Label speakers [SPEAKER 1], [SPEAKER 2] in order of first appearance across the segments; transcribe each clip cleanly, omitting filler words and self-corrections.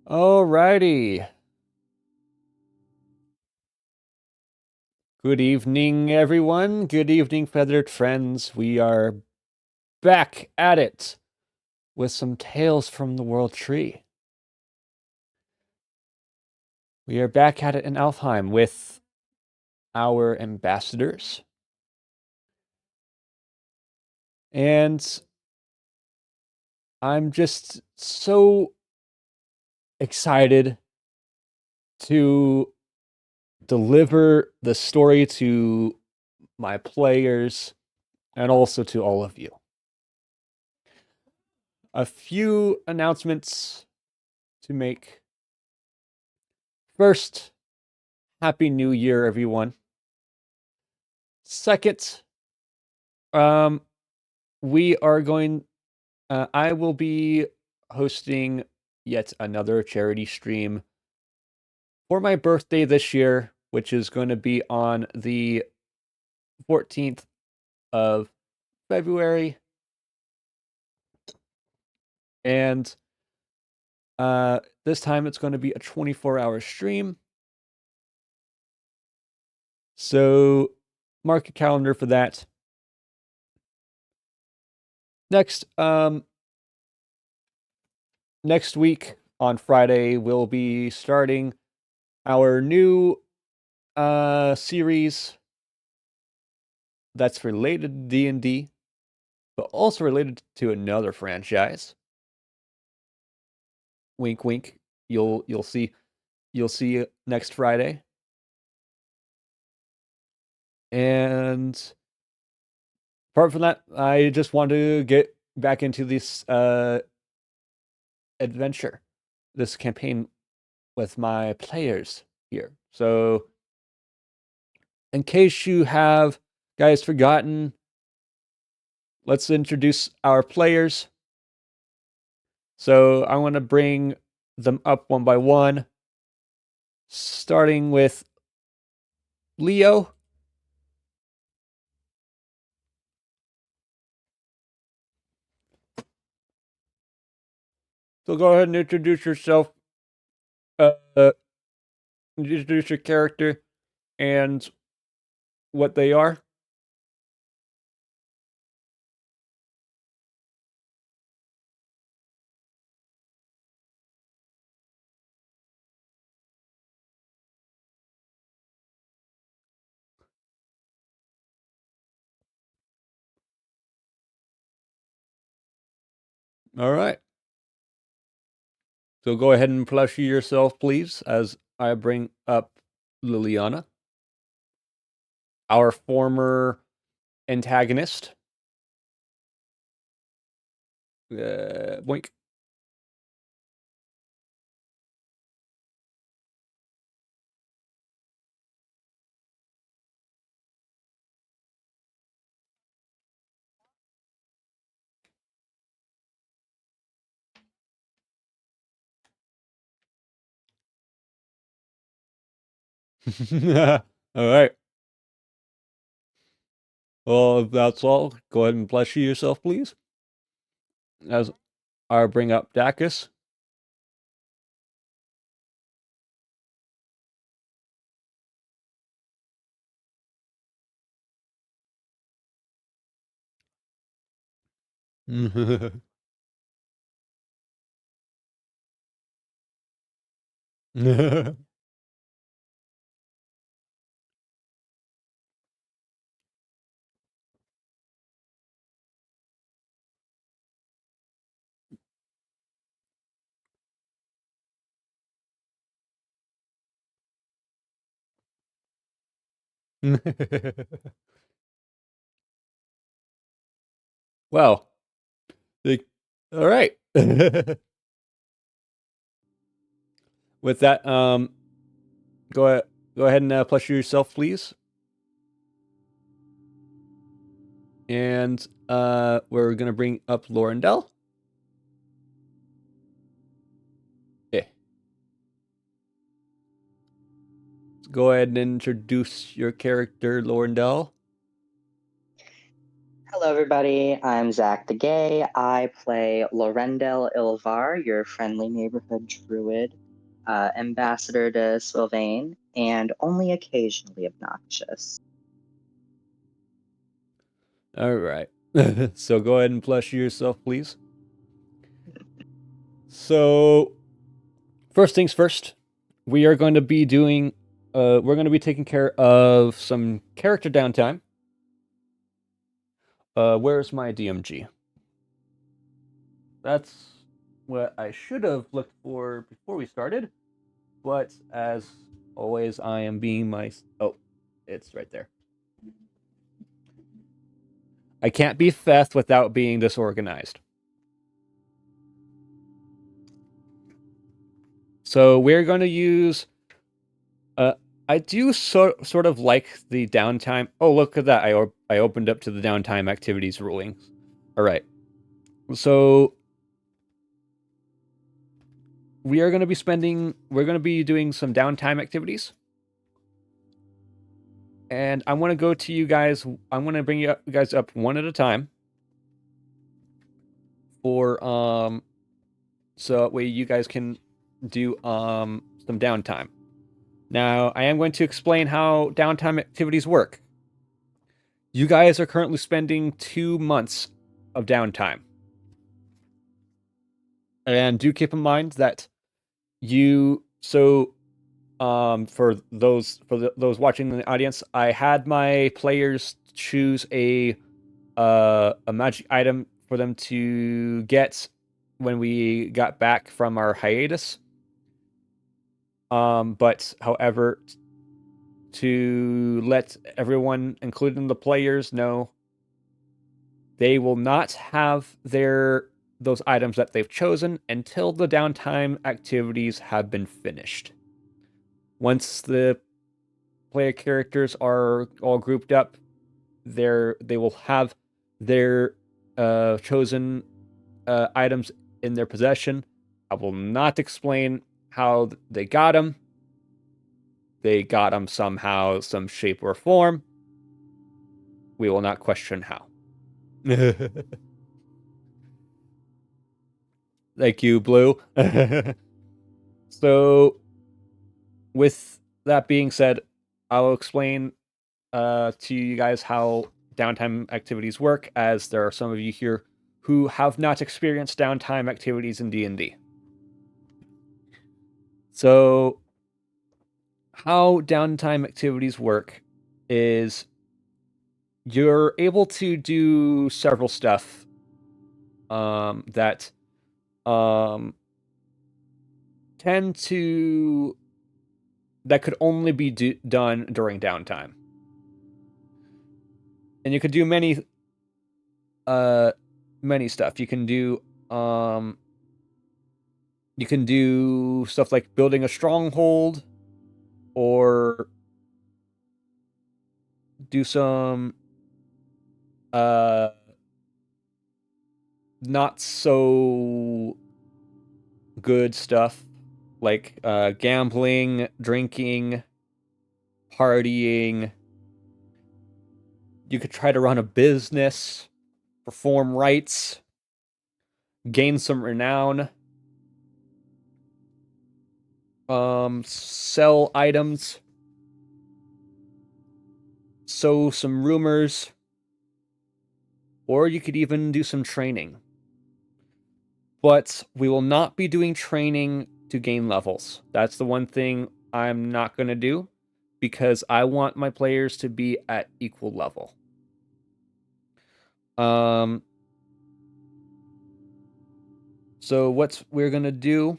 [SPEAKER 1] Alrighty. Good evening, everyone. Good evening, feathered friends. We are back at it with some tales from the World Tree. We are back at it in Alfheim with our ambassadors. And I'm just so excited to deliver the story to my players and also to all of you. A few announcements to make. First, Happy New Year, everyone. Second, um, we are going. I will be hosting yet another charity stream for my birthday this year, which is going to be on the 14th of February. And this time it's going to be a 24-hour stream. So mark your calendar for that. Next, next week on Friday, we'll be starting our new series that's related to D&D, but also related to another franchise. Wink, wink. You'll see next Friday. And apart from that, I just want to get back into this adventure, this campaign with my players here. So, in case you have guys forgotten, let's introduce our players. So, I want to bring them up one by one, starting with Leo. So go ahead and introduce yourself, uh, introduce your character and what they are. All right. So go ahead and plushie yourself, please, as I bring up Liliana, our former antagonist. Boink. All right. Well, if that's all, go ahead and plushie yourself, please, as I bring up Dacus. Well, all right. With that, go ahead, go ahead and plushie yourself, please. And we're gonna bring up Laurendell. Yeah. Go ahead and introduce your character, Laurendell.
[SPEAKER 2] Hello, everybody. I'm Zach the Gay. I play Lorendel Ilvar, your friendly neighborhood druid, ambassador to Sylvain, and only occasionally obnoxious.
[SPEAKER 1] All right. So go ahead and plush yourself, please. So, first things first, we are going to be doing, we're going to be taking care of some character downtime. Where's my DMG? That's what I should have looked for before we started, but as always, I am being my. Oh, it's right there. I can't be Feth without being disorganized. So we're going to use. I do sort of like the downtime. Oh, look at that! I opened up to the downtime activities rulings. All right. So we are going to be spending. We're going to be doing some downtime activities, and I want to go to you guys. I want to bring you guys up one at a time. For so that way you guys can do some downtime. Now, I am going to explain how downtime activities work. You guys are currently spending 2 months of downtime. And do keep in mind that for those watching in the audience, I had my players choose a magic item for them to get when we got back from our hiatus. But however, to let everyone, including the players, know they will not have those items that they've chosen until the downtime activities have been finished. Once the player characters are all grouped up, they will have their chosen items in their possession. I will not explain how they got them. They got them somehow, some shape or form. We will not question how. Thank you, Blue. So, with that being said, I'll explain to you guys how downtime activities work, as there are some of you here who have not experienced downtime activities in D&D. So, how downtime activities work is you're able to do several stuff that um, tend to that could only be done during downtime, and you could do many stuff. You can do stuff like building a stronghold, or do some uh not so good stuff like gambling, drinking, partying. You could try to run a business, perform rites, gain some renown, sell items, sow some rumors, or you could even do some training. But we will not be doing training to gain levels. That's the one thing I'm not going to do, because I want my players to be at equal level. So what we're going to do,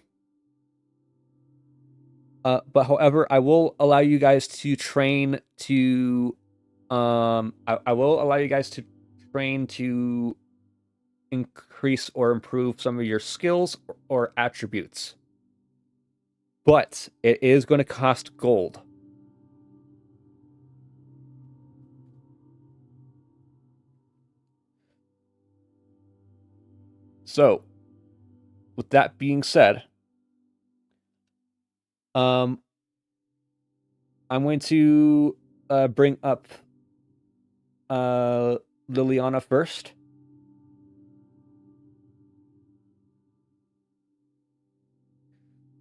[SPEAKER 1] but however, I will allow you guys to train to I will allow you guys to train to increase or improve some of your skills or attributes. But it is going to cost gold. So, with that being said, I'm going to bring up Liliana first.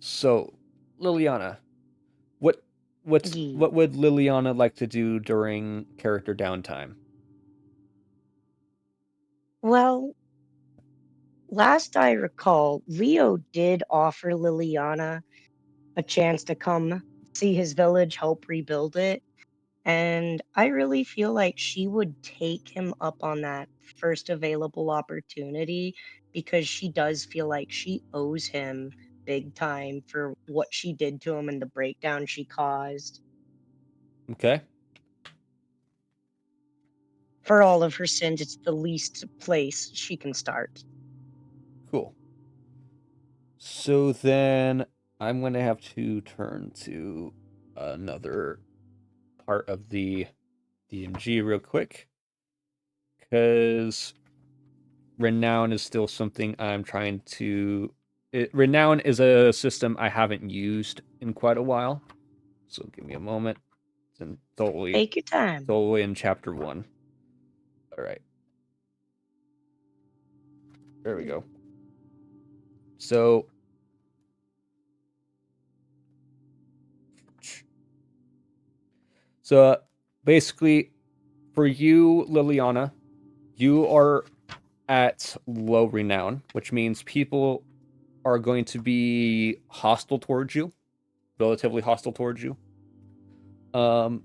[SPEAKER 1] So, Liliana, what
[SPEAKER 3] Ye-
[SPEAKER 1] what would Liliana like to do during character downtime?
[SPEAKER 3] Well, last I recall, Leo did offer Liliana a chance to come see his village, help rebuild it. And I really feel like she would take him up on that first available opportunity because she does feel like she owes him big time for what she did to him and the breakdown she caused.
[SPEAKER 1] Okay.
[SPEAKER 3] For all of her sins, it's the least place she can start.
[SPEAKER 1] Cool. So then I'm going to have to turn to another part of the DMG real quick because Renown is still something I'm trying to. Renown is a system I haven't used in quite a while, so give me a moment. It's
[SPEAKER 3] Take your time.
[SPEAKER 1] totally in chapter 1. All right, there we go. So basically, for you, Liliana, you are at low renown, which means people are going to be hostile towards you, relatively hostile towards you. Let's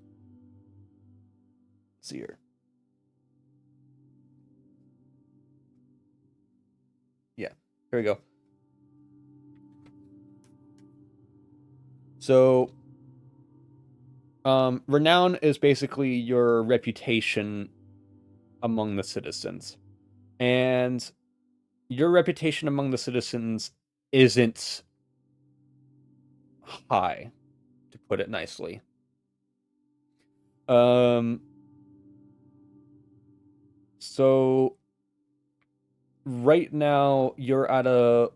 [SPEAKER 1] see here. Yeah, here we go. So, renown is basically your reputation among the citizens, and your reputation among the citizens isn't high, to put it nicely. So right now you're at a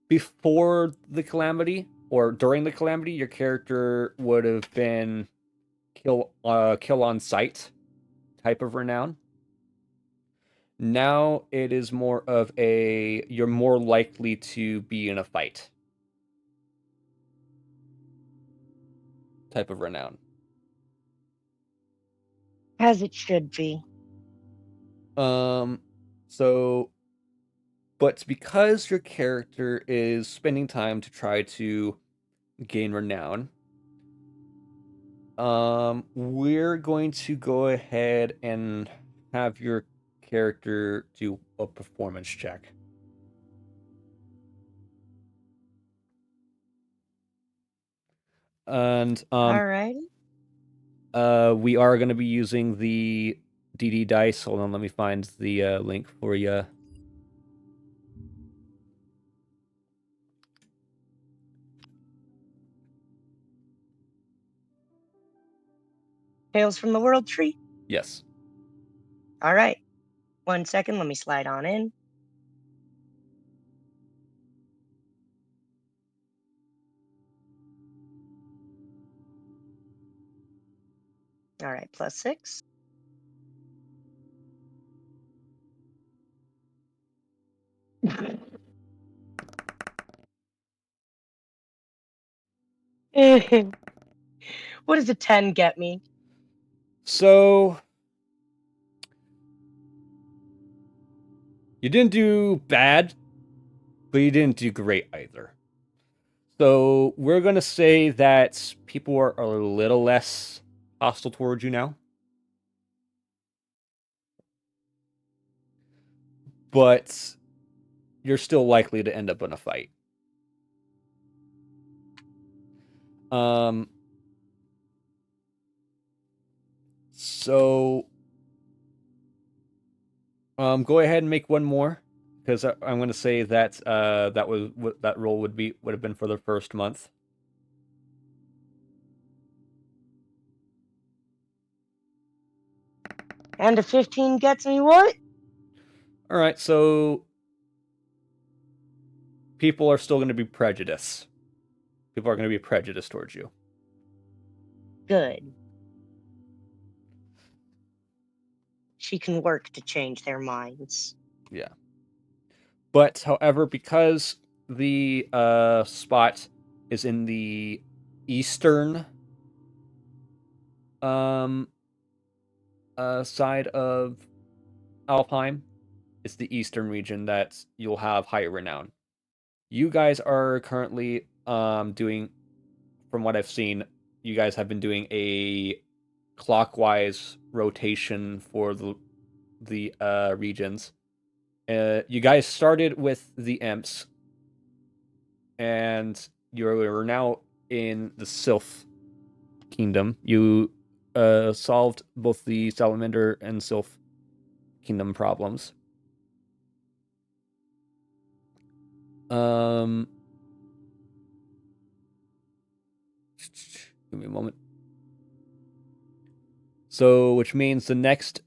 [SPEAKER 1] before the calamity or during the calamity, your character would have been kill on sight type of renown. Now it is more of a you're more likely to be in a fight type of renown.
[SPEAKER 3] As it should be.
[SPEAKER 1] So but because your character is spending time to try to gain renown, we're going to go ahead and have your character do a performance check. And
[SPEAKER 3] Alrighty.
[SPEAKER 1] we are going to be using the DD dice. Hold on, let me find the link for you.
[SPEAKER 3] Tales from the World Tree.
[SPEAKER 1] Yes.
[SPEAKER 3] All right. 1 second. Let me slide on in. All right. +6. What does a 10 get me?
[SPEAKER 1] So you didn't do bad, but you didn't do great either. So we're gonna say that people are a little less hostile towards you now. But you're still likely to end up in a fight. So go ahead and make one more because I'm going to say that that was what that roll would have been for the first month.
[SPEAKER 3] And a 15 gets me what?
[SPEAKER 1] All right, so people are still going to be prejudiced. People are going to be prejudiced towards you.
[SPEAKER 3] Good. she can work to change their minds.
[SPEAKER 1] Yeah. But, however, because the spot is in the eastern side of Alfheim, it's the eastern region that you'll have higher renown. You guys are currently doing, from what I've seen, you guys have been doing a clockwise rotation for the regions. You guys started with the Imps, and you're now in the Sylph Kingdom. You solved both the Salamander and Sylph Kingdom problems. Give me a moment. So, which means the next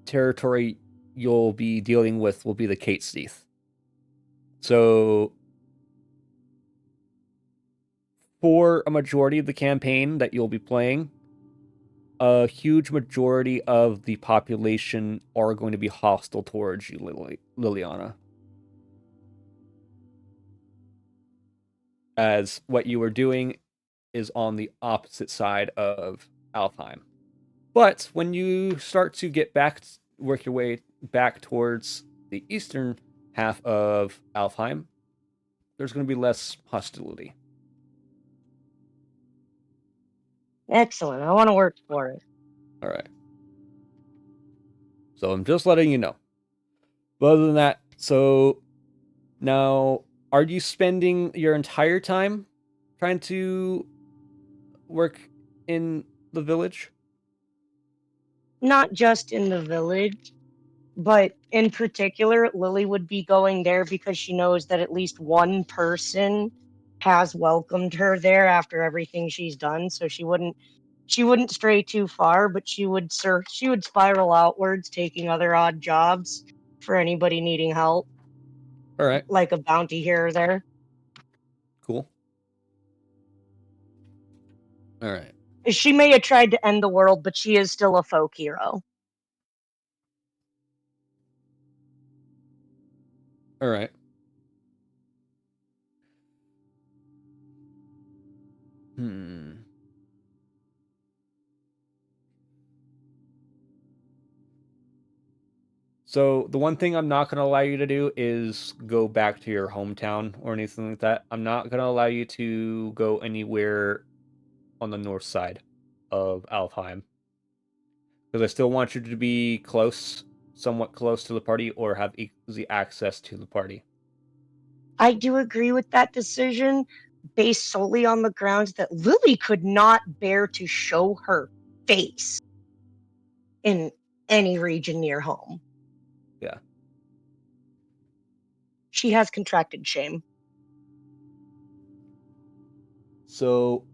[SPEAKER 1] territory you'll be dealing with will be the Katesteeth. So, for a majority of the campaign that you'll be playing, a huge majority of the population are going to be hostile towards you, Liliana. As what you are doing is on the opposite side of Alfheim. But when you start to work your way back towards the eastern half of Alfheim, there's going to be less hostility.
[SPEAKER 3] Excellent. I want to work for it.
[SPEAKER 1] All right. So I'm just letting you know. But other than that, so now, are you spending your entire time trying to work in the village?
[SPEAKER 3] Not just in the village, but in particular, Lily would be going there because she knows that at least one person has welcomed her there after everything she's done. So she wouldn't stray too far, but she would spiral outwards, taking other odd jobs for anybody needing help.
[SPEAKER 1] All right.
[SPEAKER 3] Like a bounty here or there.
[SPEAKER 1] Cool. All right.
[SPEAKER 3] She may have tried to end the world, but she is still a folk hero.
[SPEAKER 1] All right. So the one thing I'm not going to allow you to do is go back to your hometown or anything like that. I'm not going to allow you to go anywhere on the north side of Alfheim. Because I still want you to be somewhat close to the party, or have easy access to the party.
[SPEAKER 3] I do agree with that decision, based solely on the grounds that Lily could not bear to show her face in any region near home.
[SPEAKER 1] Yeah.
[SPEAKER 3] She has contracted shame.
[SPEAKER 1] So,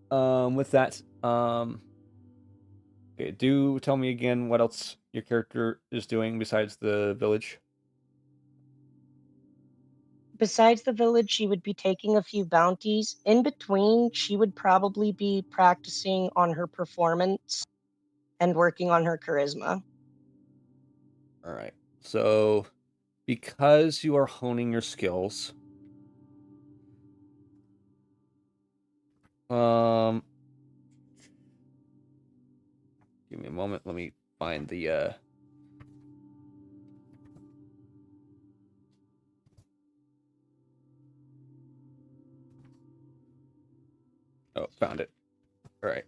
[SPEAKER 1] with that, okay, do tell me again what else your character is doing besides the village.
[SPEAKER 3] Besides the village, she would be taking a few bounties. In between, she would probably be practicing on her performance and working on her charisma.
[SPEAKER 1] All right. So, because you are honing your skills, give me a moment. Let me find the Oh, found it. All right.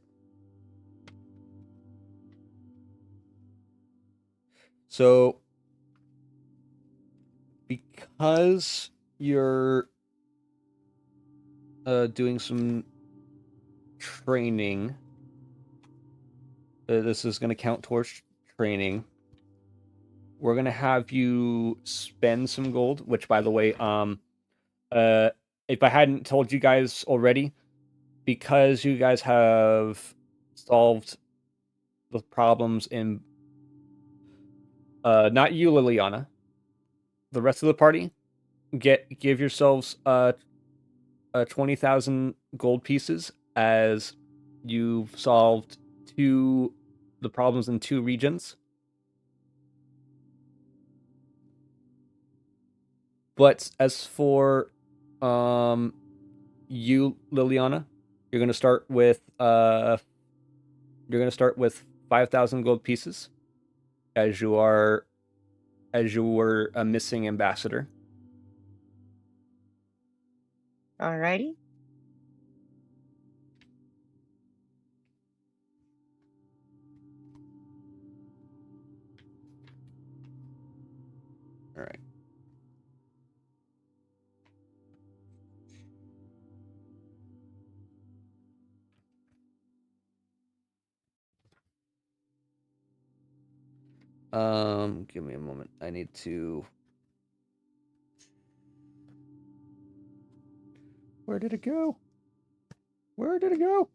[SPEAKER 1] So, because you're doing some training, this is going to count towards training. We're going to have you spend some gold, which, by the way, if I hadn't told you guys already, because you guys have solved the problems in not you, Liliana, the rest of the party, give yourselves 20,000 gold pieces as you've solved the problems in 2 regions. But as for you, Liliana, you're gonna start with 5,000 gold pieces as you were a missing ambassador.
[SPEAKER 3] Alrighty.
[SPEAKER 1] All right. Give me a moment. I need to. Where did it go? Where did it go?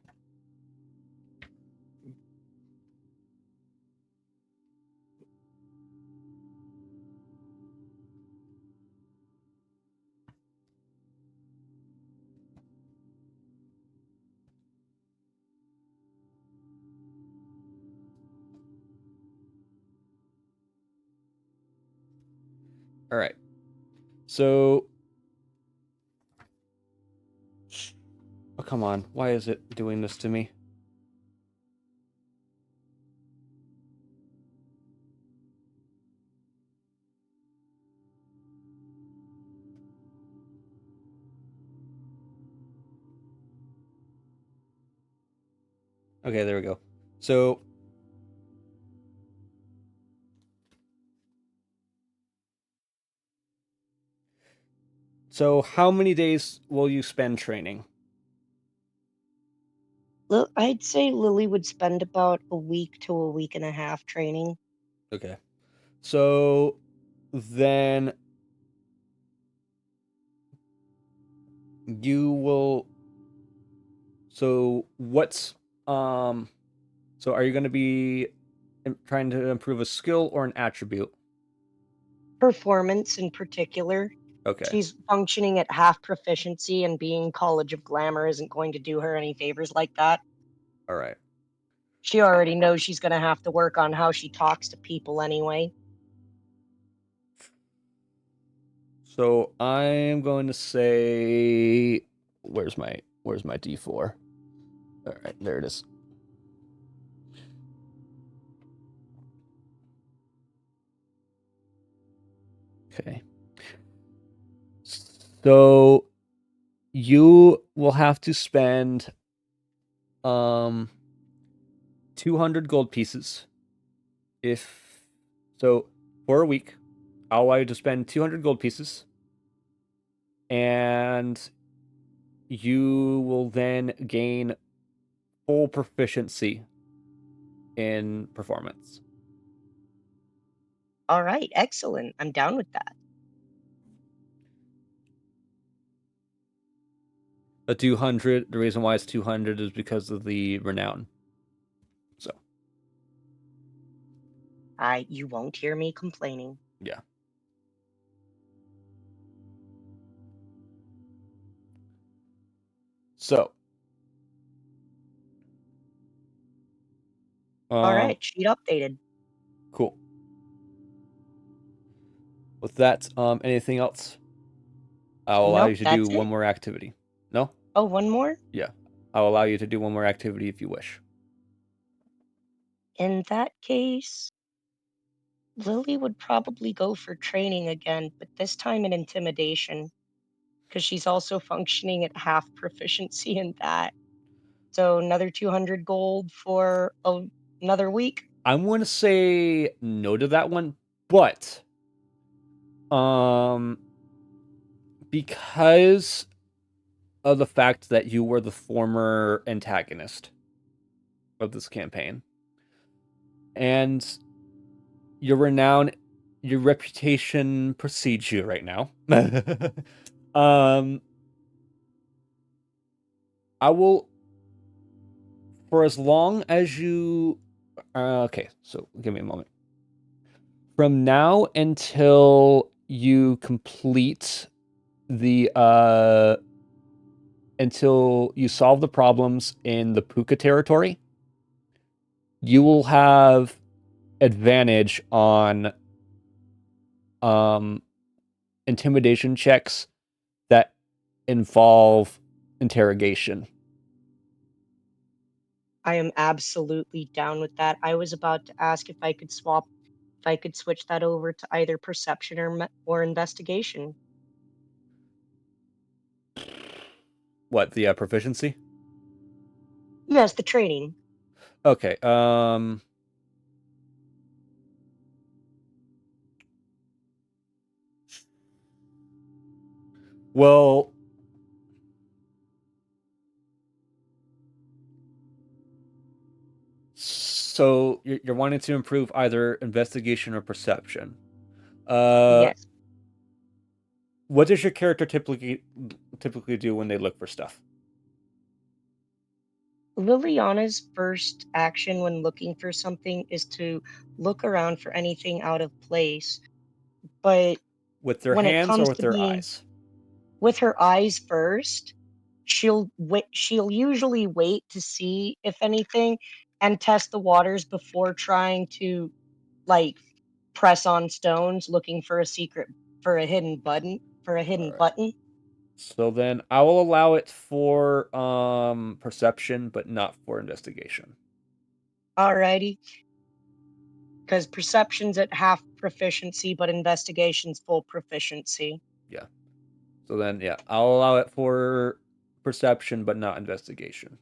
[SPEAKER 1] All right. So, oh, come on. Why is it doing this to me? Okay, there we go. So, how many days will you spend training?
[SPEAKER 3] I'd say Lily would spend about a week to a week and a half training.
[SPEAKER 1] Okay. So, then you will. So, what's so are you going to be trying to improve a skill or an attribute?
[SPEAKER 3] Performance in particular.
[SPEAKER 1] Okay.
[SPEAKER 3] She's functioning at half proficiency, and being College of Glamour isn't going to do her any favors like that.
[SPEAKER 1] All right.
[SPEAKER 3] She already knows she's going to have to work on how she talks to people anyway.
[SPEAKER 1] So I'm going to say, where's my D4? All right, there it is. Okay. So you will have to spend 200 gold pieces. If so, for a week, I'll allow you to spend 200 gold pieces, and you will then gain full proficiency in performance.
[SPEAKER 3] All right, excellent. I'm down with that.
[SPEAKER 1] The 200, the reason why it's 200 is because of the renown. So,
[SPEAKER 3] You won't hear me complaining.
[SPEAKER 1] yeah. So,
[SPEAKER 3] All right, sheet updated.
[SPEAKER 1] Cool. With that, anything else? I'll allow you
[SPEAKER 3] Nope,
[SPEAKER 1] to do
[SPEAKER 3] that's
[SPEAKER 1] one
[SPEAKER 3] it.
[SPEAKER 1] more activity. No?
[SPEAKER 3] Oh, one more?
[SPEAKER 1] Yeah. I'll allow you to do one more activity if you wish.
[SPEAKER 3] In that case, Lily would probably go for training again, but this time in intimidation, because she's also functioning at half proficiency in that. So another 200 gold for another week.
[SPEAKER 1] I'm going to say no to that one, but because of the fact that you were the former antagonist of this campaign, and your renown, your reputation precedes you right now. I will, for as long as you. Okay, so give me a moment. From now until you complete the until you solve the problems in the Puka territory, you will have advantage on intimidation checks that involve interrogation.
[SPEAKER 3] I am absolutely down with that. I was about to ask if I could switch that over to either perception or investigation.
[SPEAKER 1] What, the proficiency?
[SPEAKER 3] Yes, the training.
[SPEAKER 1] Okay. Well, so you're wanting to improve either investigation or perception.
[SPEAKER 3] Yes.
[SPEAKER 1] What does your character typically do when they look for stuff?
[SPEAKER 3] Liliana's first action when looking for something is to look around for anything out of place. But
[SPEAKER 1] With their
[SPEAKER 3] when it
[SPEAKER 1] hands or
[SPEAKER 3] comes
[SPEAKER 1] with
[SPEAKER 3] to
[SPEAKER 1] their
[SPEAKER 3] being
[SPEAKER 1] eyes?
[SPEAKER 3] with her eyes first, she'll usually wait to see if anything and test the waters before trying to like press on stones looking for a hidden
[SPEAKER 1] All right.
[SPEAKER 3] button.
[SPEAKER 1] So then I will allow it for perception, but not for investigation.
[SPEAKER 3] Alrighty. Because perception's at half proficiency, but investigation's full proficiency.
[SPEAKER 1] Yeah. So then, yeah, I'll allow it for perception, but not investigation.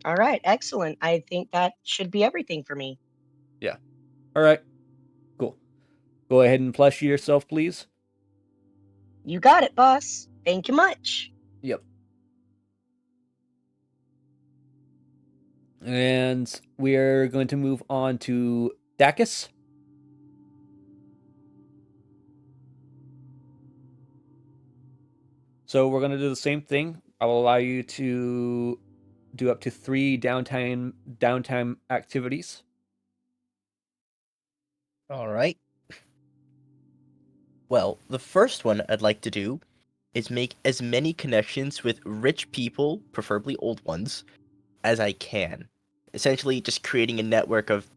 [SPEAKER 3] All right, excellent. I think that should be everything for me.
[SPEAKER 1] Yeah. All right. Cool. Go ahead and plushie yourself, please.
[SPEAKER 3] You got it, boss. Thank you much.
[SPEAKER 1] Yep. And we're going to move on to Dacus. So we're going to do the same thing. I will allow you to do up to 3 downtime activities.
[SPEAKER 4] All right. Well, the first one I'd like to do is make as many connections with rich people, preferably old ones, as I can. Essentially, just creating a network of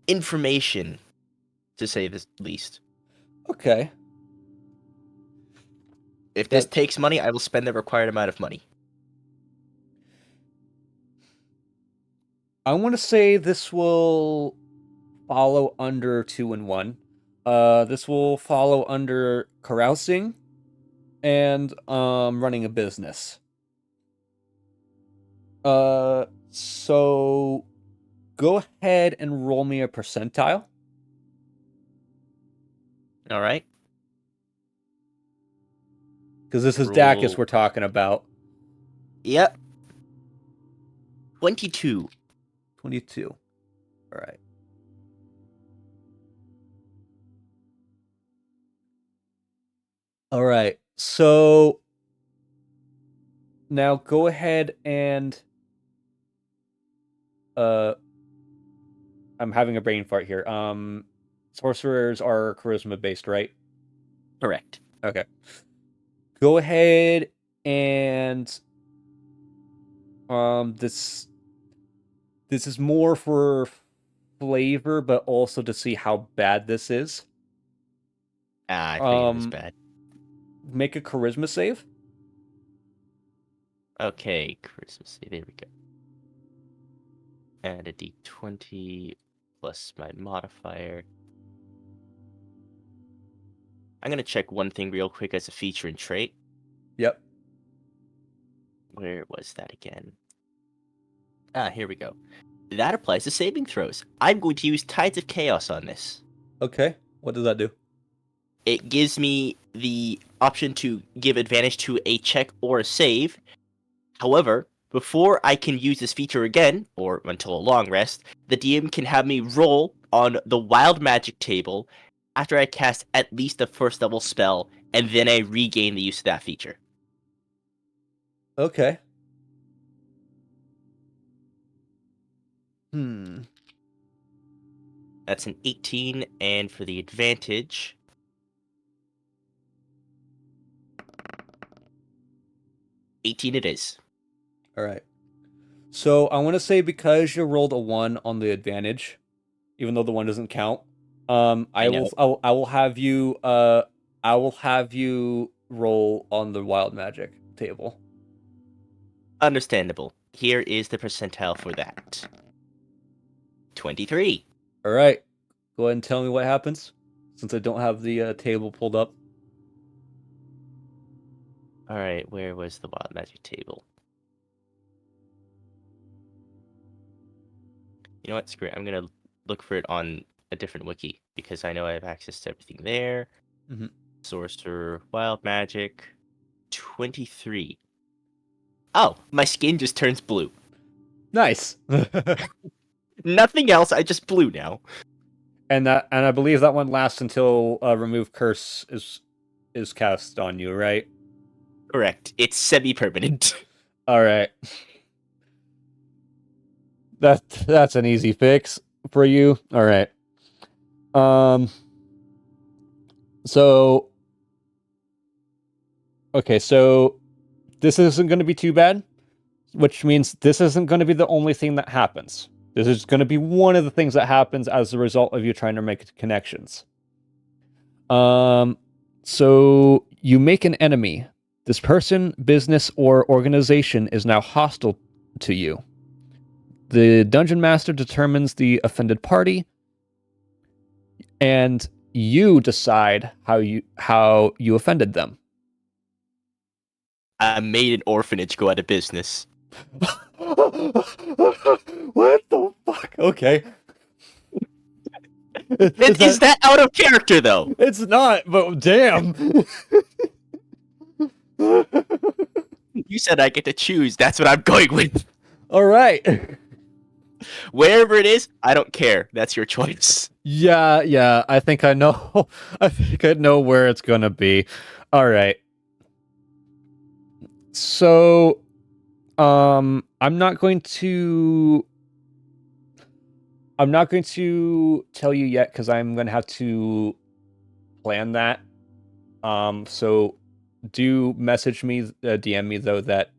[SPEAKER 4] information, to say the least.
[SPEAKER 1] Okay.
[SPEAKER 4] If this takes money, I will spend the required amount of money.
[SPEAKER 1] I want to say this will follow under 2 and 1. This will follow under carousing and running a business. So go ahead and roll me a percentile.
[SPEAKER 4] All right.
[SPEAKER 1] Because this is Dacus
[SPEAKER 4] Roll.
[SPEAKER 1] we're talking about.
[SPEAKER 4] Yep. 22.
[SPEAKER 1] 22. All right. All right. So now go ahead and I'm having a brain fart here. Sorcerers are charisma based, right?
[SPEAKER 4] Correct.
[SPEAKER 1] Okay. Go ahead and this is more for flavor, but also to see how bad this is.
[SPEAKER 4] I figured it was bad.
[SPEAKER 1] Make a charisma save.
[SPEAKER 4] Okay, Christmas. There we go. Add a d20 plus my modifier. I'm going to check one thing real quick as a feature and trait.
[SPEAKER 1] Yep.
[SPEAKER 4] Where was that again? Here we go. That applies to saving throws. I'm going to use Tides of Chaos on this.
[SPEAKER 1] Okay. What does that do?
[SPEAKER 4] It gives me the option to give advantage to a check or a save. However, before I can use this feature again, or until a long rest, the DM can have me roll on the Wild Magic table after I cast at least a first level spell, and then I regain the use of that feature.
[SPEAKER 1] Okay.
[SPEAKER 4] That's an 18, and for the advantage... 18 it is.
[SPEAKER 1] All right. So I want to say because you rolled a 1 on the advantage, even though the 1 doesn't count, I will have you roll on the wild magic table.
[SPEAKER 4] Understandable. Here is the percentile for that. 23.
[SPEAKER 1] All right. Go ahead and tell me what happens, since I don't have the table pulled up.
[SPEAKER 4] All right, where was the wild magic table? You know what? Screw it. I'm gonna look for it on a different wiki because I know I have access to everything there.
[SPEAKER 1] Mhm.
[SPEAKER 4] Sorcerer, wild magic, 23. Oh, my skin just turns blue.
[SPEAKER 1] Nice.
[SPEAKER 4] Nothing else. I just blue now.
[SPEAKER 1] And I believe that one lasts until remove curse is cast on you, right?
[SPEAKER 4] Correct. It's semi-permanent.
[SPEAKER 1] All right. That's an easy fix for you. All right. So okay, so this isn't going to be too bad, which means this isn't going to be the only thing that happens. This is going to be one of the things that happens as a result of you trying to make connections. So you make an enemy. This person, business, or organization is now hostile to you. The dungeon master determines the offended party, and you decide how you offended them.
[SPEAKER 4] I made an orphanage go out of business.
[SPEAKER 1] What the fuck? Okay.
[SPEAKER 4] Is that out of character, though?
[SPEAKER 1] It's not, but damn.
[SPEAKER 4] You said I get to choose. That's what I'm going with.
[SPEAKER 1] All right.
[SPEAKER 4] Wherever it is, I don't care. That's your choice.
[SPEAKER 1] Yeah. I think I know. I think I know where it's gonna be. All right. So, I'm not going to tell you yet because I'm gonna have to plan that. So do message me, DM me though that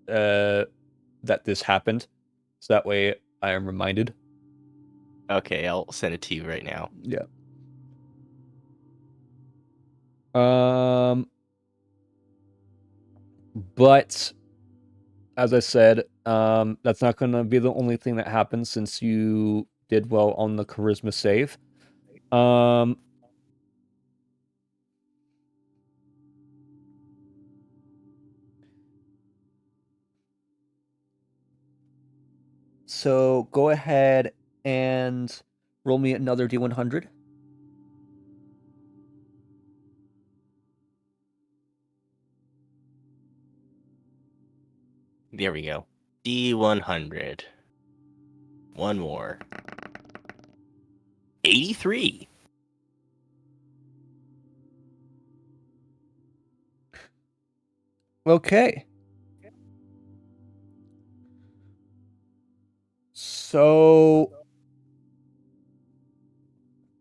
[SPEAKER 1] this happened, so that way I am reminded.
[SPEAKER 4] Okay, I'll send it to you right now.
[SPEAKER 1] Yeah. But as I said, that's not going to be the only thing that happens since you did well on the charisma save. So go ahead and roll me another D100.
[SPEAKER 4] There we go. D100. One more. 83.
[SPEAKER 1] Okay. So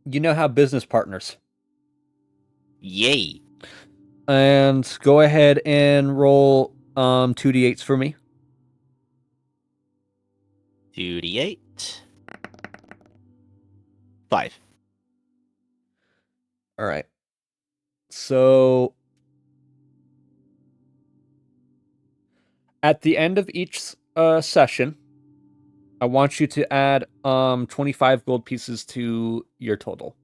[SPEAKER 1] you now have business partners.
[SPEAKER 4] Yay.
[SPEAKER 1] And go ahead and roll 2d8s for me.
[SPEAKER 4] 2d8. 5.
[SPEAKER 1] All right. So at the end of each session, I want you to add 25 gold pieces to your total.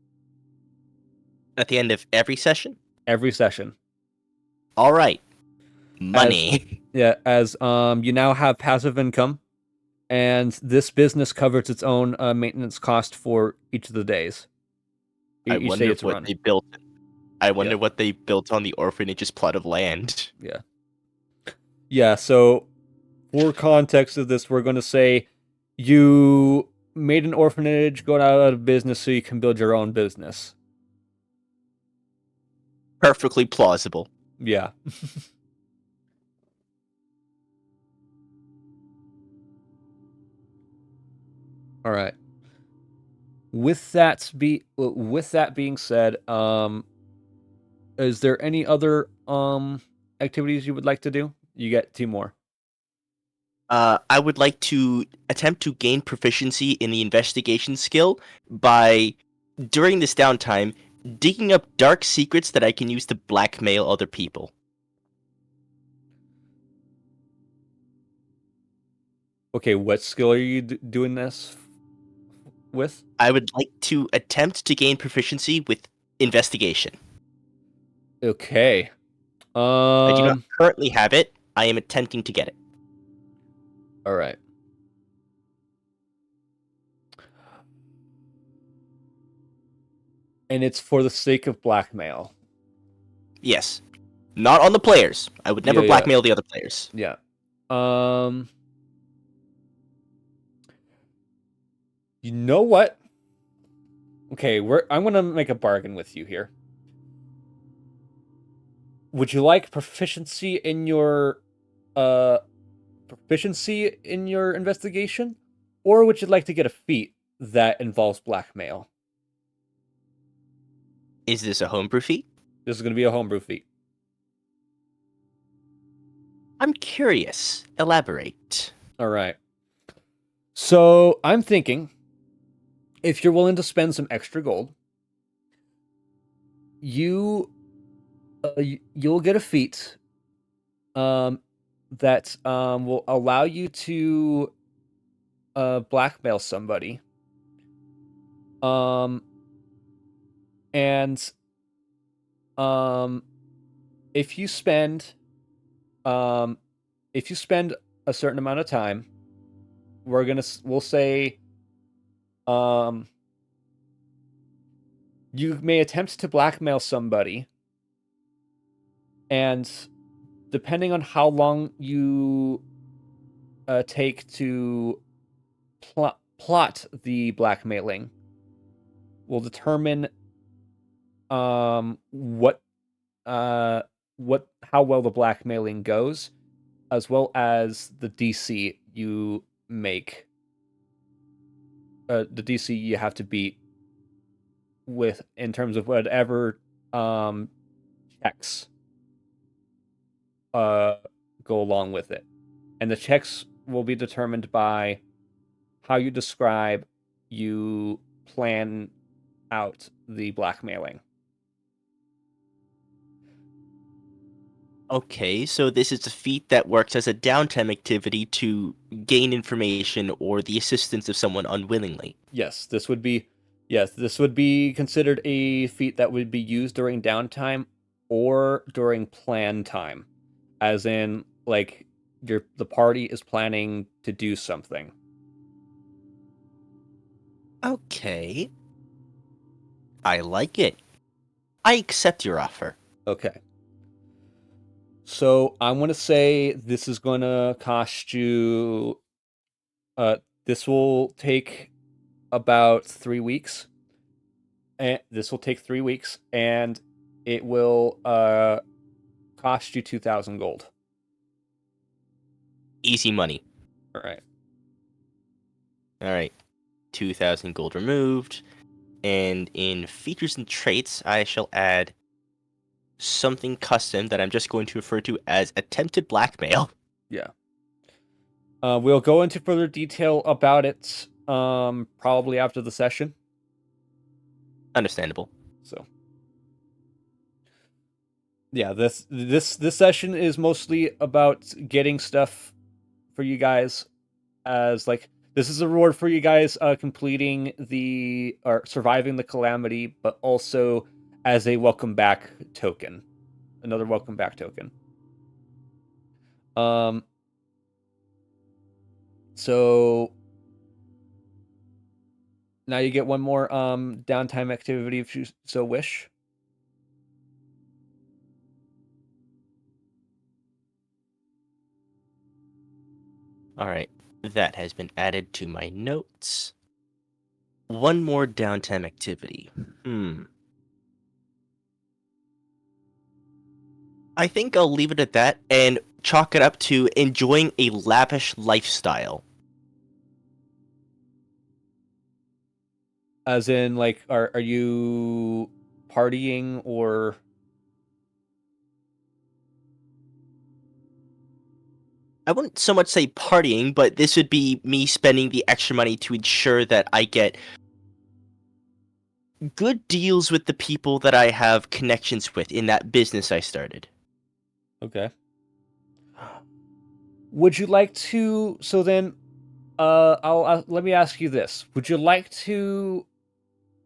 [SPEAKER 4] At the end of every session?
[SPEAKER 1] Every session.
[SPEAKER 4] All right. Money.
[SPEAKER 1] As you now have passive income, and this business covers its own maintenance cost for each of the days.
[SPEAKER 4] I wonder what they built. I wonder what they built on the orphanage's plot of land.
[SPEAKER 1] Yeah, so for context of this, we're going to say you made an orphanage, go out of business so you can build your own business.
[SPEAKER 4] Perfectly plausible.
[SPEAKER 1] Yeah. All right. With that being said, is there any other activities you would like to do? You get 2 more.
[SPEAKER 4] I would like to attempt to gain proficiency in the investigation skill by, during this downtime, digging up dark secrets that I can use to blackmail other people.
[SPEAKER 1] Okay, what skill are you doing this with?
[SPEAKER 4] I would like to attempt to gain proficiency with investigation.
[SPEAKER 1] Okay.
[SPEAKER 4] I do not currently have it. I am attempting to get it.
[SPEAKER 1] All right. And it's for the sake of blackmail.
[SPEAKER 4] Yes. Not on the players. I would never
[SPEAKER 1] Yeah, yeah.
[SPEAKER 4] blackmail the other players.
[SPEAKER 1] Yeah. You know what? Okay, I'm gonna make a bargain with you here. Would you like proficiency in your investigation? Or would you like to get a feat that involves blackmail?
[SPEAKER 4] Is this a homebrew feat?
[SPEAKER 1] This is gonna be a homebrew feat.
[SPEAKER 4] I'm curious. Elaborate.
[SPEAKER 1] All right. So I'm thinking, if you're willing to spend some extra gold, you'll get a feat that will allow you to blackmail somebody. And if you spend a certain amount of time, we'll say you may attempt to blackmail somebody, and depending on how long you take to plot the blackmailing will determine how well the blackmailing goes, as well as the DC you make. The DC you have to beat with in terms of whatever checks go along with it. And the checks will be determined by how you describe you plan out the blackmailing.
[SPEAKER 4] Okay, so this is a feat that works as a downtime activity to gain information or the assistance of someone unwillingly.
[SPEAKER 1] Yes, this would be considered a feat that would be used during downtime or during plan time. As in, like, the party is planning to do something.
[SPEAKER 4] Okay. I like it. I accept your offer.
[SPEAKER 1] Okay. So I'm gonna say this is gonna cost you. This will take about 3 weeks, and and it will cost you 2,000 gold.
[SPEAKER 4] Easy money.
[SPEAKER 1] All right.
[SPEAKER 4] All right. 2,000 gold removed. And in features and traits, I shall add something custom that I'm just going to refer to as attempted blackmail.
[SPEAKER 1] Yeah. We'll go into further detail about it probably after the session.
[SPEAKER 4] Understandable.
[SPEAKER 1] So yeah, this session is mostly about getting stuff for you guys, as like this is a reward for you guys completing or surviving the calamity, but also as a welcome back token. Another welcome back token. So now you get one more downtime activity if you so wish.
[SPEAKER 4] All right. That has been added to my notes. One more downtime activity. I think I'll leave it at that and chalk it up to enjoying a lavish lifestyle.
[SPEAKER 1] As in, like, are you partying or?
[SPEAKER 4] I wouldn't so much say partying, but this would be me spending the extra money to ensure that I get good deals with the people that I have connections with in that business I started.
[SPEAKER 1] Okay. Would you like to? So then, let me ask you this: would you like to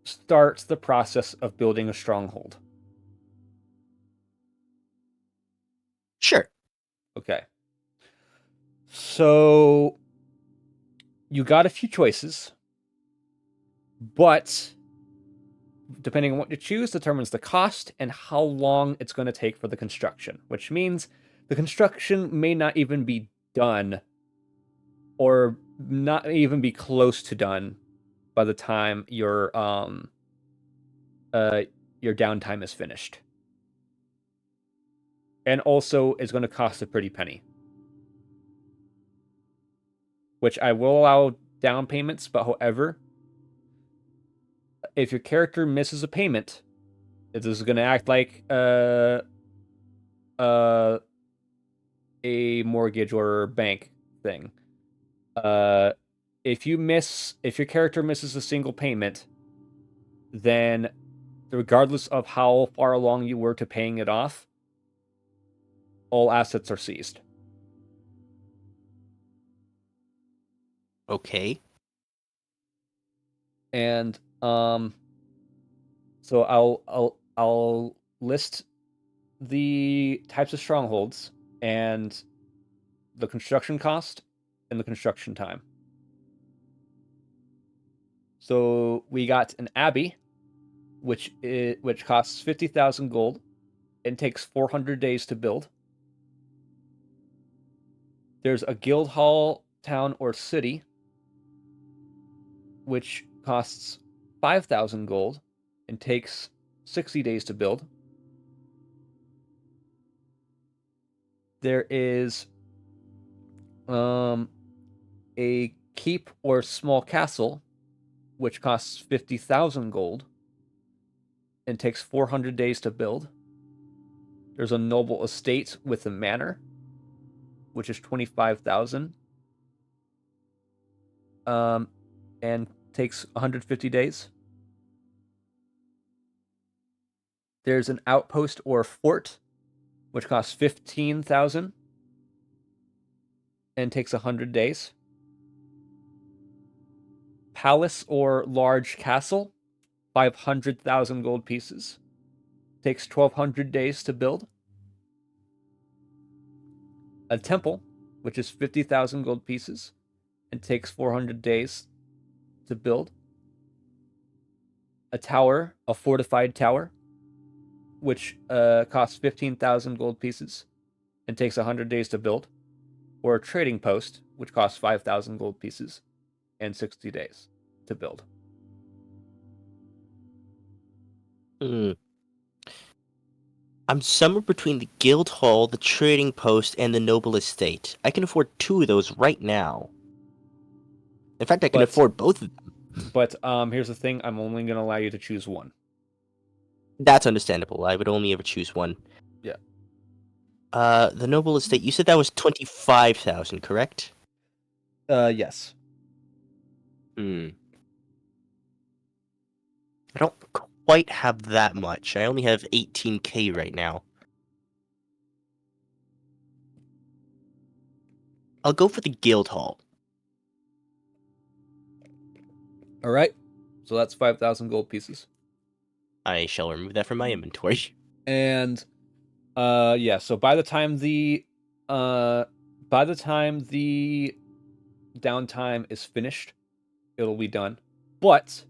[SPEAKER 1] start the process of building a stronghold?
[SPEAKER 4] Sure.
[SPEAKER 1] Okay. So you got a few choices, but depending on what you choose determines the cost and how long it's going to take for the construction, which means the construction may not even be done or not even be close to done by the time your downtime is finished. And also is going to cost a pretty penny. Which I will allow down payments, but however, if your character misses a payment, this is going to act like a mortgage or bank thing. If your character misses a single payment, then regardless of how far along you were to paying it off, all assets are seized.
[SPEAKER 4] Okay.
[SPEAKER 1] And so I'll list the types of strongholds and the construction cost and the construction time. So we got an abbey, which costs 50,000 gold and takes 400 days to build. There's a guild hall, town, or city, which costs 5,000 gold and takes 60 days to build. There is a keep or small castle, which costs 50,000 gold and takes 400 days to build. There's a noble estate with a manor, which is 25,000, and takes 150 days. There's an outpost or fort, which costs 15,000 and takes 100 days. Palace or large castle, 500,000 gold pieces, takes 1,200 days to build. A temple, which is 50,000 gold pieces and takes 400 days to build. A tower, a fortified tower, which costs 15,000 gold pieces and takes 100 days to build. Or a trading post, which costs 5,000 gold pieces and 60 days to build.
[SPEAKER 4] I'm somewhere between the guild hall, the trading post, and the noble estate. I can afford 2 of those right now. In fact, I can afford both of them.
[SPEAKER 1] But here's the thing, I'm only going to allow you to choose one.
[SPEAKER 4] That's understandable. I would only ever choose one.
[SPEAKER 1] Yeah.
[SPEAKER 4] The noble estate, you said that was 25,000, correct?
[SPEAKER 1] Yes.
[SPEAKER 4] I don't quite have that much. I only have 18k right now. I'll go for the guild hall.
[SPEAKER 1] All right. So that's 5,000 gold pieces.
[SPEAKER 4] I shall remove that from my inventory.
[SPEAKER 1] And yeah, so by the time the downtime is finished, it'll be done. But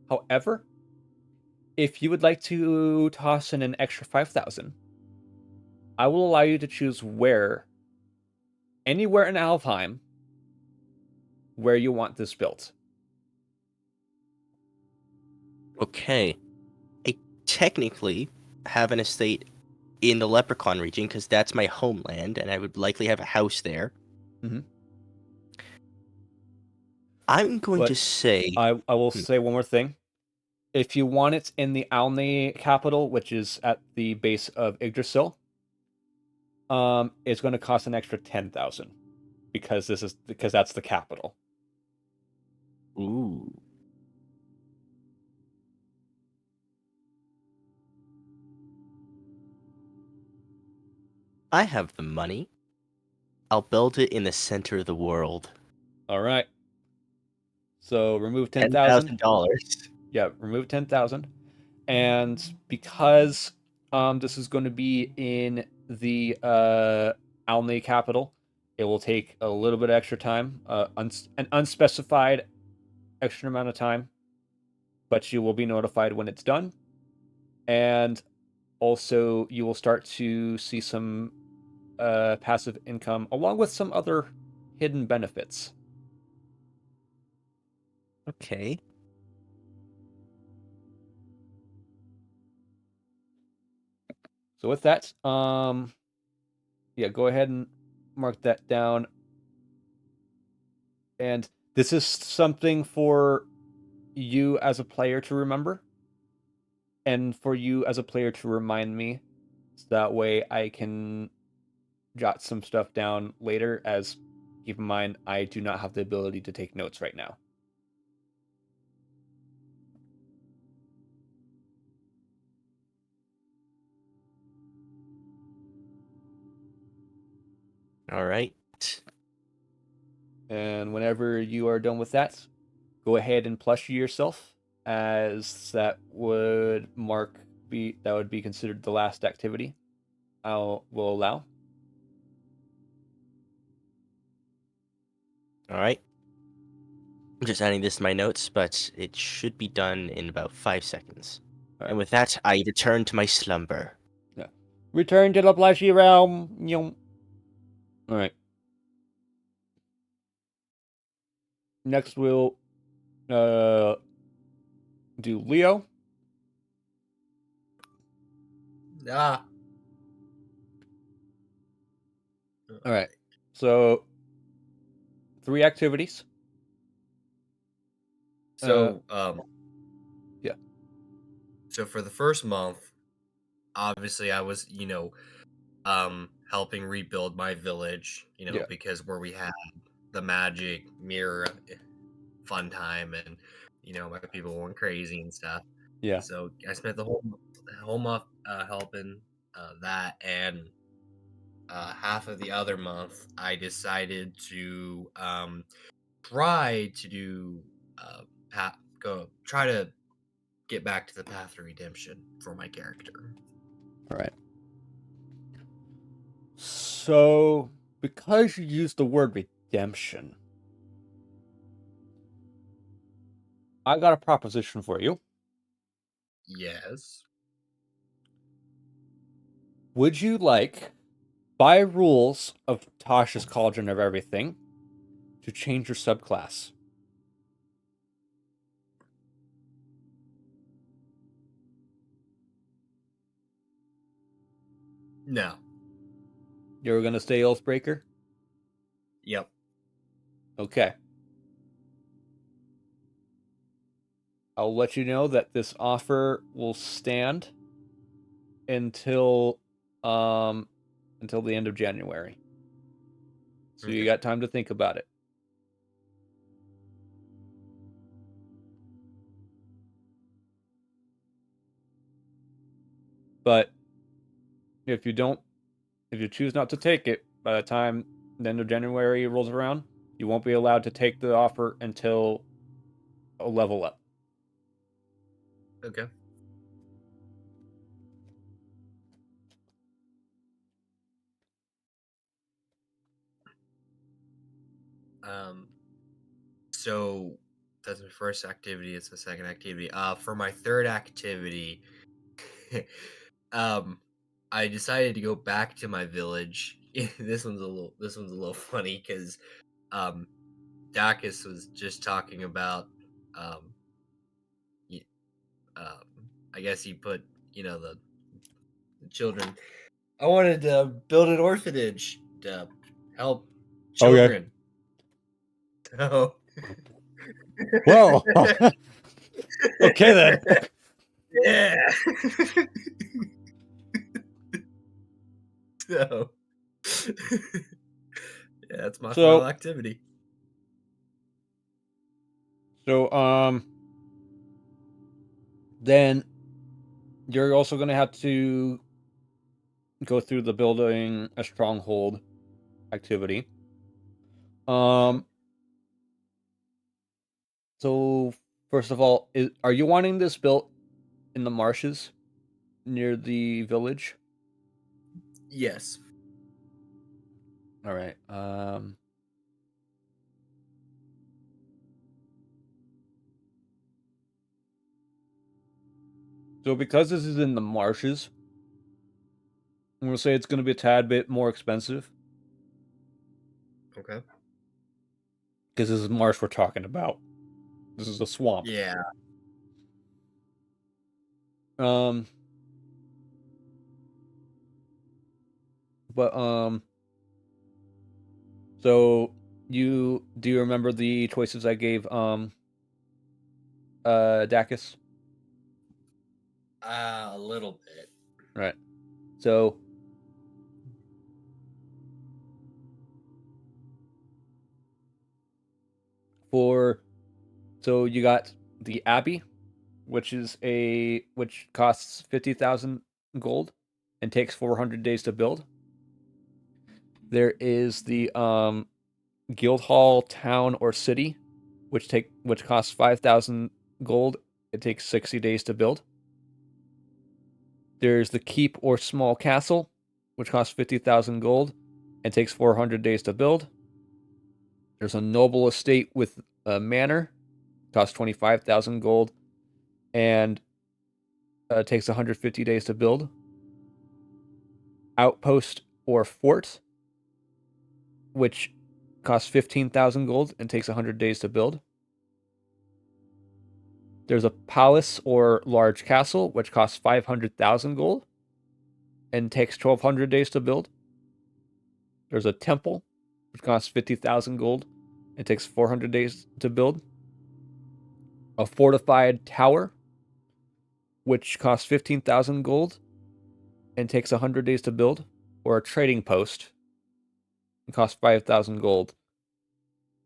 [SPEAKER 1] however, if you would like to toss in an extra 5,000, I will allow you to choose anywhere in Alfheim, where you want this built.
[SPEAKER 4] Okay. I technically have an estate in the Leprechaun region because that's my homeland, and I would likely have a house there.
[SPEAKER 1] Mm-hmm.
[SPEAKER 4] I'm going to say...
[SPEAKER 1] I will say one more thing. If you want it in the Alney capital, which is at the base of Yggdrasil, it's going to cost an extra 10,000. because that's the capital.
[SPEAKER 4] Ooh. I have the money. I'll build it in the center of the world.
[SPEAKER 1] All right. So remove 10,000.
[SPEAKER 4] $10,000.
[SPEAKER 1] Yeah, remove 10,000. And because this is going to be in the Alney capital, it will take a little bit of extra time, an unspecified extra amount of time, but you will be notified when it's done. And also, you will start to see some passive income along with some other hidden benefits.
[SPEAKER 4] Okay.
[SPEAKER 1] So with that, yeah, go ahead and mark that down. And this is something for you as a player to remember, and for you as a player to remind me, so that way I can jot some stuff down later. As keep in mind, I do not have the ability to take notes right now.
[SPEAKER 4] All right.
[SPEAKER 1] And whenever you are done with that, go ahead and plushie yourself, as that would be considered the last activity will allow.
[SPEAKER 4] All right. I'm just adding this to my notes, but it should be done in about 5 seconds.
[SPEAKER 1] All
[SPEAKER 4] And
[SPEAKER 1] right.
[SPEAKER 4] with that, I return to my slumber.
[SPEAKER 1] Return to the plushie realm. All right. Next, we'll do Leo.
[SPEAKER 5] Ah.
[SPEAKER 1] All right. So 3 activities.
[SPEAKER 5] So,
[SPEAKER 1] yeah.
[SPEAKER 5] So for the first month, obviously I was, helping rebuild my village,
[SPEAKER 1] Yeah.
[SPEAKER 5] because where we had the magic mirror fun time and, my people went crazy and stuff.
[SPEAKER 1] Yeah.
[SPEAKER 5] So I spent the whole month helping that, and half of the other month I decided to try to do try to get back to the path of redemption for my character.
[SPEAKER 1] All right. So, because you used the word redemption, I got a proposition for you.
[SPEAKER 5] Yes.
[SPEAKER 1] Would you like, by rules of Tasha's Cauldron of Everything, to change your subclass?
[SPEAKER 5] No.
[SPEAKER 1] You're going to stay Oathbreaker?
[SPEAKER 5] Yep.
[SPEAKER 1] Okay. I'll let you know that this offer will stand until the end of January. So you got time to think about it. But if you choose not to take it, by the time the end of January rolls around, you won't be allowed to take the offer until a level up.
[SPEAKER 5] Okay. So that's my first activity. It's the second activity. For my third activity, I decided to go back to my village. This one's a little funny because, Dacus was just talking about, y- I guess he put, the children. I wanted to build an orphanage to help children. So,
[SPEAKER 1] Well, okay then.
[SPEAKER 5] yeah. So, That's my
[SPEAKER 1] So-
[SPEAKER 5] final activity.
[SPEAKER 1] So, then you're also going to have to go through the building a stronghold activity. So first of all, are you wanting this built in the marshes near the village?
[SPEAKER 5] Yes.
[SPEAKER 1] All right. So because this is in the marshes, I'm gonna say it's gonna be a tad bit more expensive
[SPEAKER 5] Okay.
[SPEAKER 1] because this is marsh we're talking about. This is a swamp.
[SPEAKER 5] Yeah.
[SPEAKER 1] Um. But So do you remember the choices I gave Dacus?
[SPEAKER 5] A little bit.
[SPEAKER 1] Right. So you got the Abbey, which costs 50,000 gold and takes 400 days to build. There is the Guildhall town or city, which costs 5,000 gold. It takes 60 days to build. There's the keep or small castle, which costs 50,000 gold and takes 400 days to build. There's a noble estate with a manor, costs 25,000 gold and takes 150 days to build. Outpost or fort, which costs 15,000 gold and takes 100 days to build. There's a palace or large castle, which costs 500,000 gold and takes 1,200 days to build. There's a temple, which costs 50,000 gold and takes 400 days to build. A fortified tower, which costs 15,000 gold and takes 100 days to build. Or a trading post, it costs 5,000 gold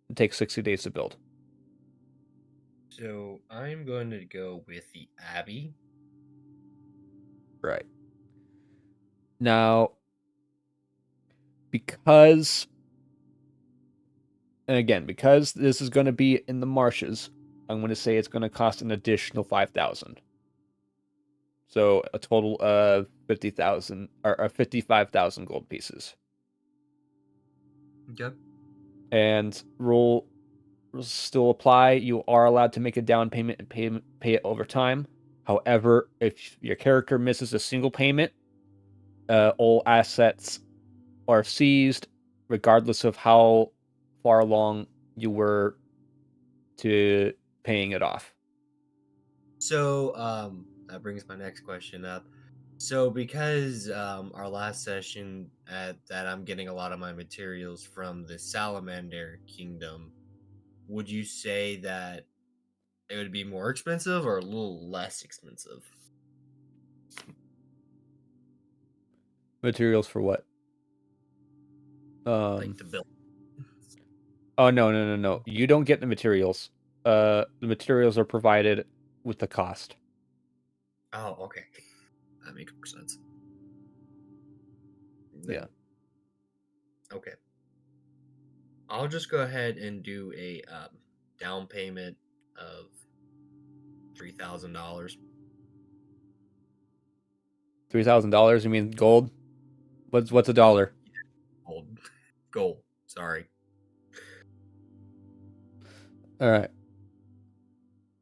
[SPEAKER 1] and takes 60 days to build.
[SPEAKER 5] So I'm going to go with the Abbey.
[SPEAKER 1] Right. Now, because this is going to be in the marshes, I'm going to say it's going to cost an additional 5,000. So a total of 50,000 or 55,000 gold pieces.
[SPEAKER 5] Okay.
[SPEAKER 1] And rules still apply. You are allowed to make a down payment and pay it over time. However, if your character misses a single payment, all assets are seized, regardless of how far along you were to paying it off.
[SPEAKER 5] So that brings my next question up. So because our last session that I'm getting a lot of my materials from the Salamander Kingdom, would you say that it would be more expensive or a little less expensive?
[SPEAKER 1] Materials for what?
[SPEAKER 5] Like the build.
[SPEAKER 1] Oh, no. You don't get the materials. The materials are provided with the cost.
[SPEAKER 5] Oh, okay. That makes more sense.
[SPEAKER 1] Yeah.
[SPEAKER 5] Okay. I'll just go ahead and do a down payment of $3,000.
[SPEAKER 1] $3,000. You mean gold? What's a dollar?
[SPEAKER 5] Gold. Sorry.
[SPEAKER 1] All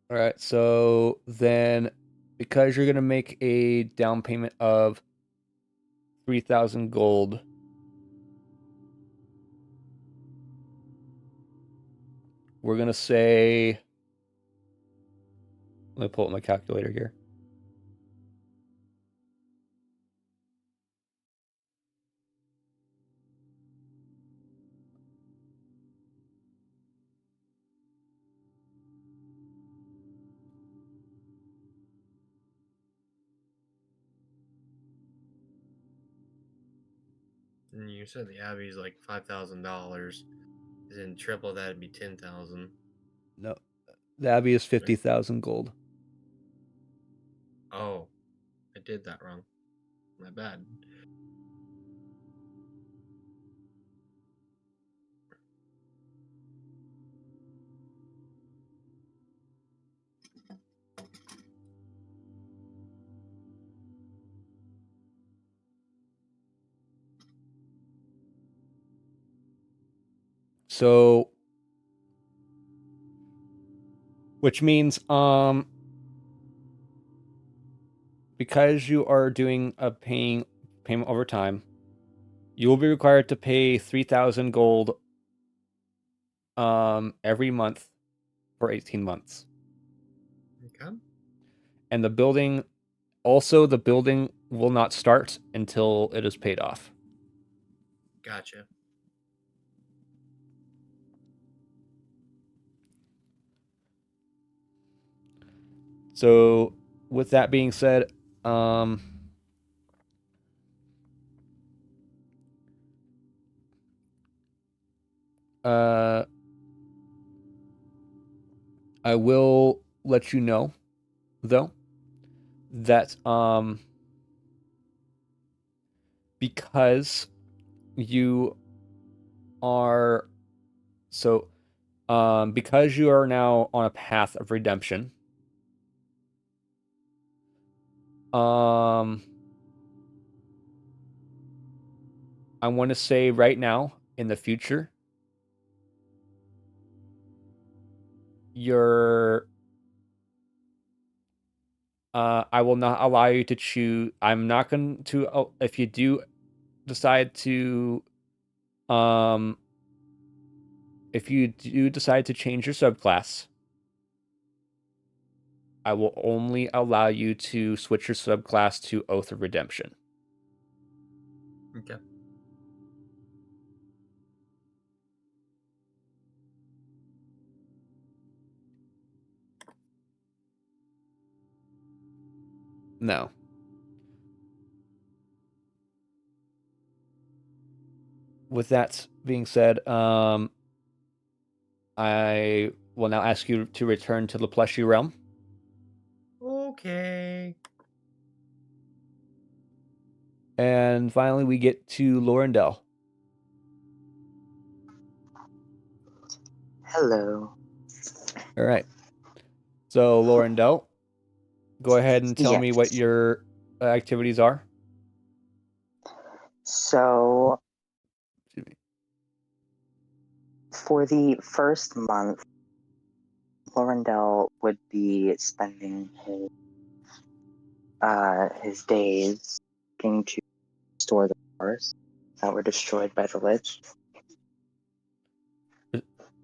[SPEAKER 1] right. So then, because you're gonna make a down payment of 3,000 gold, we're gonna say. Let me pull up my calculator here.
[SPEAKER 5] You said the Abbey's like $5,000. Then triple that'd be 10,000.
[SPEAKER 1] No, the Abbey is 50,000 gold.
[SPEAKER 5] Oh, I did that wrong. My bad.
[SPEAKER 1] So, which means, because you are doing a payment over time, you will be required to pay 3,000 gold, every month for 18 months.
[SPEAKER 5] Okay.
[SPEAKER 1] And the building will not start until it is paid off.
[SPEAKER 5] Gotcha.
[SPEAKER 1] So, with that being said, I will let you know, though, that because you are because you are now on a path of redemption, I want to say right now, in the future, I will not allow you to choose. I'm not going to, if you do decide to, if you do decide to change your subclass, I will only allow you to switch your subclass to Oath of Redemption.
[SPEAKER 5] Okay.
[SPEAKER 1] No. With that being said, I will now ask you to return to the Pleshy Realm.
[SPEAKER 5] Okay.
[SPEAKER 1] And finally, we get to Lorendell.
[SPEAKER 2] Hello.
[SPEAKER 1] All right. So, Lorendell, go ahead and tell me what
[SPEAKER 2] Yes.
[SPEAKER 1] your activities are.
[SPEAKER 2] So,
[SPEAKER 1] Excuse me.
[SPEAKER 2] for the first month, Lorendell would be spending his days looking to restore the cars that were destroyed by the Lich.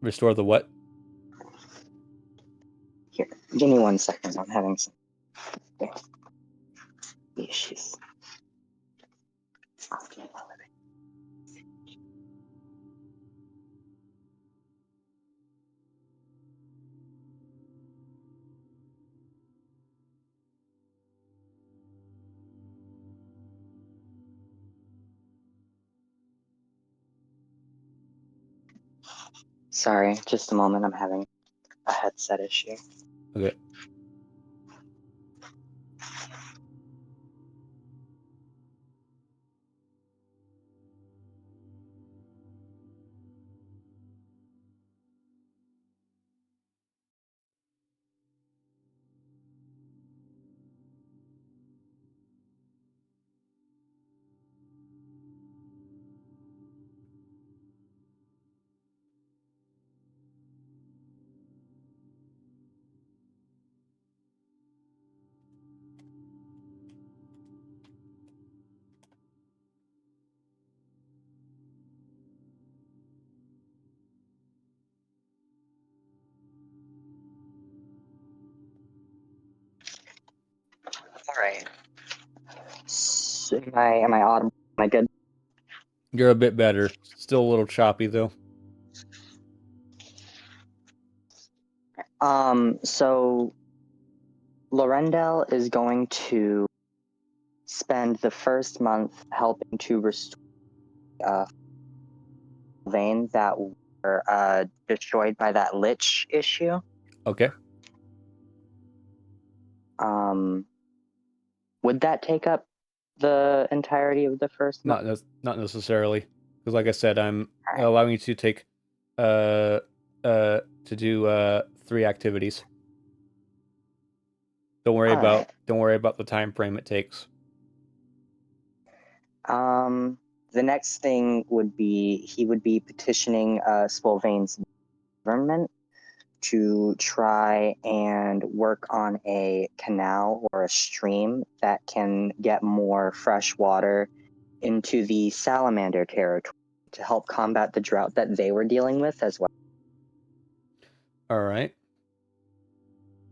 [SPEAKER 1] Restore the what?
[SPEAKER 2] Here, give me 1 second. I'm having some issues. Sorry, just a moment. I'm having a headset issue.
[SPEAKER 1] Okay.
[SPEAKER 2] All right. So, am I audible? Am I good?
[SPEAKER 1] You're a bit better. Still a little choppy, though.
[SPEAKER 2] So Lorendell is going to spend the first month helping to restore vein that were destroyed by that lich issue.
[SPEAKER 1] Okay.
[SPEAKER 2] Would that take up the entirety of the first month?
[SPEAKER 1] Not necessarily, because like I said, I'm allowing you to take to do 3 activities. Don't worry
[SPEAKER 2] Alright.
[SPEAKER 1] about the time frame it takes.
[SPEAKER 2] The next thing would be he would be petitioning Spolvane's government to try and work on a canal or a stream that can get more fresh water into the salamander territory to help combat the drought that they were dealing with as well.
[SPEAKER 1] All right.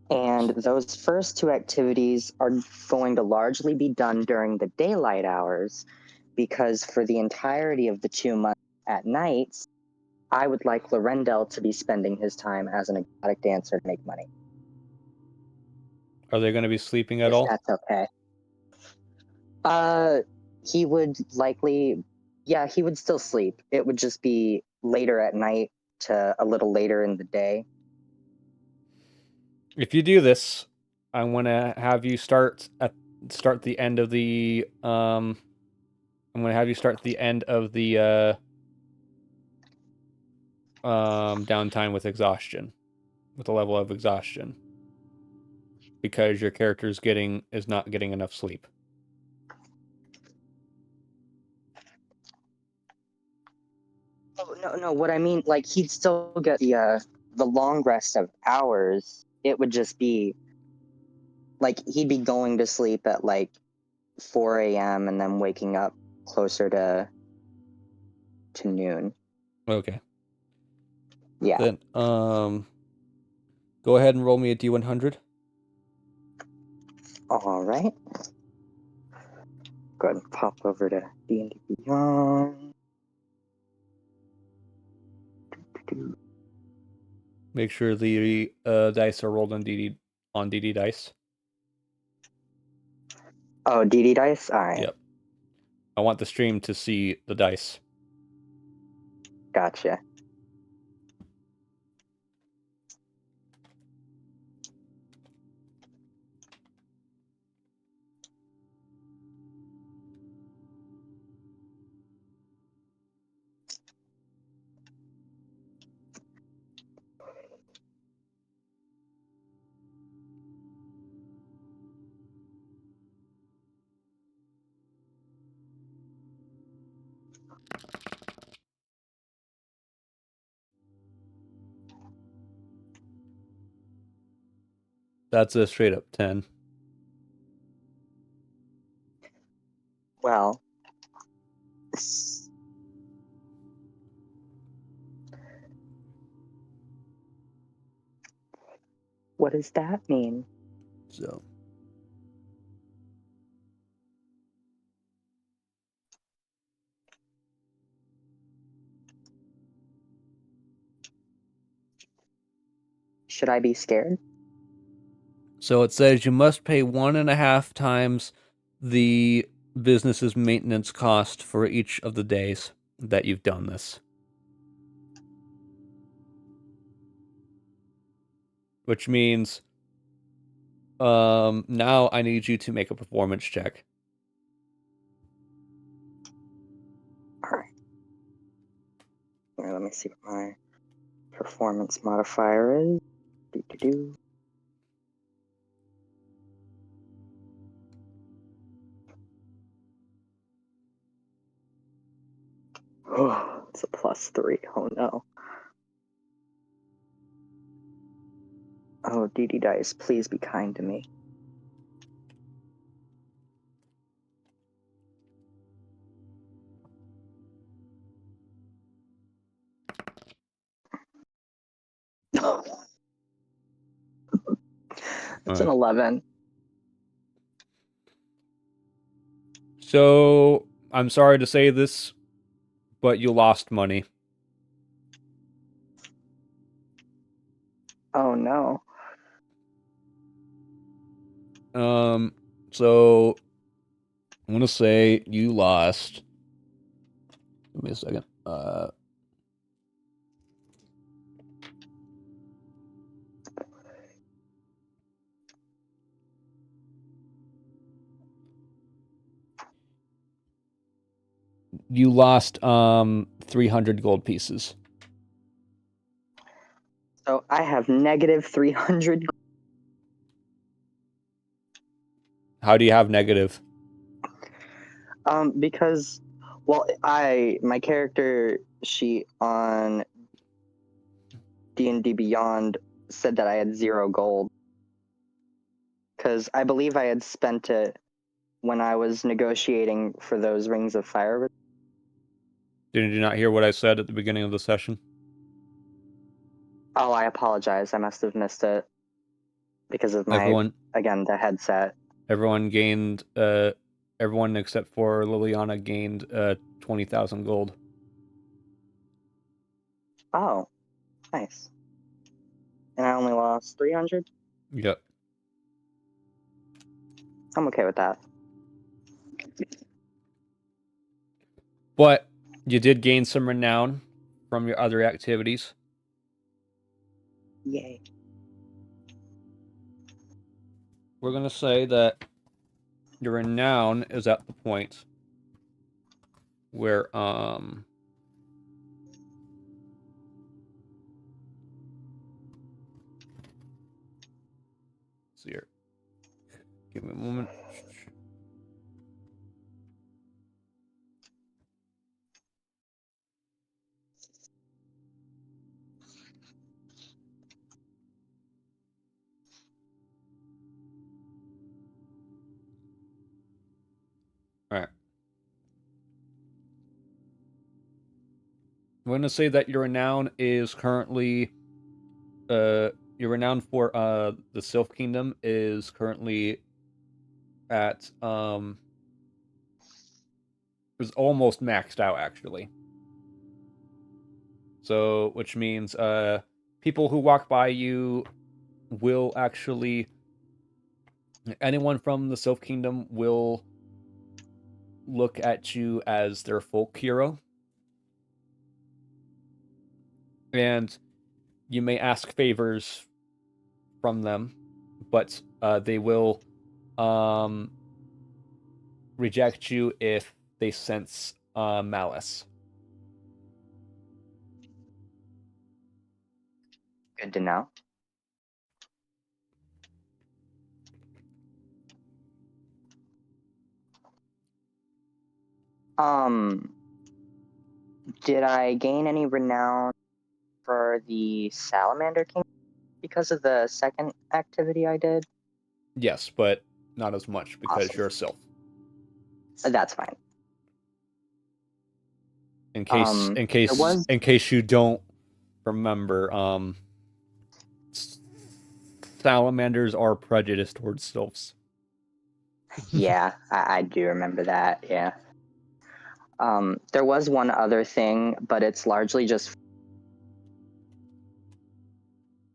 [SPEAKER 2] And those first 2 activities are going to largely be done during the daylight hours, because for the entirety of the 2 months at nights, I would like Lorendel to be spending his time as an exotic dancer to make money.
[SPEAKER 1] Are they going to be sleeping at
[SPEAKER 2] If
[SPEAKER 1] all?
[SPEAKER 2] that's okay. He would likely, yeah, he would still sleep. It would just be later at night to a little later in the day.
[SPEAKER 1] If you do this, I want to have you start the end of the I'm going to have you start the end of the downtime with exhaustion, with a level of exhaustion, because your character is not getting enough sleep.
[SPEAKER 2] Oh, no, what I mean, like, he'd still get the long rest of hours. It would just be like he'd be going to sleep at like 4 a.m. and then waking up closer to noon.
[SPEAKER 1] Okay.
[SPEAKER 2] Yeah.
[SPEAKER 1] Then go ahead and roll me a D100.
[SPEAKER 2] All right. Go ahead and pop over to D&D Beyond.
[SPEAKER 1] Make sure the dice are rolled on DD dice.
[SPEAKER 2] Oh, DD dice? All right.
[SPEAKER 1] Yep. I want the stream to see the dice.
[SPEAKER 2] Gotcha.
[SPEAKER 1] That's a straight up 10.
[SPEAKER 2] Well, what does that mean?
[SPEAKER 1] So
[SPEAKER 2] Should I be scared?
[SPEAKER 1] it says you must pay 1.5 times the business's maintenance cost for each of the days that you've done this. Which means now I need you to make a performance check.
[SPEAKER 2] All right. Here, let me see what my performance modifier is. Do-do-do. Oh, it's a +3. Oh no. Oh, DD dice, please be kind to me. It's an 11.
[SPEAKER 1] So I'm sorry to say this, but you lost money.
[SPEAKER 2] Oh no.
[SPEAKER 1] So I'm gonna say you lost Give me a second. You lost 300 gold pieces.
[SPEAKER 2] So I have negative 300.
[SPEAKER 1] How do you have negative?
[SPEAKER 2] Because, well, my character sheet on D&D Beyond said that I had 0 gold. Because I believe I had spent it when I was negotiating for those Rings of Fire.
[SPEAKER 1] Did you not hear what I said at the beginning of the session?
[SPEAKER 2] Oh, I apologize. I must have missed it because of my, again, the headset.
[SPEAKER 1] Everyone gained, everyone except for Liliana gained 20,000 gold.
[SPEAKER 2] Oh, nice. And I only lost 300?
[SPEAKER 1] Yep.
[SPEAKER 2] I'm okay with that.
[SPEAKER 1] But you did gain some renown from your other activities.
[SPEAKER 2] Yay.
[SPEAKER 1] We're going to say that your renown is at the point where, let's see here. Give me a moment. All right. I'm going to say that your renown is currently, your renown for the Sylph Kingdom is currently at is almost maxed out actually. So, which means people who walk by you will actually, anyone from the Sylph Kingdom will look at you as their folk hero. And you may ask favors from them, but they will reject you if they sense malice.
[SPEAKER 2] Good to know. Did I gain any renown for the Salamander King because of the second activity I did?
[SPEAKER 1] Yes, but not as much because
[SPEAKER 2] Awesome.
[SPEAKER 1] you're a Sylph.
[SPEAKER 2] That's fine.
[SPEAKER 1] In case you don't remember, salamanders are prejudiced towards sylphs.
[SPEAKER 2] Yeah, I do remember that. Yeah. There was one other thing, but it's largely just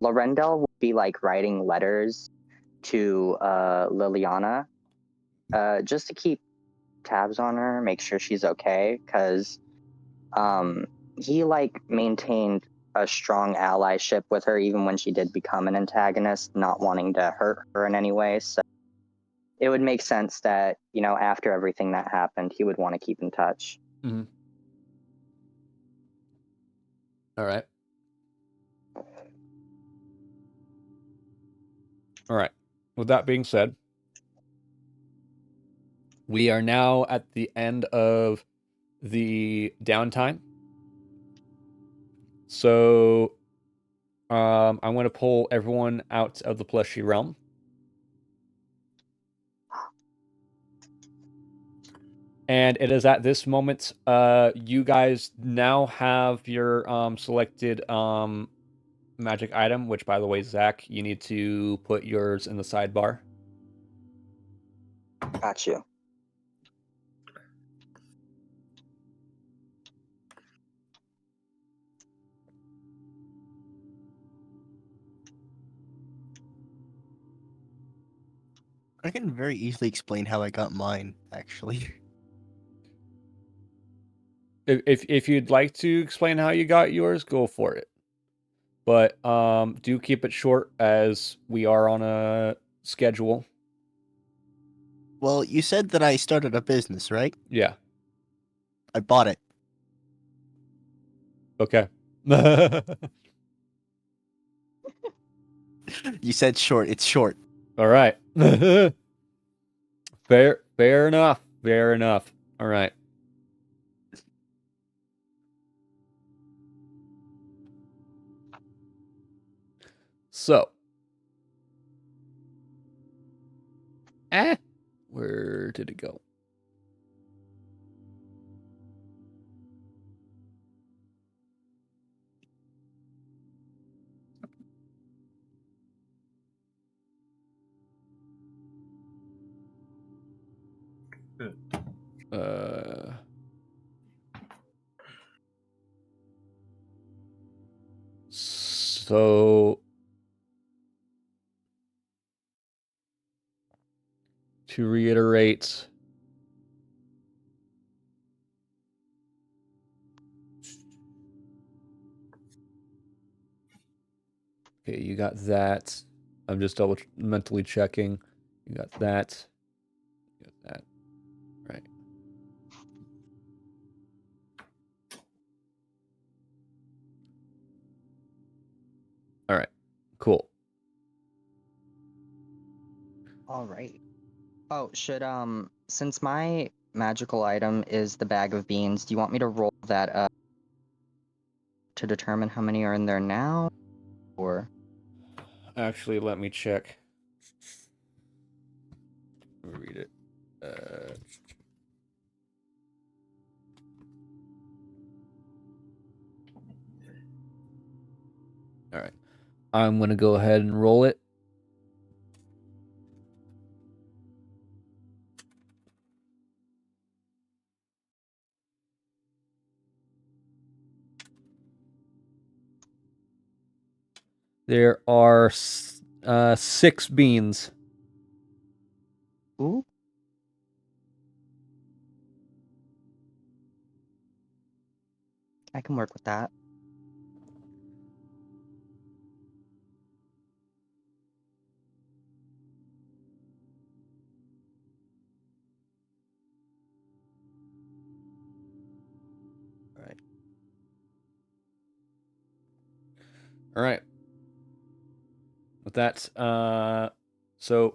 [SPEAKER 2] Lorendel would be like writing letters to Liliana, just to keep tabs on her, make sure she's okay, because he like maintained a strong allyship with her even when she did become an antagonist, not wanting to hurt her in any way. So it would make sense that, you know, after everything that happened, he would want to keep in touch.
[SPEAKER 1] Mm-hmm. All right. All right. With that being said, we are now at the end of the downtime. So I'm going to pull everyone out of the fleshy realm. And it is at this moment, you guys now have your selected magic item, which, by the way, Zach, you need to put yours in the sidebar.
[SPEAKER 2] Got you.
[SPEAKER 6] I can very easily explain how I got mine, actually.
[SPEAKER 1] If you'd like to explain how you got yours, go for it. But do keep it short as we are on a schedule.
[SPEAKER 6] Well, you said that I started a business, right?
[SPEAKER 1] Yeah.
[SPEAKER 6] I bought it.
[SPEAKER 1] Okay.
[SPEAKER 6] You said short. It's short.
[SPEAKER 1] All right. Fair enough. Fair enough. All right. So, where did it go? So to reiterate, okay, you got that. I'm just mentally checking. You got that. You got that. Right. All right. Cool.
[SPEAKER 2] All right. Oh, should since my magical item is the bag of beans, do you want me to roll that up to determine how many are in there now, or?
[SPEAKER 1] Actually, let me check. Let me read it. All right. I'm going to go ahead and roll it. There are 6 beans.
[SPEAKER 2] Ooh. I can work with that.
[SPEAKER 1] All right. With that, so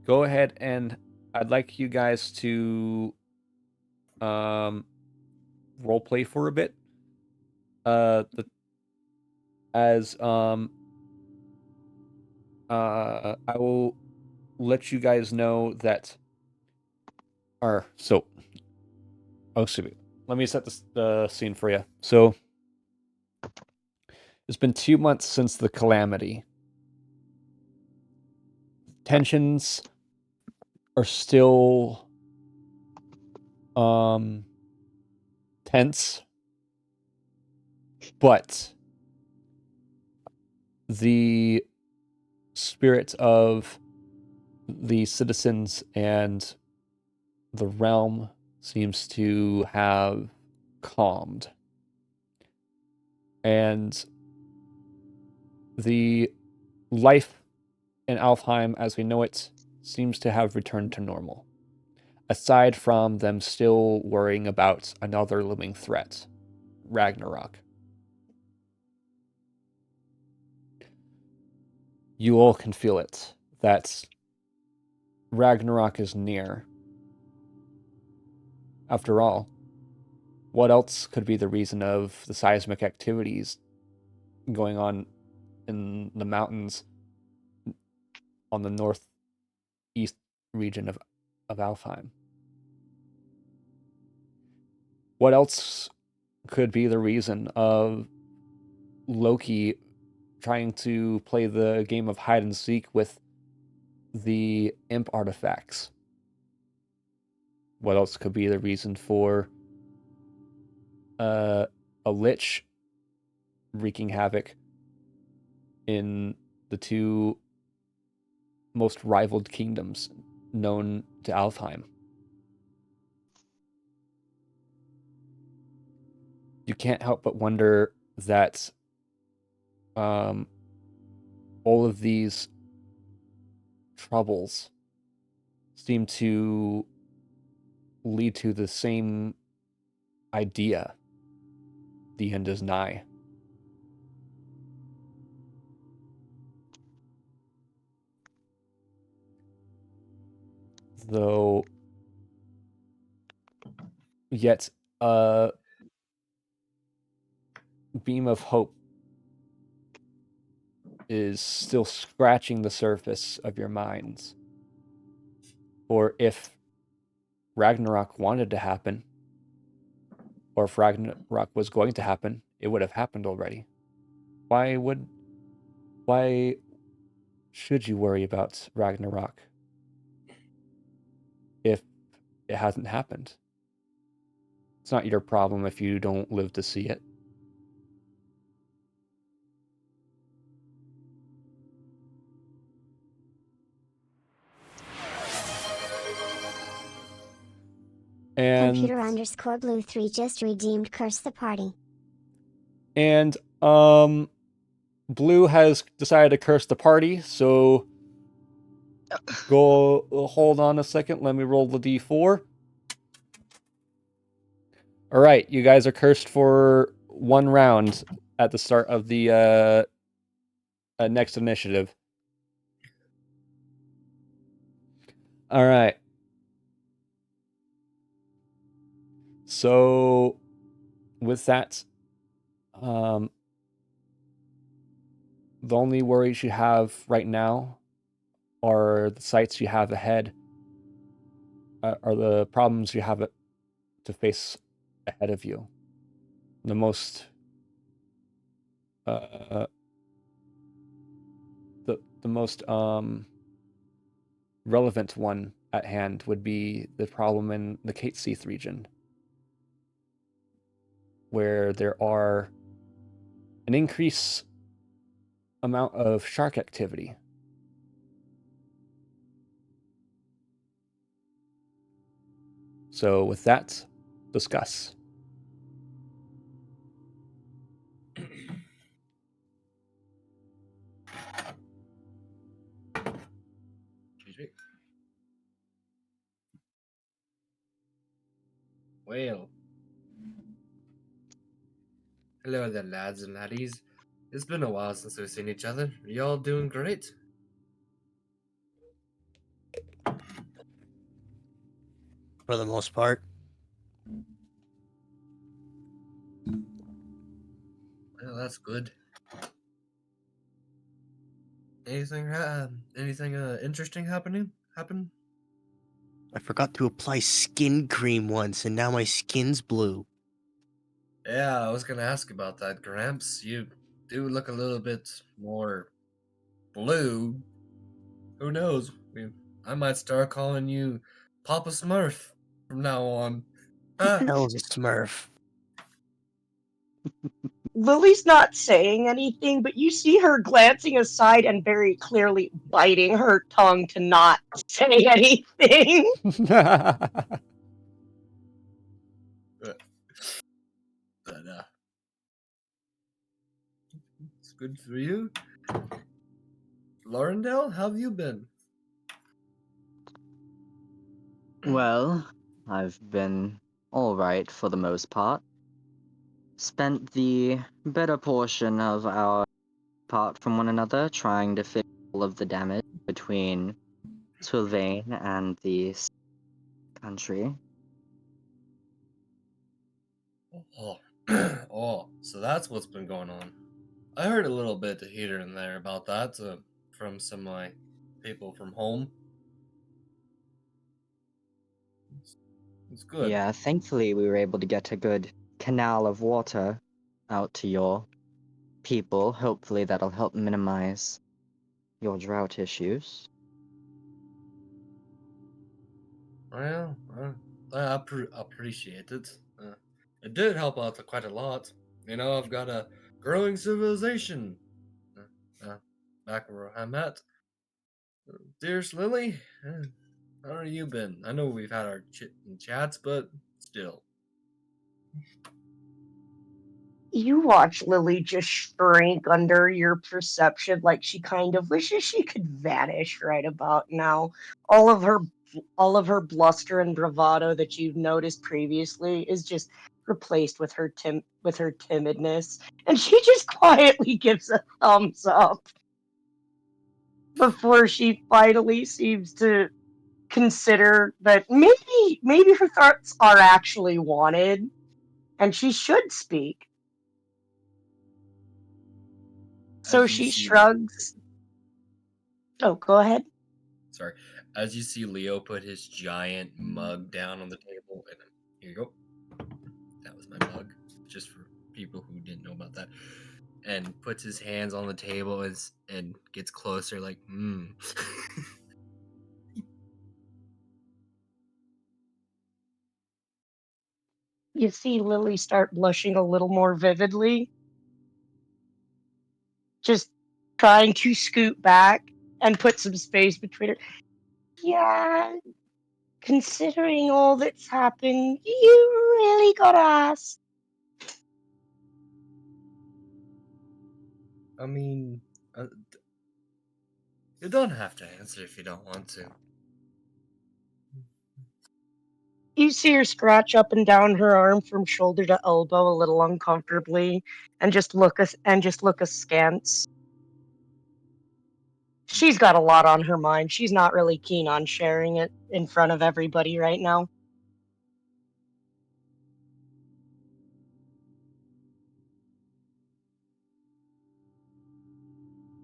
[SPEAKER 1] go ahead and I'd like you guys to role play for a bit. I will let you guys know that. Excuse me. Let me set the scene for you. So, it's been 2 months since the calamity. Tensions are still tense, but the spirit of the citizens and the realm seems to have calmed. And the life in Alfheim as we know it seems to have returned to normal. Aside from them still worrying about another looming threat, Ragnarok. You all can feel it, that Ragnarok is near. After all, what else could be the reason of the seismic activities going on in the mountains on the northeast region of Alfheim? What else could be the reason of Loki trying to play the game of hide and seek with the imp artifacts? What else could be the reason for a lich wreaking havoc in the 2 most rivaled kingdoms known to Alfheim? can't help but wonder that all of these troubles seem to lead to the same idea. The end is nigh. Though, yet a beam of hope is still scratching the surface of your minds. Or if Ragnarok wanted to happen, or if Ragnarok was going to happen, it would have happened already. Why should you worry about Ragnarok if it hasn't happened? It's not your problem if you don't live to see it. And
[SPEAKER 7] Computer_blue3 just redeemed Curse the Party.
[SPEAKER 1] And Blue has decided to curse the party, so go hold on a second, let me roll the d4. Alright, you guys are cursed for 1 round at the start of the next initiative. Alright. So with that, the only worries you have right now are the sights you have ahead, are the problems you have to face ahead of you. The most the most relevant one at hand would be the problem in the Kate Seath region, where there are an increased amount of shark activity. So with that, discuss.
[SPEAKER 5] Well, hello there, lads and laddies. It's been a while since we've seen each other. Are y'all doing great?
[SPEAKER 6] For the most part.
[SPEAKER 5] Well, that's good. Anything interesting happen?
[SPEAKER 6] I forgot to apply skin cream once, and now my skin's blue.
[SPEAKER 5] Yeah, I was gonna ask about that, Gramps. You do look a little bit more blue. Who knows? I might start calling you Papa Smurf from now on.
[SPEAKER 6] Who the hell's a Smurf?
[SPEAKER 3] Lily's not saying anything, but you see her glancing aside and very clearly biting her tongue to not say anything.
[SPEAKER 5] But it's good for you. Laurendale, how have you been?
[SPEAKER 2] Well, I've been alright for the most part. Spent the better portion of our apart from one another trying to fix all of the damage between Sylvain and the country.
[SPEAKER 5] Oh, oh, so that's what's been going on. I heard a little bit here and there about that from some of my people from home. It's good.
[SPEAKER 2] Yeah, thankfully we were able to get a good canal of water out to your people. Hopefully that'll help minimize your drought issues.
[SPEAKER 5] Well, I appreciate it. It did help out quite a lot. You know, I've got a growing civilization back where I'm at. Dearest Lily, how are you been? I know we've had our chats, but still.
[SPEAKER 3] You watch Lily just shrink under your perception, like she kind of wishes she could vanish right about now. All of her all of her bluster and bravado that you've noticed previously is just replaced with her timidness, and she just quietly gives a thumbs up before she finally seems to consider that maybe her thoughts are actually wanted and she should speak. So
[SPEAKER 5] As you
[SPEAKER 3] she
[SPEAKER 5] see,
[SPEAKER 3] shrugs. Oh, go ahead.
[SPEAKER 5] sorry, as you see Leo put his giant mug down on the table, and here you go. That was my mug, just for people who didn't know about that. And puts his hands on the table and gets closer, like,
[SPEAKER 3] You see Lily start blushing a little more vividly, just trying to scoot back and put some space between her. Yeah, considering all that's happened, you really gotta ask.
[SPEAKER 5] I mean, you don't have to answer if you don't want to.
[SPEAKER 3] You see her scratch up and down her arm from shoulder to elbow a little uncomfortably, and just look askance. She's got a lot on her mind. She's not really keen on sharing it in front of everybody right now.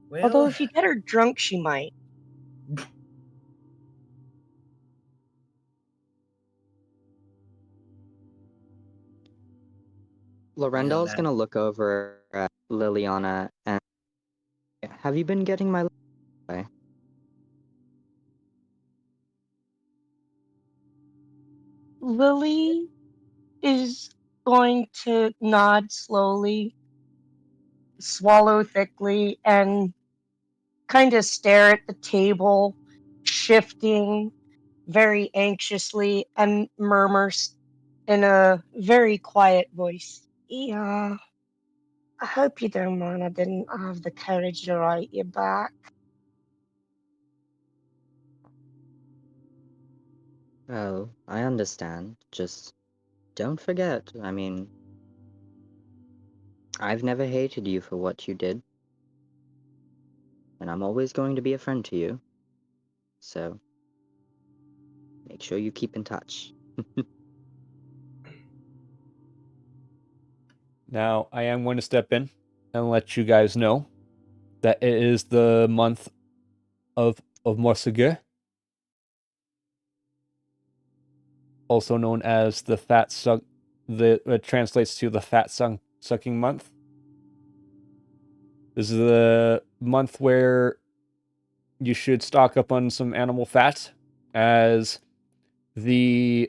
[SPEAKER 3] Although
[SPEAKER 5] Well,
[SPEAKER 3] if you get her drunk, she might.
[SPEAKER 2] Lorendel's
[SPEAKER 5] that
[SPEAKER 2] gonna look over at Liliana and have you been getting my letter?
[SPEAKER 3] Lily is going to nod slowly, swallow thickly, and kind of stare at the table, shifting very anxiously, and murmurs in a very quiet voice. Yeah, I hope you don't mind. I didn't have the courage to write you back.
[SPEAKER 2] Oh, I understand. Just don't forget, I mean, I've never hated you for what you did, and I'm always going to be a friend to you. So, make sure you keep in touch.
[SPEAKER 1] Now, I am going to step in and let you guys know that it is the month of Morsegue, also known as the fat suck. It translates to the sucking month. This is the month where you should stock up on some animal fat, as this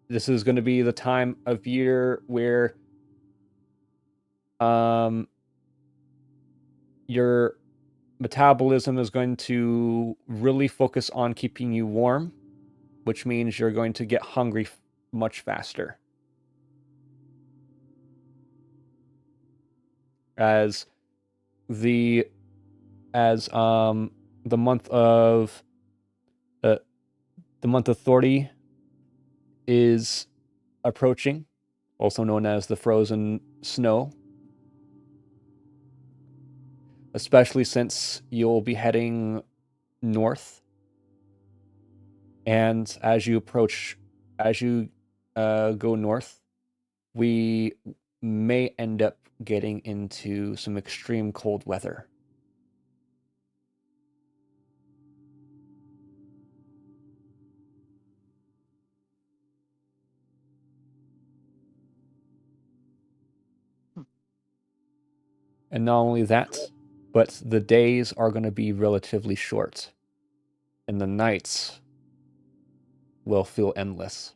[SPEAKER 1] is going to be the time of year where your metabolism is going to really focus on keeping you warm, which means you're going to get hungry much faster. As the the month of uh, the month of Thordy is approaching, also known as the frozen snow, especially since you'll be heading north. And as you go north, we may end up getting into some extreme cold weather. And not only that, but the days are going to be relatively short, and the nights will feel endless.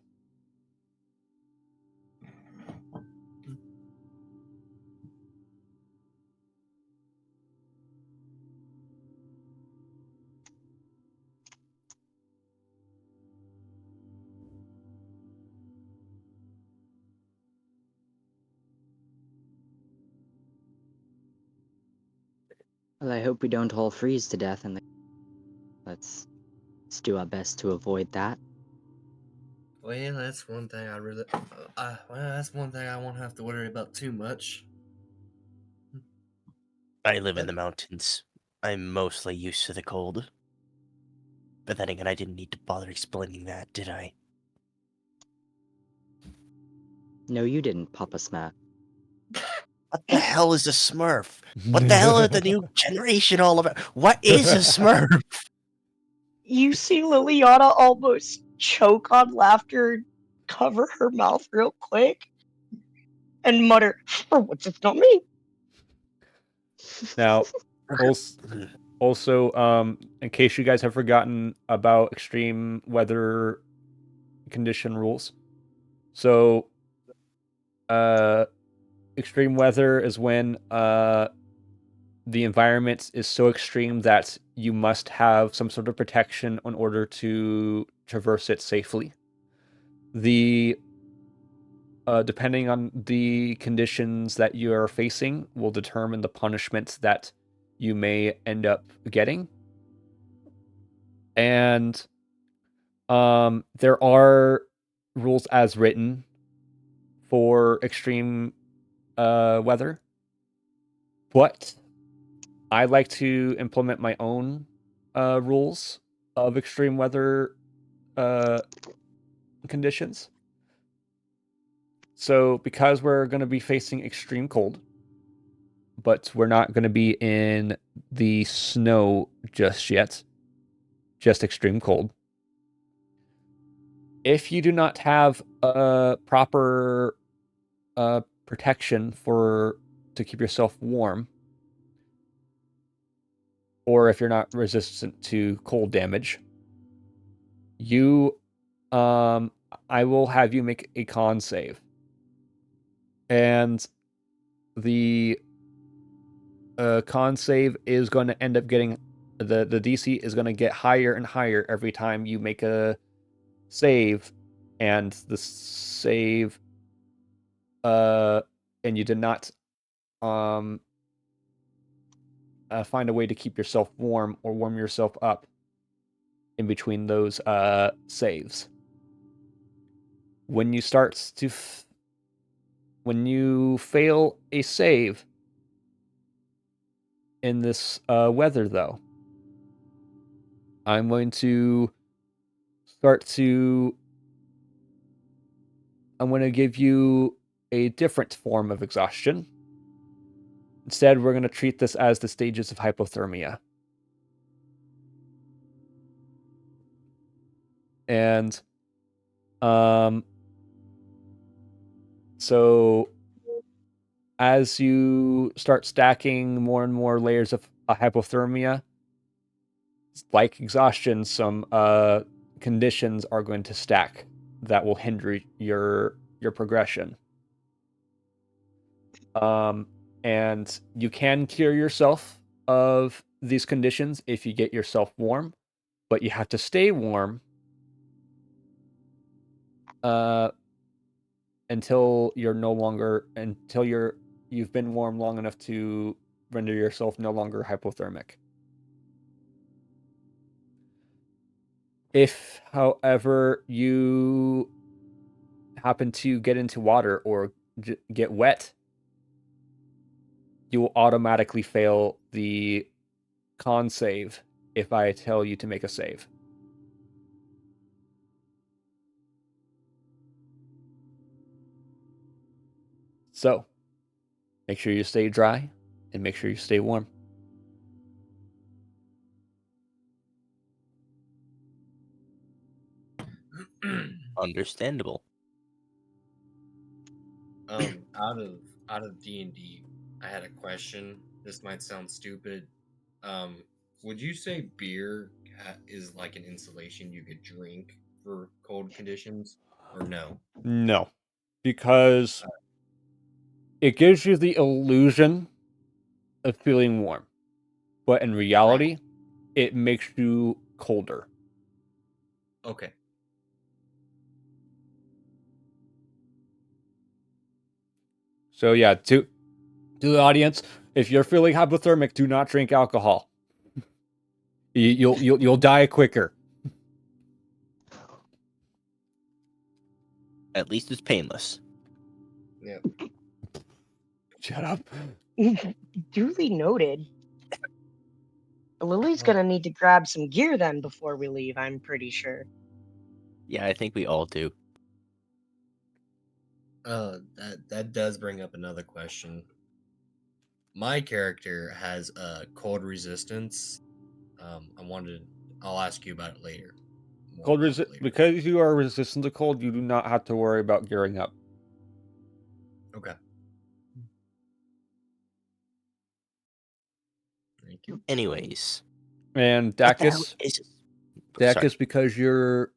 [SPEAKER 2] Well, I hope we don't all freeze to death in the. Let's do our best to avoid that.
[SPEAKER 5] Well, that's one thing I really. That's one thing I won't have to worry about too much.
[SPEAKER 6] I live in the mountains. I'm mostly used to the cold. But then again, I didn't need to bother explaining that, did I?
[SPEAKER 2] No, you didn't, Papa Smurf.
[SPEAKER 6] What the hell is a Smurf? What the hell are the new generation all about? What is a Smurf?
[SPEAKER 3] You see Liliana almost choke on laughter, cover her mouth real quick, and mutter, "Oh, what's it not me?"
[SPEAKER 1] Now, also, in case you guys have forgotten about extreme weather condition rules, so extreme weather is when the environment is so extreme that you must have some sort of protection in order to traverse it safely. Depending on the conditions that you are facing will determine the punishments that you may end up getting. And there are rules as written for extreme weather, but I like to implement my own rules of extreme weather conditions. So because we're going to be facing extreme cold, but we're not going to be in the snow just yet, just extreme cold. If you do not have a proper protection to keep yourself warm, or if you're not resistant to cold damage, I will have you make a con save. And the con save is going to end up getting the DC is going to get higher and higher every time you make a save, and the save and you did not find a way to keep yourself warm or warm yourself up in between those saves. When you start to when you fail a save in this weather, though, I'm going to give you a different form of exhaustion. Instead, we're going to treat this as the stages of hypothermia. And so as you start stacking more and more layers of hypothermia, like exhaustion, some conditions are going to stack that will hinder your progression. And you can cure yourself of these conditions if you get yourself warm, but you have to stay warm until you've been warm long enough to render yourself no longer hypothermic. If, however, you happen to get into water or get wet, you will automatically fail the con save if I tell you to make a save. So, make sure you stay dry and make sure you stay warm.
[SPEAKER 4] Understandable.
[SPEAKER 5] Out of D&D, I had a question. This might sound stupid. Would you say beer is like an insulation you could drink for cold conditions, or no?
[SPEAKER 1] No, because it gives you the illusion of feeling warm, but in reality, it makes you colder.
[SPEAKER 5] Okay.
[SPEAKER 1] So yeah, to the audience, If you're feeling hypothermic, do not drink alcohol. You'll die quicker.
[SPEAKER 4] At least it's painless.
[SPEAKER 5] Yeah.
[SPEAKER 1] Shut up.
[SPEAKER 3] Duly noted. Lily's gonna need to grab some gear then before we leave, I'm pretty sure.
[SPEAKER 4] Yeah, I think we all do.
[SPEAKER 5] That does bring up another question. My character has a cold resistance. I'll ask you about it later. More
[SPEAKER 1] Cold
[SPEAKER 5] about it later.
[SPEAKER 1] because you are resistant to cold, you do not have to worry about gearing up.
[SPEAKER 5] Okay. Thank you.
[SPEAKER 4] Anyways.
[SPEAKER 1] And
[SPEAKER 4] what the hell
[SPEAKER 1] Dacus,
[SPEAKER 4] is it? Sorry.
[SPEAKER 1] because you're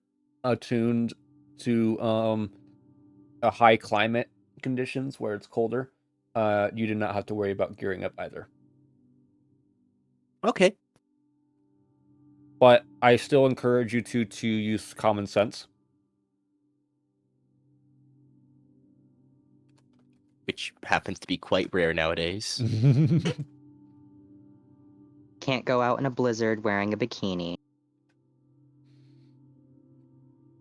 [SPEAKER 1] attuned to a high climate conditions where it's colder, you do not have to worry about gearing up either.
[SPEAKER 4] Okay.
[SPEAKER 1] But I still encourage you to use common sense.
[SPEAKER 4] Which happens to be quite rare nowadays.
[SPEAKER 2] Can't go out in a blizzard wearing a bikini.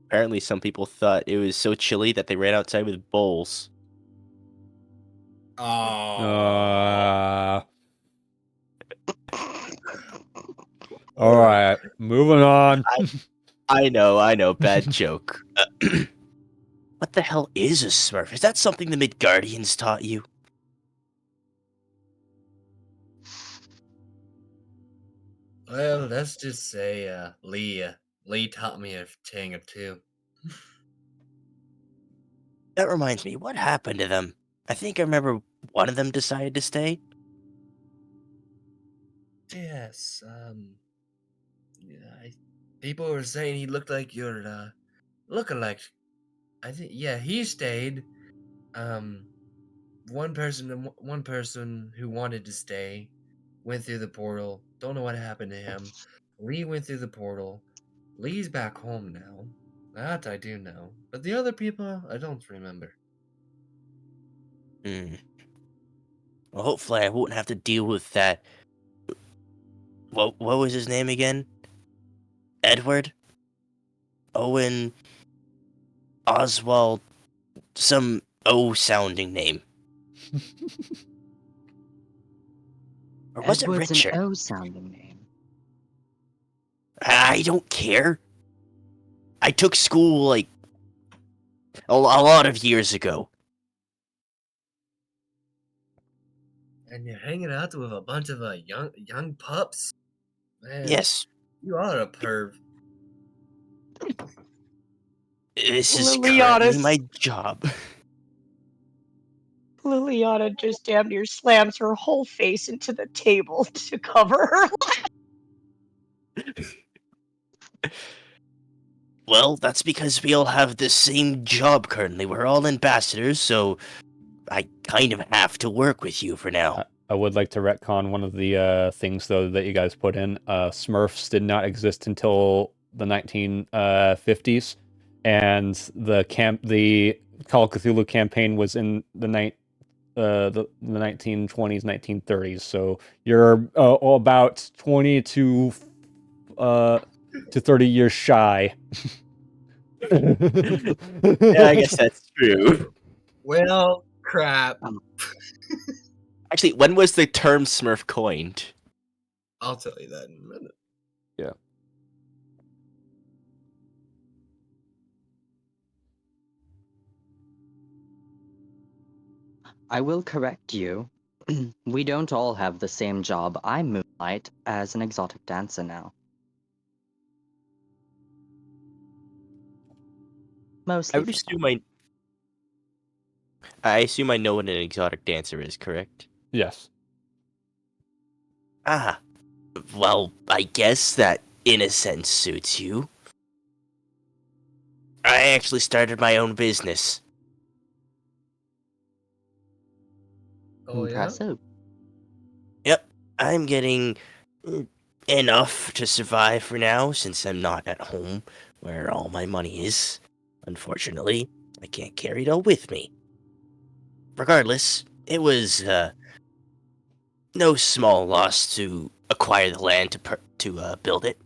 [SPEAKER 4] Apparently, some people thought it was so chilly that they ran outside with bowls.
[SPEAKER 5] Oh.
[SPEAKER 1] All right, moving on.
[SPEAKER 4] I know, bad joke. What the hell is a Smurf? Is that something the Midgardians taught you?
[SPEAKER 5] Well, let's just say Lee taught me a thing or two.
[SPEAKER 6] That reminds me, what happened to them? I think I remember one of them decided to stay.
[SPEAKER 5] Yes, people were saying he looked like your lookalike. I think he stayed. One person who wanted to stay went through the portal. Don't know what happened to him. Lee went through the portal. Lee's back home now. That I do know. But the other people, I don't remember.
[SPEAKER 6] Well, hopefully I won't have to deal with that. What was his name again? Edward? Owen? Oswald? Some O-sounding name. Or was
[SPEAKER 2] Edward's
[SPEAKER 6] it Richard?
[SPEAKER 2] an O-sounding name.
[SPEAKER 6] I don't care. I took school, like, a lot of years ago.
[SPEAKER 5] And you're hanging out with a bunch of young pups? Man,
[SPEAKER 6] Yes,
[SPEAKER 5] you are a perv.
[SPEAKER 6] this is
[SPEAKER 3] Liliana
[SPEAKER 6] currently my job.
[SPEAKER 3] Liliana just damn near slams her whole face into the table to cover her
[SPEAKER 6] Well, that's because we all have the same job currently. We're all ambassadors, so I kind of have to work with you for now.
[SPEAKER 1] I would like to retcon one of the things though that you guys put in. Smurfs did not exist until the 1950s, and the Call of Cthulhu campaign was in the 1920s, 1930s. So you're all about 20 to 30 years shy.
[SPEAKER 4] Yeah, I guess that's true.
[SPEAKER 5] Well, crap.
[SPEAKER 4] Actually, when was the term Smurf coined?
[SPEAKER 5] I'll tell you that in a minute.
[SPEAKER 1] Yeah.
[SPEAKER 2] I will correct you. We don't all have the same job. I moonlight as an exotic dancer now. Mostly.
[SPEAKER 4] I would assume I assume I know what an exotic dancer is, correct?
[SPEAKER 1] Yes.
[SPEAKER 6] Ah, well, I guess that in a sense suits you. I actually started my own business.
[SPEAKER 5] Oh,
[SPEAKER 2] Impressive.
[SPEAKER 6] Yep, I'm getting enough to survive for now since I'm not at home where all my money is. Unfortunately, I can't carry it all with me. Regardless, it was no small loss to acquire the land to build it.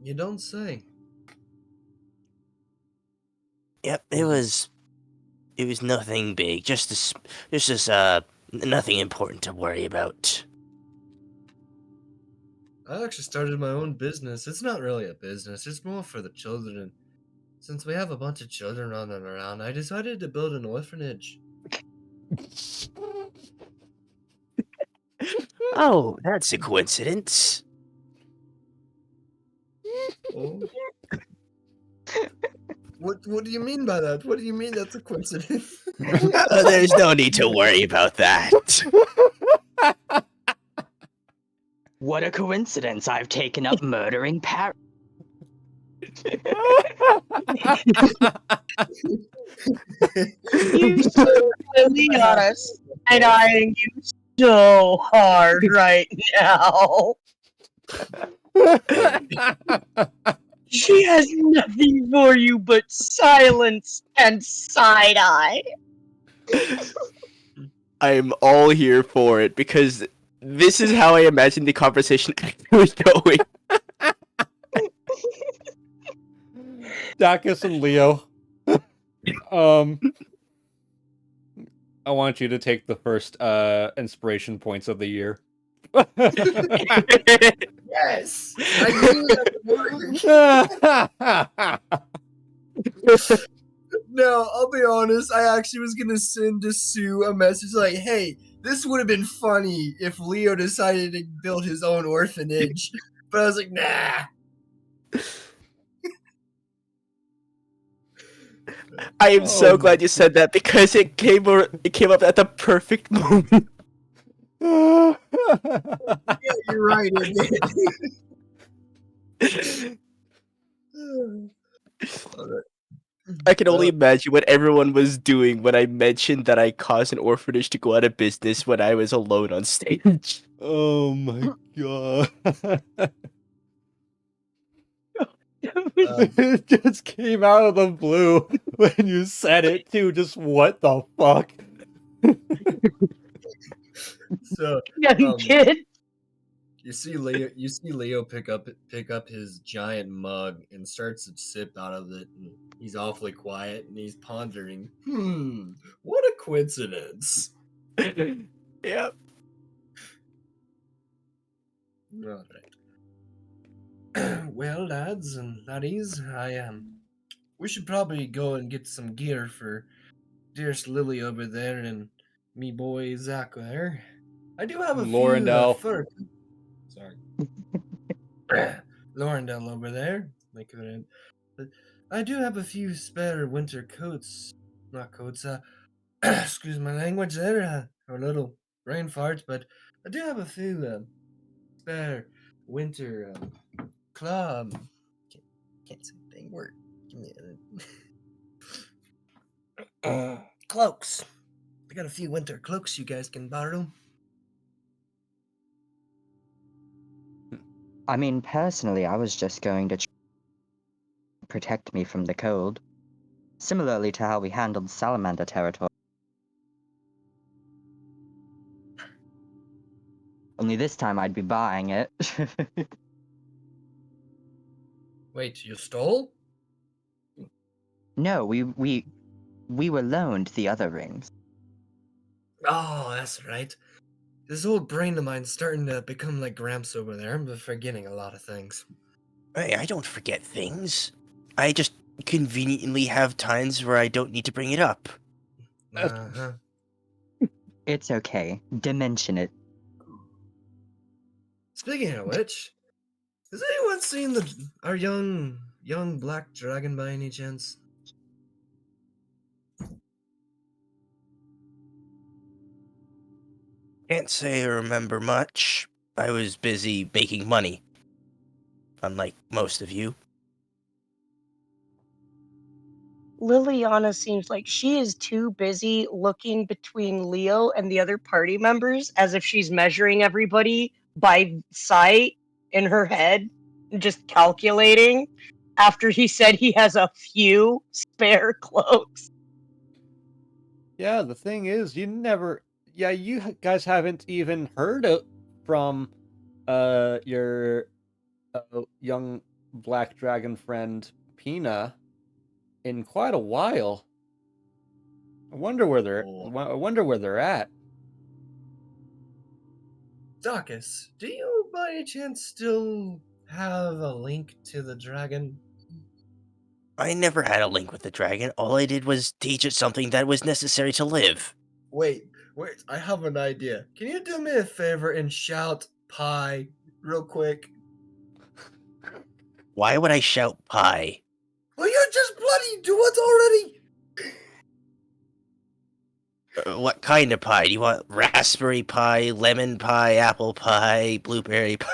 [SPEAKER 5] You don't say.
[SPEAKER 6] Yep, it was nothing big, just nothing important to worry about.
[SPEAKER 5] I actually started my own business. It's not really a business, it's more for the children. And since we have a bunch of children running around, I decided to build an orphanage.
[SPEAKER 6] Oh, that's a coincidence.
[SPEAKER 5] Oh. What do you mean by that? What do you mean that's a coincidence?
[SPEAKER 6] There's no need to worry about that.
[SPEAKER 2] What a coincidence! I've taken up murdering parrots.
[SPEAKER 3] You so really honest and eyeing you so hard right now. She has nothing for you but silence and side eye.
[SPEAKER 4] I'm all here for it because this is how I imagine the conversation was going.
[SPEAKER 1] Dacus and Leo. I want you to take the first inspiration points of the year.
[SPEAKER 5] Yes! I knew that word. No, I'll be honest, I actually was gonna send to Sue a message like, hey, this would have been funny if Leo decided to build his own orphanage. But I was like, nah.
[SPEAKER 4] I am so
[SPEAKER 1] Oh
[SPEAKER 4] glad you said that because it came up at the perfect moment.
[SPEAKER 5] Yeah, you're right, it did.
[SPEAKER 4] I can only imagine what everyone was doing when I mentioned that I caused an orphanage to go out of business when I was alone on stage.
[SPEAKER 1] Oh my god. It just came out of the blue when you said it too. Just what the fuck?
[SPEAKER 5] So
[SPEAKER 3] Young kid.
[SPEAKER 5] you see Leo pick up his giant mug and starts to sip out of it, and he's awfully quiet and he's pondering, what a coincidence.
[SPEAKER 4] Yep.
[SPEAKER 5] All right. Well, lads and laddies, we should probably go and get some gear for dearest Lily over there and me boy Zach there. I do have a
[SPEAKER 1] Laurendale.
[SPEAKER 5] few fur. Sorry. Laurendale over there. I do have a few spare winter coats. Not coats, excuse my language there, or little brain farts, but I do have a few spare winter club. Can't say a dang word. Give me a cloaks. I got a few winter cloaks you guys can borrow.
[SPEAKER 2] I mean, personally, I was just going to protect me from the cold. Similarly to how we handled salamander territory. Only this time I'd be buying it.
[SPEAKER 5] Wait, you stole?
[SPEAKER 2] No, we were loaned the other rings.
[SPEAKER 5] Oh, that's right. This old brain of mine's starting to become like Gramps over there. I'm forgetting a lot of things.
[SPEAKER 6] Hey, I don't forget things. I just conveniently have times where I don't need to bring it up.
[SPEAKER 5] Uh-huh.
[SPEAKER 2] It's okay. Dimension it.
[SPEAKER 5] Speaking of which, has anyone seen our young black dragon by any chance?
[SPEAKER 6] Can't say I remember much. I was busy making money. Unlike most of you.
[SPEAKER 3] Liliana seems like she is too busy looking between Leo and the other party members as if she's measuring everybody by sight in her head just calculating after he said he has a few spare cloaks.
[SPEAKER 1] Yeah, the thing is, you guys haven't even heard from your young black dragon friend Pina in quite a while. I wonder where they're at.
[SPEAKER 5] Dacus, do you by any chance still have a link to the dragon?
[SPEAKER 6] I never had a link with the dragon. All I did was teach it something that was necessary to live.
[SPEAKER 5] Wait, I have an idea. Can you do me a favor and shout pie real quick?
[SPEAKER 6] Why would I shout pie?
[SPEAKER 5] Well, you just bloody do it already!
[SPEAKER 6] What kind of pie? Do you want raspberry pie, lemon pie, apple pie, blueberry pie?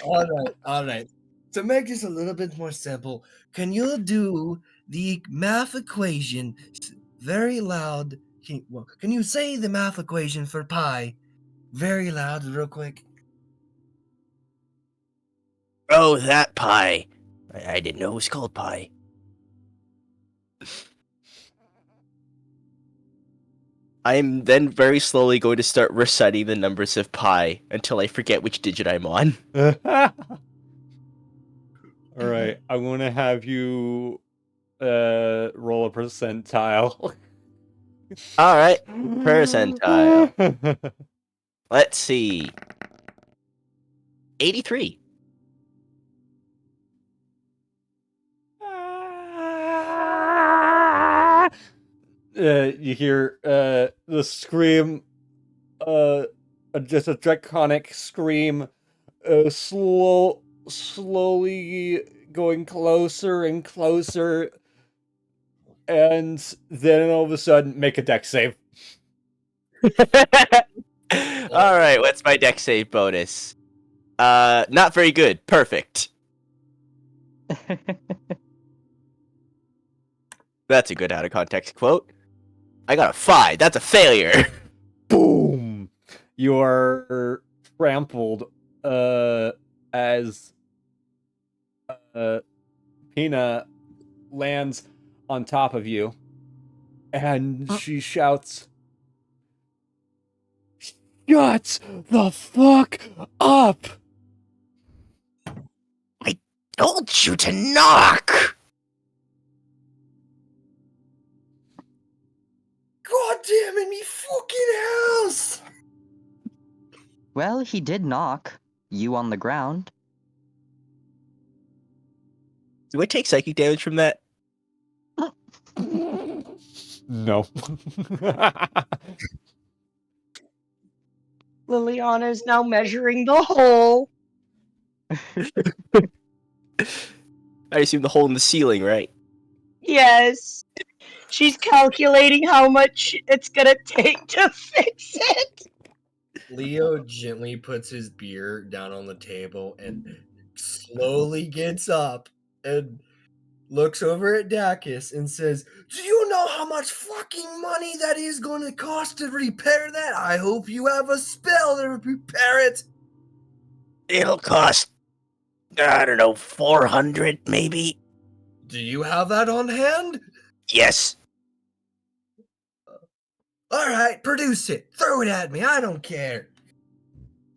[SPEAKER 5] Alright. To make this a little bit more simple, can you do the math equation very loud? Can you say the math equation for pi very loud real quick?
[SPEAKER 6] Oh, that pie. I didn't know it was called pie. I'm then very slowly going to start reciting the numbers of pi until I forget which digit I'm on.
[SPEAKER 1] All right, I'm gonna have you roll a percentile.
[SPEAKER 6] All right, percentile. Let's see. 83.
[SPEAKER 1] You hear the scream, just a draconic scream, slowly going closer and closer, and then all of a sudden, make a dex save.
[SPEAKER 6] All right, what's my dex save bonus? Not very good. Perfect. That's a good out of context quote. I got a 5. That's a failure.
[SPEAKER 1] Boom! You are trampled as Pina lands on top of you, and she shouts, "Shut the fuck up!"
[SPEAKER 6] I told you to knock!
[SPEAKER 5] God damn it, me fucking house!
[SPEAKER 2] Well, he did knock. You on the ground.
[SPEAKER 6] Do I take psychic damage from that?
[SPEAKER 1] No.
[SPEAKER 3] Liliana is now measuring the hole.
[SPEAKER 6] I assume the hole in the ceiling, right?
[SPEAKER 3] Yes. She's calculating how much it's gonna take to fix it.
[SPEAKER 5] Leo gently puts his beer down on the table and slowly gets up and looks over at Dacus and says, "Do you know how much fucking money that is going to cost to repair that? I hope you have a spell to repair it."
[SPEAKER 6] It'll cost, I don't know, 400 maybe?
[SPEAKER 5] Do you have that on hand?
[SPEAKER 6] Yes.
[SPEAKER 5] Alright, produce it. Throw it at me. I don't care.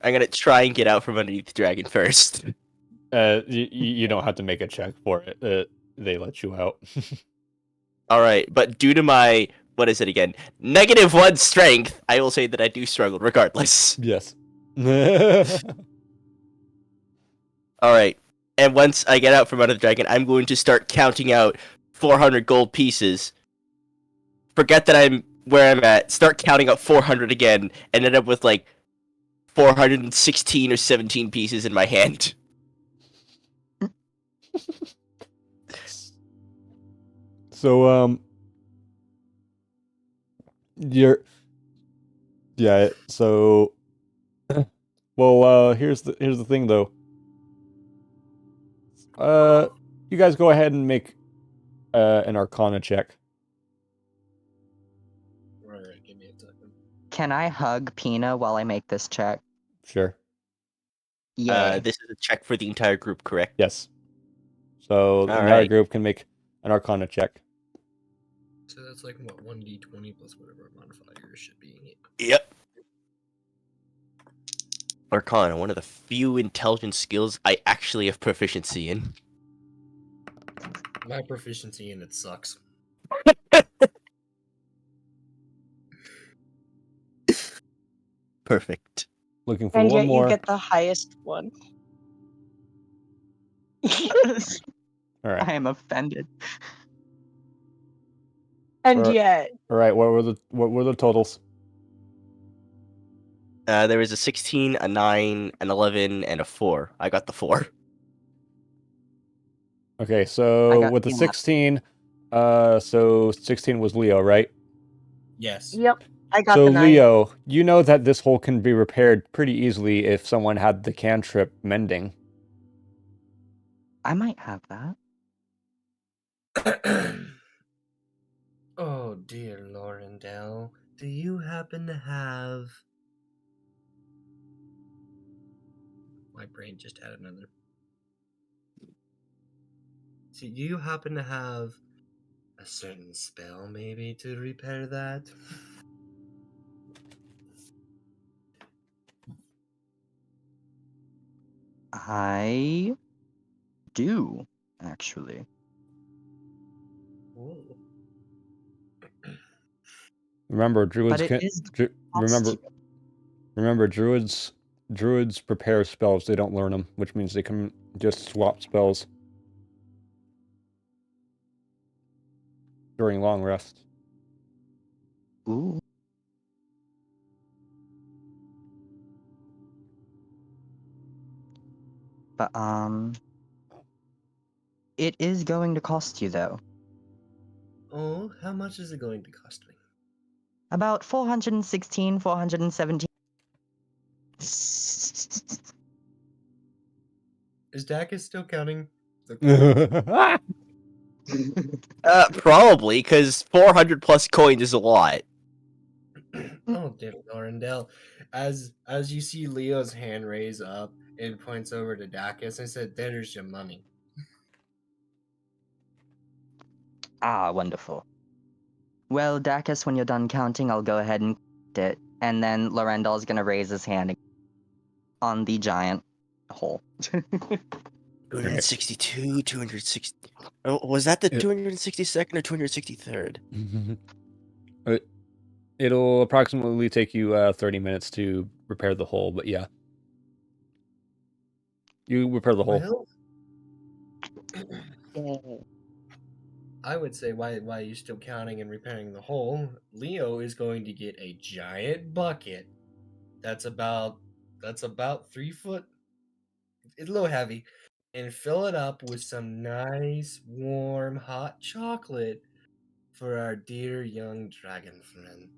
[SPEAKER 6] I'm gonna try and get out from underneath the dragon first.
[SPEAKER 1] You don't have to make a check for it. They let you out.
[SPEAKER 6] Alright, but due to my, what is it again? -1 strength, I will say that I do struggle regardless.
[SPEAKER 1] Yes.
[SPEAKER 6] Alright, and once I get out from under the dragon, I'm going to start counting out 400 gold pieces. Forget that I'm where I'm at, start counting out 400 again, and end up with like 416 or 17 pieces in my hand.
[SPEAKER 1] So, so, well, here's the thing, though. You guys go ahead and make an Arcana check.
[SPEAKER 5] Alright, give me a second.
[SPEAKER 2] Can I hug Pina while I make this check?
[SPEAKER 1] Sure.
[SPEAKER 2] Yay.
[SPEAKER 6] This is a check for the entire group, correct?
[SPEAKER 1] Yes. So the
[SPEAKER 6] All
[SPEAKER 1] entire
[SPEAKER 6] right.
[SPEAKER 1] group can make an Arcana check.
[SPEAKER 5] So that's like what 1d20 plus whatever modifier should be.
[SPEAKER 6] Yep. Arcana, one of the few intelligence skills I actually have proficiency in.
[SPEAKER 5] My proficiency in it sucks.
[SPEAKER 6] Perfect.
[SPEAKER 1] Looking for
[SPEAKER 3] And
[SPEAKER 1] one
[SPEAKER 3] yet
[SPEAKER 1] more.
[SPEAKER 3] you get the highest one.
[SPEAKER 1] All right.
[SPEAKER 2] I am offended.
[SPEAKER 3] And
[SPEAKER 1] Alright.
[SPEAKER 3] yet,
[SPEAKER 1] All right. What were the totals?
[SPEAKER 6] There was a 16, a 9, an 11, and a 4. I got the 4.
[SPEAKER 1] Okay.
[SPEAKER 2] I
[SPEAKER 1] So
[SPEAKER 2] got
[SPEAKER 1] with the
[SPEAKER 2] 11.
[SPEAKER 1] 16, so 16 was Leo, right?
[SPEAKER 5] Yes.
[SPEAKER 3] yep, I got
[SPEAKER 1] So
[SPEAKER 3] the 9.
[SPEAKER 1] Leo, you know that this hole can be repaired pretty easily if someone had the cantrip mending.
[SPEAKER 2] I might have that.
[SPEAKER 5] Oh dear Laurendale, do you happen to have? My brain just had another. See, do you happen to have a certain spell maybe to repair that?
[SPEAKER 2] I do, actually.
[SPEAKER 5] Whoa.
[SPEAKER 1] Remember, druids
[SPEAKER 2] But it
[SPEAKER 1] can.
[SPEAKER 2] is
[SPEAKER 1] Remember,
[SPEAKER 2] costume.
[SPEAKER 1] druids prepare spells. They don't learn them, which means they can just swap spells during long rests.
[SPEAKER 2] Ooh. But it is going to cost you though.
[SPEAKER 5] Oh, how much is it going to cost me?
[SPEAKER 2] About 416, 417.
[SPEAKER 5] Is Dacus still counting the
[SPEAKER 6] Probably, because 400 plus coins is a lot.
[SPEAKER 5] Oh dear Laurendale. As you see Leo's hand raise up and points over to Dacus, I said, "There's your money."
[SPEAKER 2] Ah, wonderful. Well, Dacus, when you're done counting, I'll go ahead and count it. And then Lorendal's gonna raise his hand on the giant hole.
[SPEAKER 6] 262, 260. Oh, was that the
[SPEAKER 1] It-
[SPEAKER 6] 262nd or 263rd?
[SPEAKER 1] It'll approximately take you 30 minutes to repair the hole, but yeah. You repair the hole.
[SPEAKER 5] Well, I would say why are you still counting and repairing the hole? Leo is going to get a giant bucket that's about 3 foot. It's a little heavy, and fill it up with some nice warm hot chocolate for our dear young dragon friend.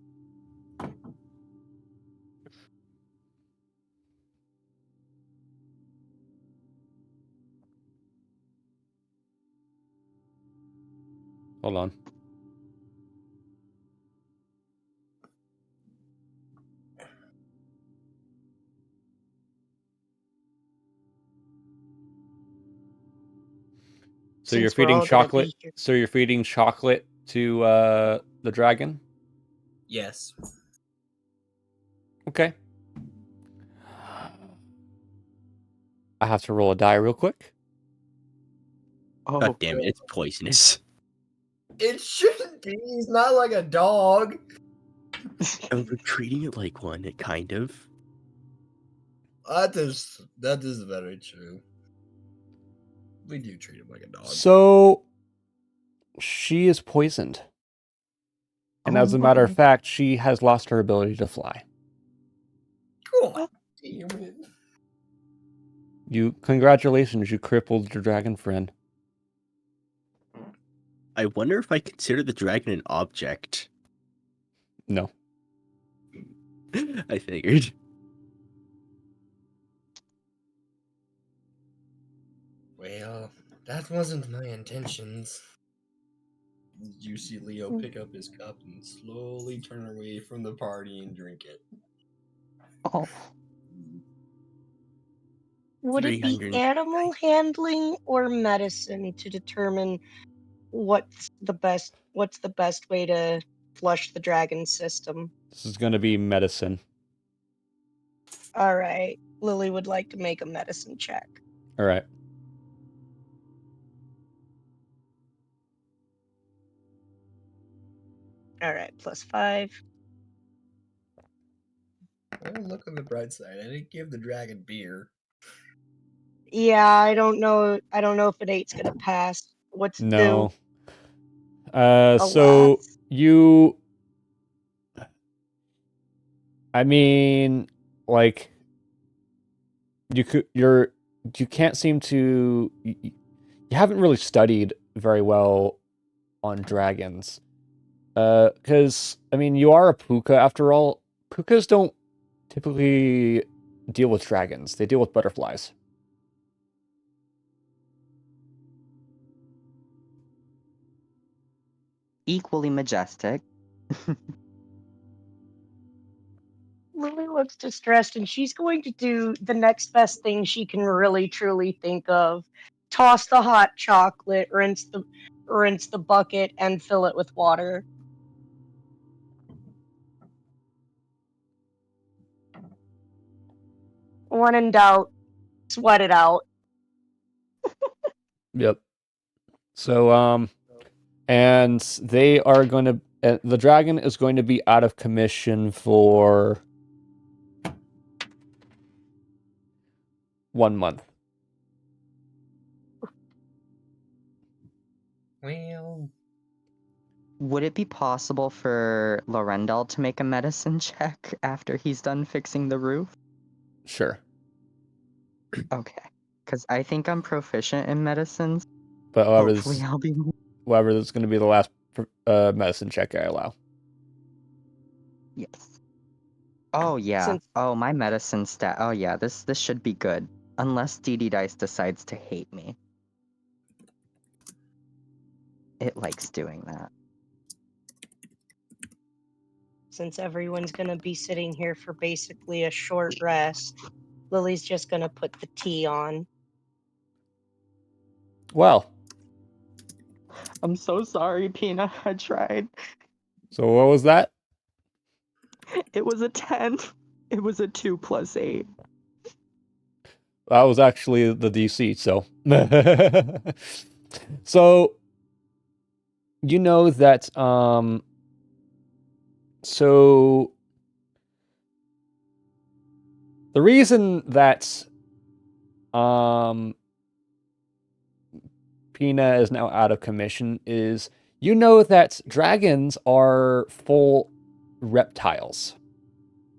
[SPEAKER 1] Hold on. So you're
[SPEAKER 3] since we're
[SPEAKER 1] feeding
[SPEAKER 3] all gonna
[SPEAKER 1] chocolate.
[SPEAKER 3] be here.
[SPEAKER 1] So you're feeding chocolate to the dragon.
[SPEAKER 5] Yes.
[SPEAKER 1] Okay. I have to roll a die real quick.
[SPEAKER 2] Oh,
[SPEAKER 6] God damn it, it's poisonous.
[SPEAKER 5] It shouldn't be. He's not like a dog.
[SPEAKER 6] And we're treating it like one, kind of.
[SPEAKER 5] That is very true. We do treat him like a dog.
[SPEAKER 1] So she is poisoned. And as a matter of fact, she has lost her ability to fly.
[SPEAKER 5] God damn it.
[SPEAKER 1] Congratulations, you crippled your dragon friend.
[SPEAKER 6] I wonder if I consider the dragon an object.
[SPEAKER 1] No.
[SPEAKER 6] I figured.
[SPEAKER 5] Well, that wasn't my intentions. You see Leo pick up his cup and slowly turn away from the party and drink it.
[SPEAKER 2] Oh.
[SPEAKER 3] Would it be
[SPEAKER 4] 300.
[SPEAKER 3] animal handling or medicine to determine what's the best way to flush the dragon system?
[SPEAKER 1] This is going to be medicine.
[SPEAKER 3] All right. Lily would like to make a medicine check.
[SPEAKER 1] All right.
[SPEAKER 3] All right, +5.
[SPEAKER 5] Oh, look on the bright side. I didn't give the dragon beer.
[SPEAKER 3] Yeah, I don't know. I don't know if an 8's gonna pass. What's it
[SPEAKER 1] No.
[SPEAKER 3] do?
[SPEAKER 1] So
[SPEAKER 3] Alas.
[SPEAKER 1] you, I mean, like, you can't seem to, you haven't really studied very well on dragons. Because, I mean, you are a puka after all. Pukas don't typically deal with dragons. They deal with butterflies.
[SPEAKER 2] Equally majestic.
[SPEAKER 3] Lily looks distressed, and she's going to do the next best thing she can really truly think of. Toss the hot chocolate, rinse the bucket, and fill it with water. When in doubt, sweat it out.
[SPEAKER 1] Yep. So, and they are going to, the dragon is going to be out of commission for 1 month.
[SPEAKER 5] Well,
[SPEAKER 2] Would it be possible for Lorendal to make a medicine check after he's done fixing the roof?
[SPEAKER 1] Sure.
[SPEAKER 2] Okay. Because I think I'm proficient in medicines.
[SPEAKER 1] But however,
[SPEAKER 2] Hopefully I'll be...
[SPEAKER 1] this is going to be the last medicine check I allow.
[SPEAKER 2] Yes. Oh, yeah.
[SPEAKER 3] Since
[SPEAKER 2] Oh, my medicine stat. Oh, yeah. This should be good. Unless DD Dice decides to hate me. It likes doing that.
[SPEAKER 3] since everyone's gonna be sitting here for basically a short rest, Lily's just gonna put the tea on.
[SPEAKER 1] Well,
[SPEAKER 2] I'm so sorry, Pina. I tried.
[SPEAKER 1] so what was that?
[SPEAKER 2] It was a 10. It was a 2 plus 8.
[SPEAKER 1] That was actually the DC, so. So, you know that, so the reason that, Pina is now out of commission is, you know that dragons are full reptiles.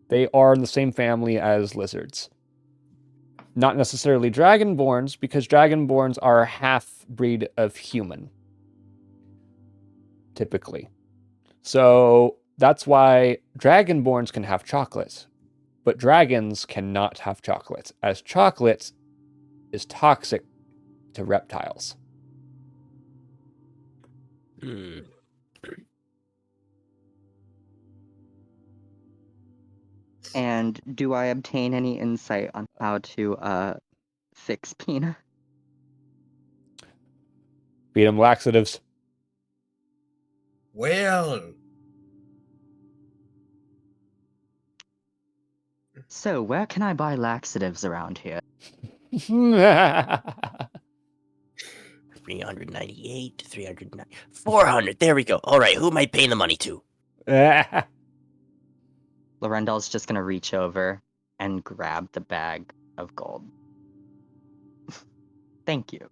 [SPEAKER 1] They are in the same family as lizards. Not necessarily dragonborns, because dragonborns are a half-breed of human, typically. So that's why dragonborns can have chocolate, but dragons cannot have chocolate, as chocolate is toxic to reptiles.
[SPEAKER 4] Hmm.
[SPEAKER 2] And do I obtain any insight on how to fix Pina?
[SPEAKER 1] Feed them laxatives.
[SPEAKER 5] well,
[SPEAKER 2] So, where can I buy laxatives around here?
[SPEAKER 4] 398, 390, 400. There we go. All right, who am I paying the money to?
[SPEAKER 2] Lorendal's just gonna reach over and grab the bag of gold. Thank you.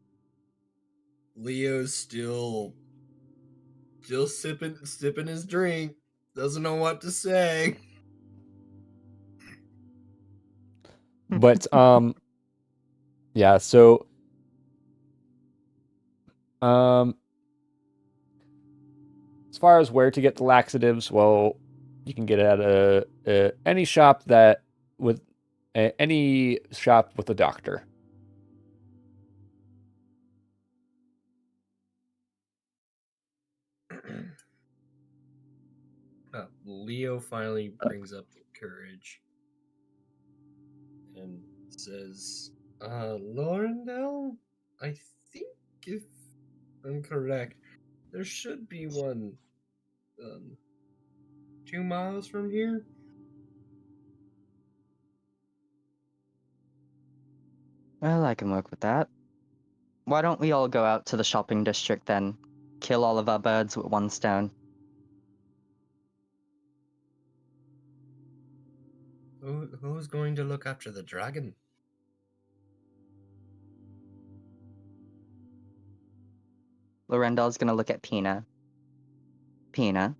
[SPEAKER 5] Leo's still sipping his drink. Doesn't know what to say.
[SPEAKER 1] But yeah, so as far as where to get the laxatives, well, you can get it at any shop that with any shop with a doctor.
[SPEAKER 5] Leo finally brings up the courage and says, Laurendale? I think if I'm correct, there should be one 2 miles from here.
[SPEAKER 2] Well, I can work with that. Why don't we all go out to the shopping district then? Kill all of our birds with one stone.
[SPEAKER 5] Who's going to look after the dragon?
[SPEAKER 2] Lorendel's gonna look at Pina. Pina,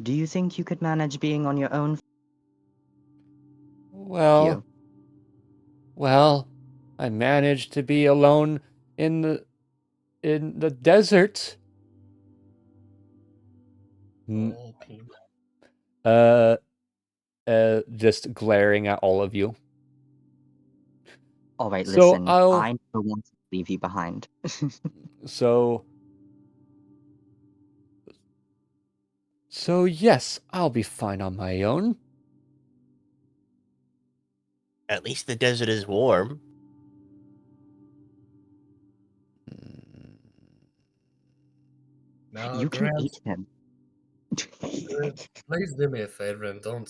[SPEAKER 2] do you think you could manage being on your own?
[SPEAKER 1] Well, well, I managed to be alone in the desert. Mm,
[SPEAKER 5] Oh, Pina.
[SPEAKER 1] just glaring at all of you.
[SPEAKER 2] All right,
[SPEAKER 1] So
[SPEAKER 2] listen. I never want to leave you behind.
[SPEAKER 1] So yes, I'll be fine on my own.
[SPEAKER 6] At least the desert is warm.
[SPEAKER 5] Now,
[SPEAKER 2] You can
[SPEAKER 5] Gramps,
[SPEAKER 2] eat him.
[SPEAKER 5] please do me a favor and don't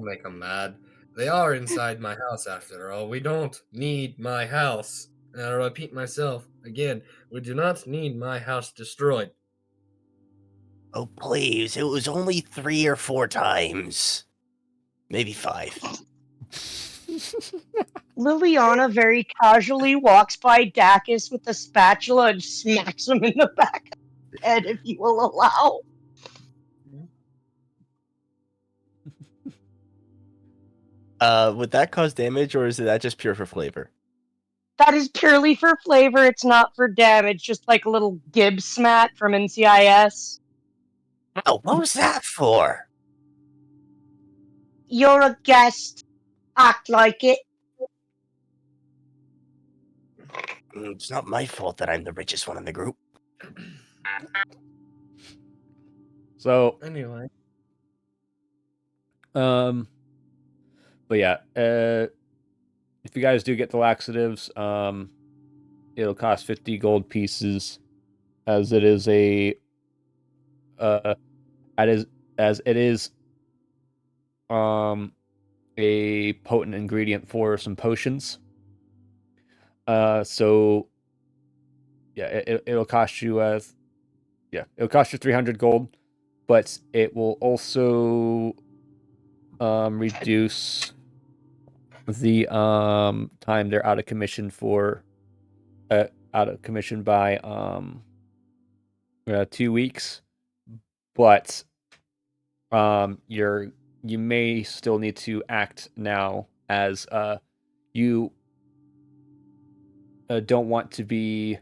[SPEAKER 5] make them mad. They are inside my house after all. We don't need my house. And I repeat myself again, we do not need my house destroyed.
[SPEAKER 6] Oh, please. It was only 3 or 4 times. Maybe 5.
[SPEAKER 3] Liliana very casually walks by Dacus with a spatula and smacks him in the back of the head, if you will allow.
[SPEAKER 6] Would that cause damage, or is that just pure for flavor?
[SPEAKER 3] That is purely for flavor, it's not for damage, just like a little Gibbs smack from NCIS.
[SPEAKER 6] Oh, what was that for?
[SPEAKER 3] You're a guest. Act like it.
[SPEAKER 6] It's not my fault that I'm the richest one in the group.
[SPEAKER 1] So,
[SPEAKER 5] Anyway,
[SPEAKER 1] but yeah, if you guys do get the laxatives, it'll cost 50 gold pieces, as it is a, a potent ingredient for some potions. So yeah, it'll cost you it'll cost you 300 gold, but it will also reduce the time they're out of commission by 2 weeks, but you may still need to act now, as you don't want to be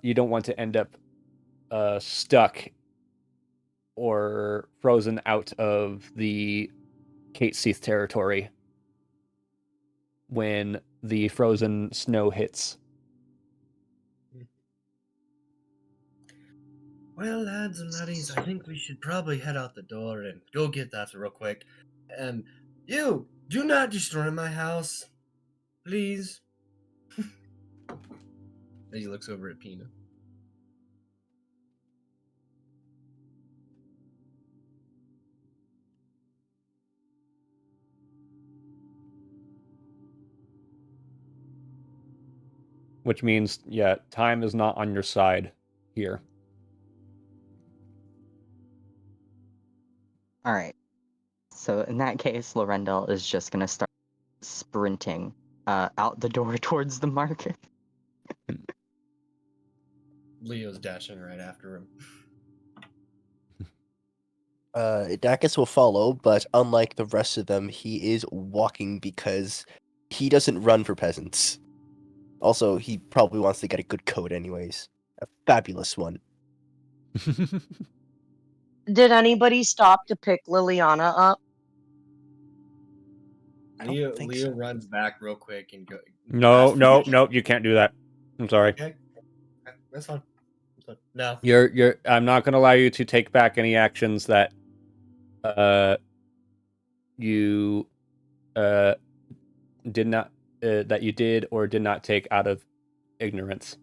[SPEAKER 1] you don't want to end up stuck or frozen out of the Kate Seath territory when the frozen snow hits.
[SPEAKER 5] well, lads and laddies, I think we should probably head out the door and go get that real quick. And you, do not destroy my house, please. And he looks over at Pina.
[SPEAKER 1] Which means, yeah, time is not on your side here.
[SPEAKER 2] All right. So in that case, Lorendel is just gonna start sprinting out the door towards the market.
[SPEAKER 5] Leo's dashing right after him.
[SPEAKER 6] Dacus will follow, but unlike the rest of them, he is walking because he doesn't run for peasants. Also, he probably wants to get a good coat anyways. A fabulous one.
[SPEAKER 3] Did anybody stop to pick Liliana up?
[SPEAKER 6] I don't think
[SPEAKER 5] Leo
[SPEAKER 6] so.
[SPEAKER 5] runs back real quick and go.
[SPEAKER 1] No, you can't do that. I'm sorry.
[SPEAKER 5] Okay, that's fine. No.
[SPEAKER 1] I'm not going to allow you to take back any actions that you did not that you did or did not take out of ignorance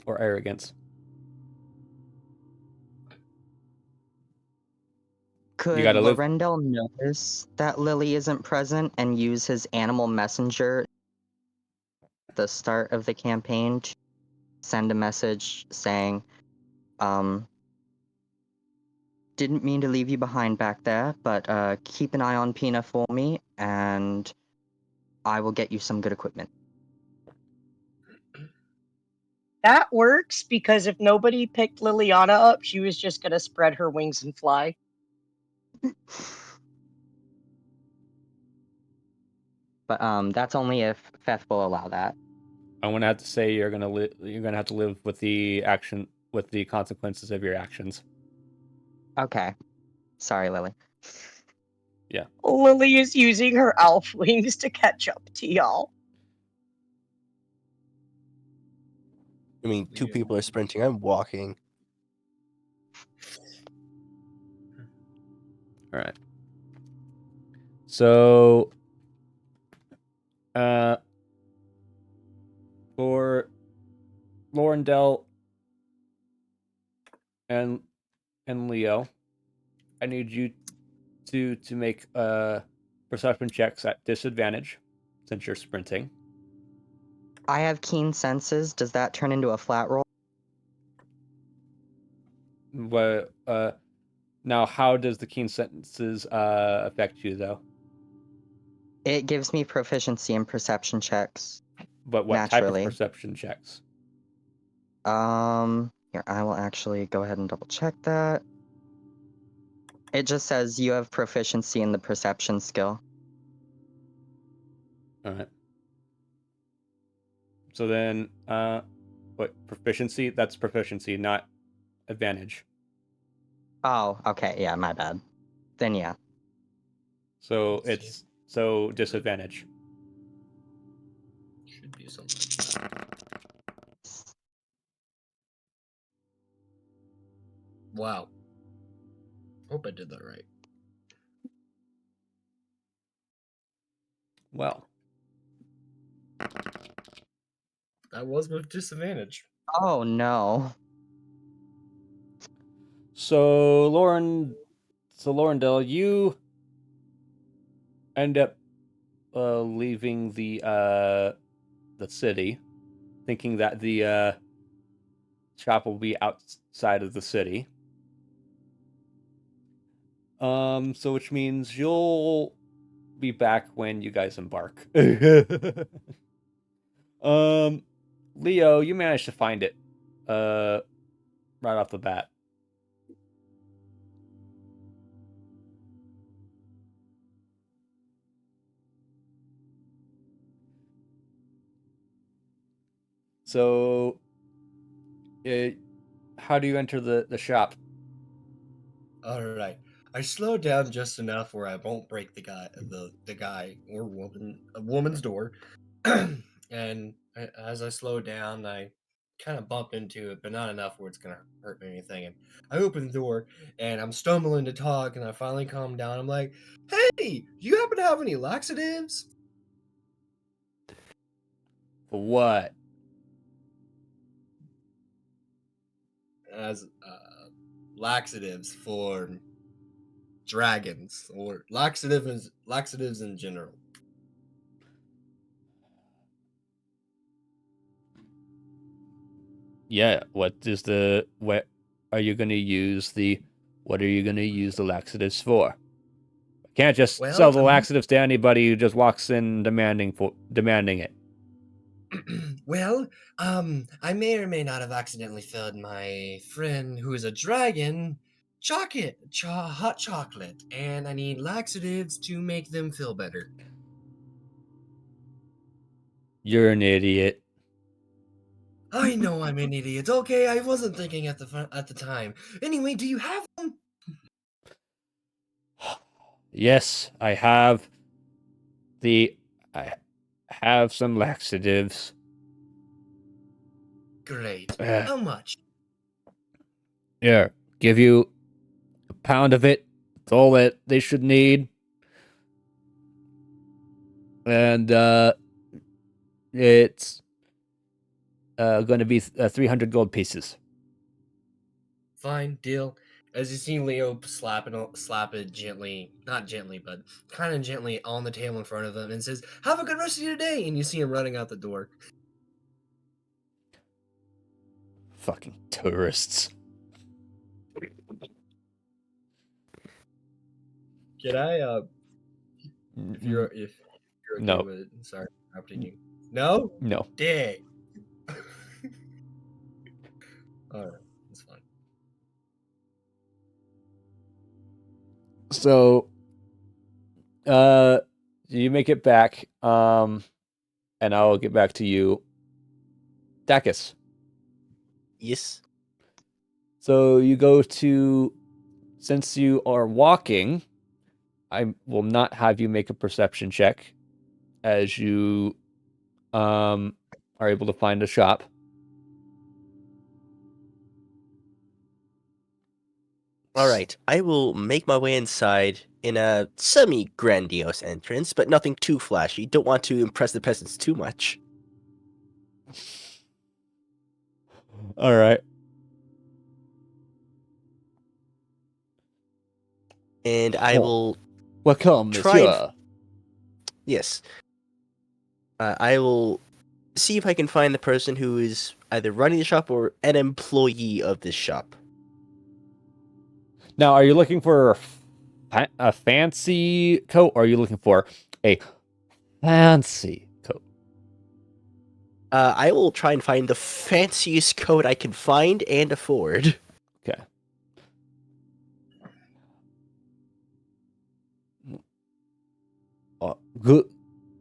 [SPEAKER 1] or arrogance.
[SPEAKER 2] Could
[SPEAKER 1] gotta live-
[SPEAKER 2] Lorendel notice that Lily isn't present and use his animal messenger at the start of the campaign to send a message saying, didn't mean to leave you behind back there, but keep an eye on Pina for me, and I will get you some good equipment.
[SPEAKER 3] That works because if nobody picked Liliana up, she was just gonna spread her wings and fly.
[SPEAKER 2] But that's only if Feth will allow that.
[SPEAKER 1] I'm gonna have to say you're gonna have to live with the consequences of your actions.
[SPEAKER 2] Okay. Sorry, Lily.
[SPEAKER 3] Lily is using her elf wings to catch up to y'all.
[SPEAKER 6] I mean, two people are sprinting. I'm walking.
[SPEAKER 1] All right. So, for Lorendel and Leo, I need you to make perception checks at disadvantage since you're sprinting.
[SPEAKER 2] I have keen senses. Does that turn into a flat roll?
[SPEAKER 1] Now, how does the keen senses affect you, though?
[SPEAKER 2] It gives me proficiency in perception checks.
[SPEAKER 1] But what
[SPEAKER 2] Naturally.
[SPEAKER 1] type of perception checks?
[SPEAKER 2] Here, I will actually go ahead and double check that. It just says you have proficiency in the perception skill.
[SPEAKER 1] All right. So then, what proficiency? That's proficiency, not advantage.
[SPEAKER 2] Oh, okay, yeah, my bad. Then yeah.
[SPEAKER 1] So it's disadvantage.
[SPEAKER 5] Should be something like that. Wow. Hope I did that right.
[SPEAKER 1] Well,
[SPEAKER 5] That was with disadvantage.
[SPEAKER 2] Oh no.
[SPEAKER 1] so Lorendel, you end up leaving the city, thinking that the shop will be outside of the city. So which means you'll be back when you guys embark. Leo, you managed to find it right off the bat. So, how do you enter the shop?
[SPEAKER 5] All right. I slow down just enough where I won't break the guy or a woman's door. And as I slow down, I kind of bump into it, but not enough where it's gonna hurt me or anything. And I open the door, and I'm stumbling to talk, and I finally calm down. I'm like, "Hey, do you happen to have any laxatives?"
[SPEAKER 1] For what?
[SPEAKER 5] As laxatives for dragons or laxatives in general.
[SPEAKER 1] Yeah. What are you gonna use the laxatives for? Can't just
[SPEAKER 5] Well,
[SPEAKER 1] sell the laxatives to anybody who just walks in demanding it.
[SPEAKER 5] Well, I may or may not have accidentally fed my friend who is a dragon hot chocolate, and I need laxatives to make them feel better.
[SPEAKER 1] You're an idiot.
[SPEAKER 5] I know I'm an idiot. Okay, I wasn't thinking at the time. Anyway, do you have them?
[SPEAKER 1] Yes, I have I have some laxatives.
[SPEAKER 5] Great.
[SPEAKER 1] Uh,
[SPEAKER 5] How much?
[SPEAKER 1] Here, give you a pound of it. It's all that they should need. and it's going to be 300 gold pieces.
[SPEAKER 5] Fine, deal. As you see Leo slap it gently, not gently, but kind of gently on the table in front of him and says, "Have a good rest of your day." And you see him running out the door.
[SPEAKER 1] Fucking tourists.
[SPEAKER 5] Can I, if you're okay
[SPEAKER 1] No.
[SPEAKER 5] with it, sorry, I'm interrupting you. No?
[SPEAKER 1] No.
[SPEAKER 5] Dang. Alright, that's fine.
[SPEAKER 1] So, you make it back, and I'll get back to you. Dacus.
[SPEAKER 6] Yes.
[SPEAKER 1] So you go to, since you are walking, I will not have you make a perception check as you are able to find a shop.
[SPEAKER 6] All right. I will make my way inside in a semi-grandiose entrance, but nothing too flashy. Don't want to impress the peasants too much.
[SPEAKER 1] All right.
[SPEAKER 6] And I
[SPEAKER 1] Oh.
[SPEAKER 6] will
[SPEAKER 1] Welcome,
[SPEAKER 6] Try and-
[SPEAKER 1] monsieur.
[SPEAKER 6] Yes. I will see if I can find the person who is either running the shop or an employee of this shop.
[SPEAKER 1] Now, are you looking for a fancy coat, or are you looking for a fancy coat?
[SPEAKER 6] I will try and find the fanciest coat I can find and afford.
[SPEAKER 1] Okay.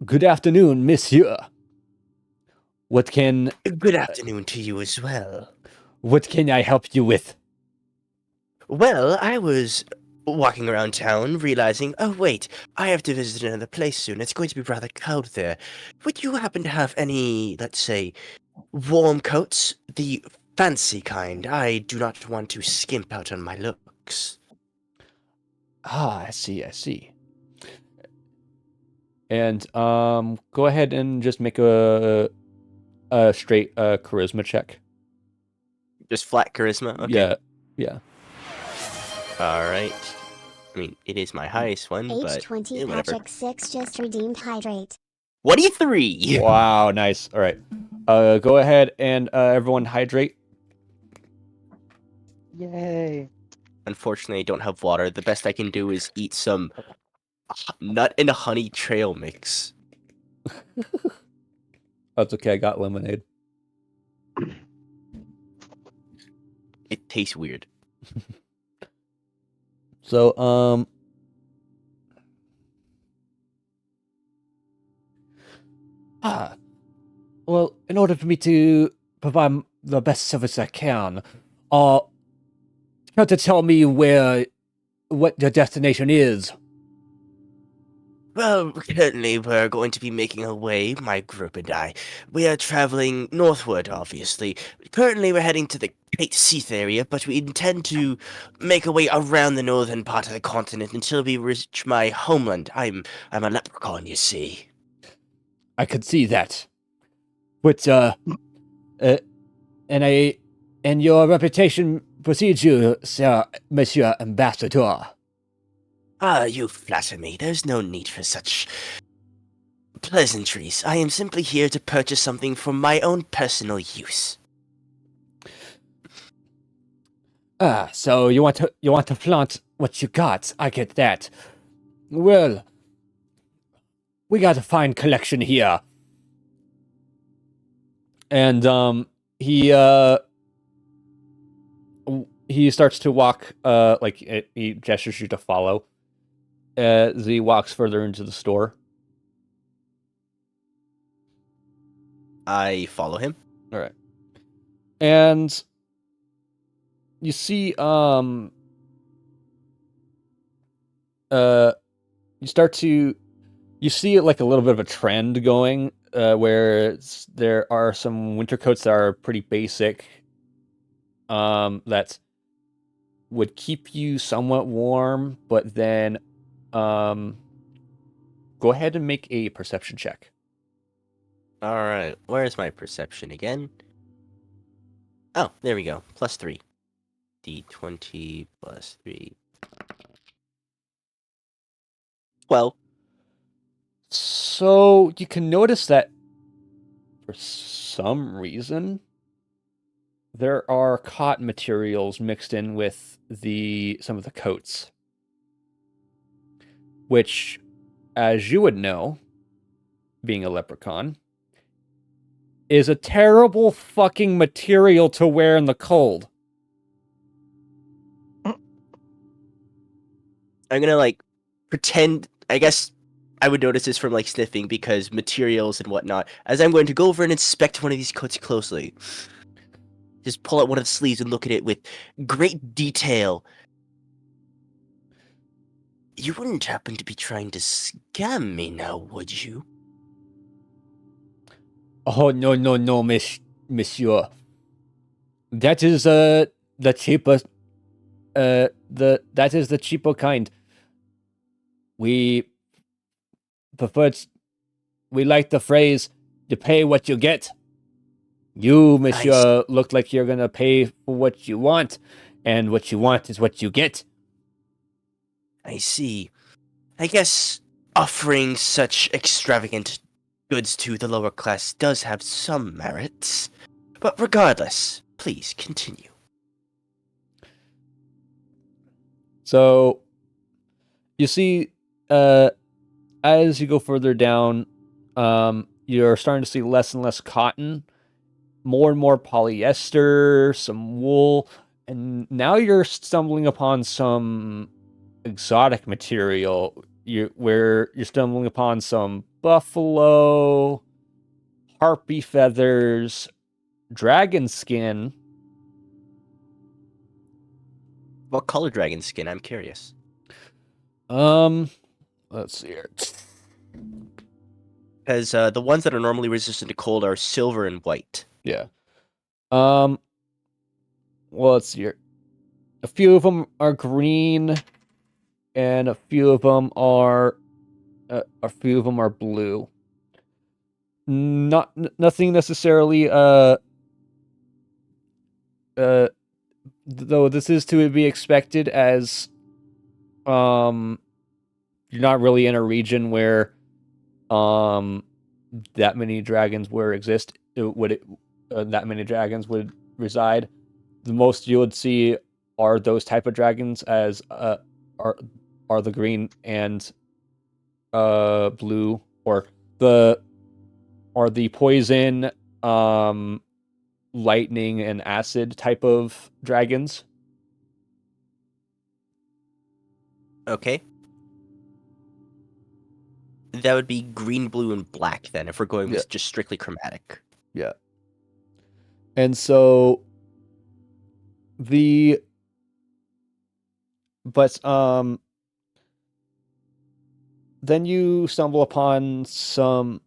[SPEAKER 1] Good afternoon, monsieur. What can
[SPEAKER 6] Good afternoon to you as well.
[SPEAKER 1] I help you with?
[SPEAKER 6] Well, I was walking around town, realizing, oh wait, I have to visit another place soon. It's going to be rather cold there. Would you happen to have any, let's say, warm coats? The fancy kind. I do not want to skimp out on my looks.
[SPEAKER 1] Ah, I see. And go ahead and just make a straight charisma check.
[SPEAKER 6] Just flat charisma? Okay.
[SPEAKER 1] Yeah.
[SPEAKER 6] Alright. I mean, it is my highest one,
[SPEAKER 7] Age
[SPEAKER 6] but
[SPEAKER 7] 20
[SPEAKER 6] whatever.
[SPEAKER 7] Patrick 6 just redeemed hydrate.
[SPEAKER 6] 23!
[SPEAKER 1] Wow, nice. All right. Go ahead and everyone hydrate.
[SPEAKER 2] Yay.
[SPEAKER 6] Unfortunately, I don't have water. The best I can do is eat some nut and honey trail mix.
[SPEAKER 1] That's okay. I got lemonade.
[SPEAKER 6] It tastes weird.
[SPEAKER 1] So, well, in order for me to provide the best service I can, you have to tell me what your destination is.
[SPEAKER 6] Well, currently we're going to be making our way, my group and I. We are traveling northward, obviously. Currently we're heading to the Cape Seath area, but we intend to make our way around the northern part of the continent until we reach my homeland. I'm a leprechaun, you see.
[SPEAKER 1] I could see that. But, and your reputation precedes you, Sir, Monsieur Ambassador.
[SPEAKER 6] Ah, you flatter me. There's no need for such pleasantries. I am simply here to purchase something for my own personal use.
[SPEAKER 1] So you want to flaunt what you got. I get that. Well, we got a fine collection here. And he starts to walk, he gestures you to follow as he walks further into the store.
[SPEAKER 6] I follow him.
[SPEAKER 1] All right. And you see, you see like a little bit of a trend going, where there are some winter coats that are pretty basic, that would keep you somewhat warm, but then, go ahead and make a perception check.
[SPEAKER 6] All right, where's my perception again? Oh, there we go. +3. D20 +3. 12.
[SPEAKER 1] So you can notice that for some reason there are cotton materials mixed in with some of the coats, which, as you would know, being a leprechaun, is a terrible fucking material to wear in the cold.
[SPEAKER 6] I'm gonna like pretend. I guess I would notice this from like sniffing because materials and whatnot. As I'm going to go over and inspect one of these coats closely. Just pull out one of the sleeves and look at it with great detail. You wouldn't happen to be trying to scam me now, would you?
[SPEAKER 1] Oh, no, monsieur. That is the cheapest. That is the cheaper kind. We prefer. We like the phrase, "You pay what you get." You, monsieur, look like you're gonna pay for what you want, and what you want is what you get.
[SPEAKER 6] I see. I guess offering such extravagant goods to the lower class does have some merits. But regardless, please continue.
[SPEAKER 1] So, you see, as you go further down, you're starting to see less and less cotton, more and more polyester, some wool, and now you're stumbling upon some exotic material. Where you're stumbling upon some buffalo, harpy feathers, dragon skin.
[SPEAKER 6] What color dragon skin? I'm curious.
[SPEAKER 1] Let's see here.
[SPEAKER 6] Because the ones that are normally resistant to cold are silver and white.
[SPEAKER 1] Yeah. Well, let's see here. A few of them are green, and a few of them are blue. Nothing necessarily. Though this is to be expected, as you're not really in a region where that many dragons that many dragons would reside. The most you would see are those type of dragons, as are the green and blue, or the poison, lightning and acid type of dragons.
[SPEAKER 6] Okay. That would be green, blue, and black then, if we're going with just strictly chromatic.
[SPEAKER 1] Yeah. And so then you stumble upon some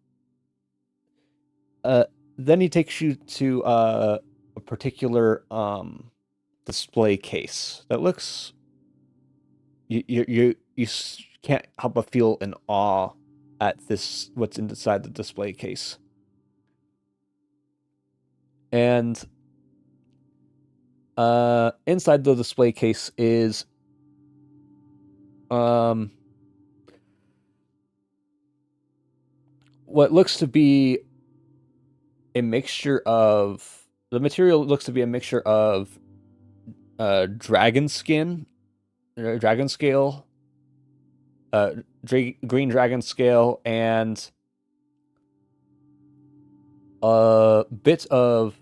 [SPEAKER 1] then he takes you to a particular display case that looks, you can't help but feel an awe at what's inside the display case. And inside the display case is what looks to be a mixture of, the material looks to be a mixture of dragon skin, dragon scale, green dragon scale, and a bit of,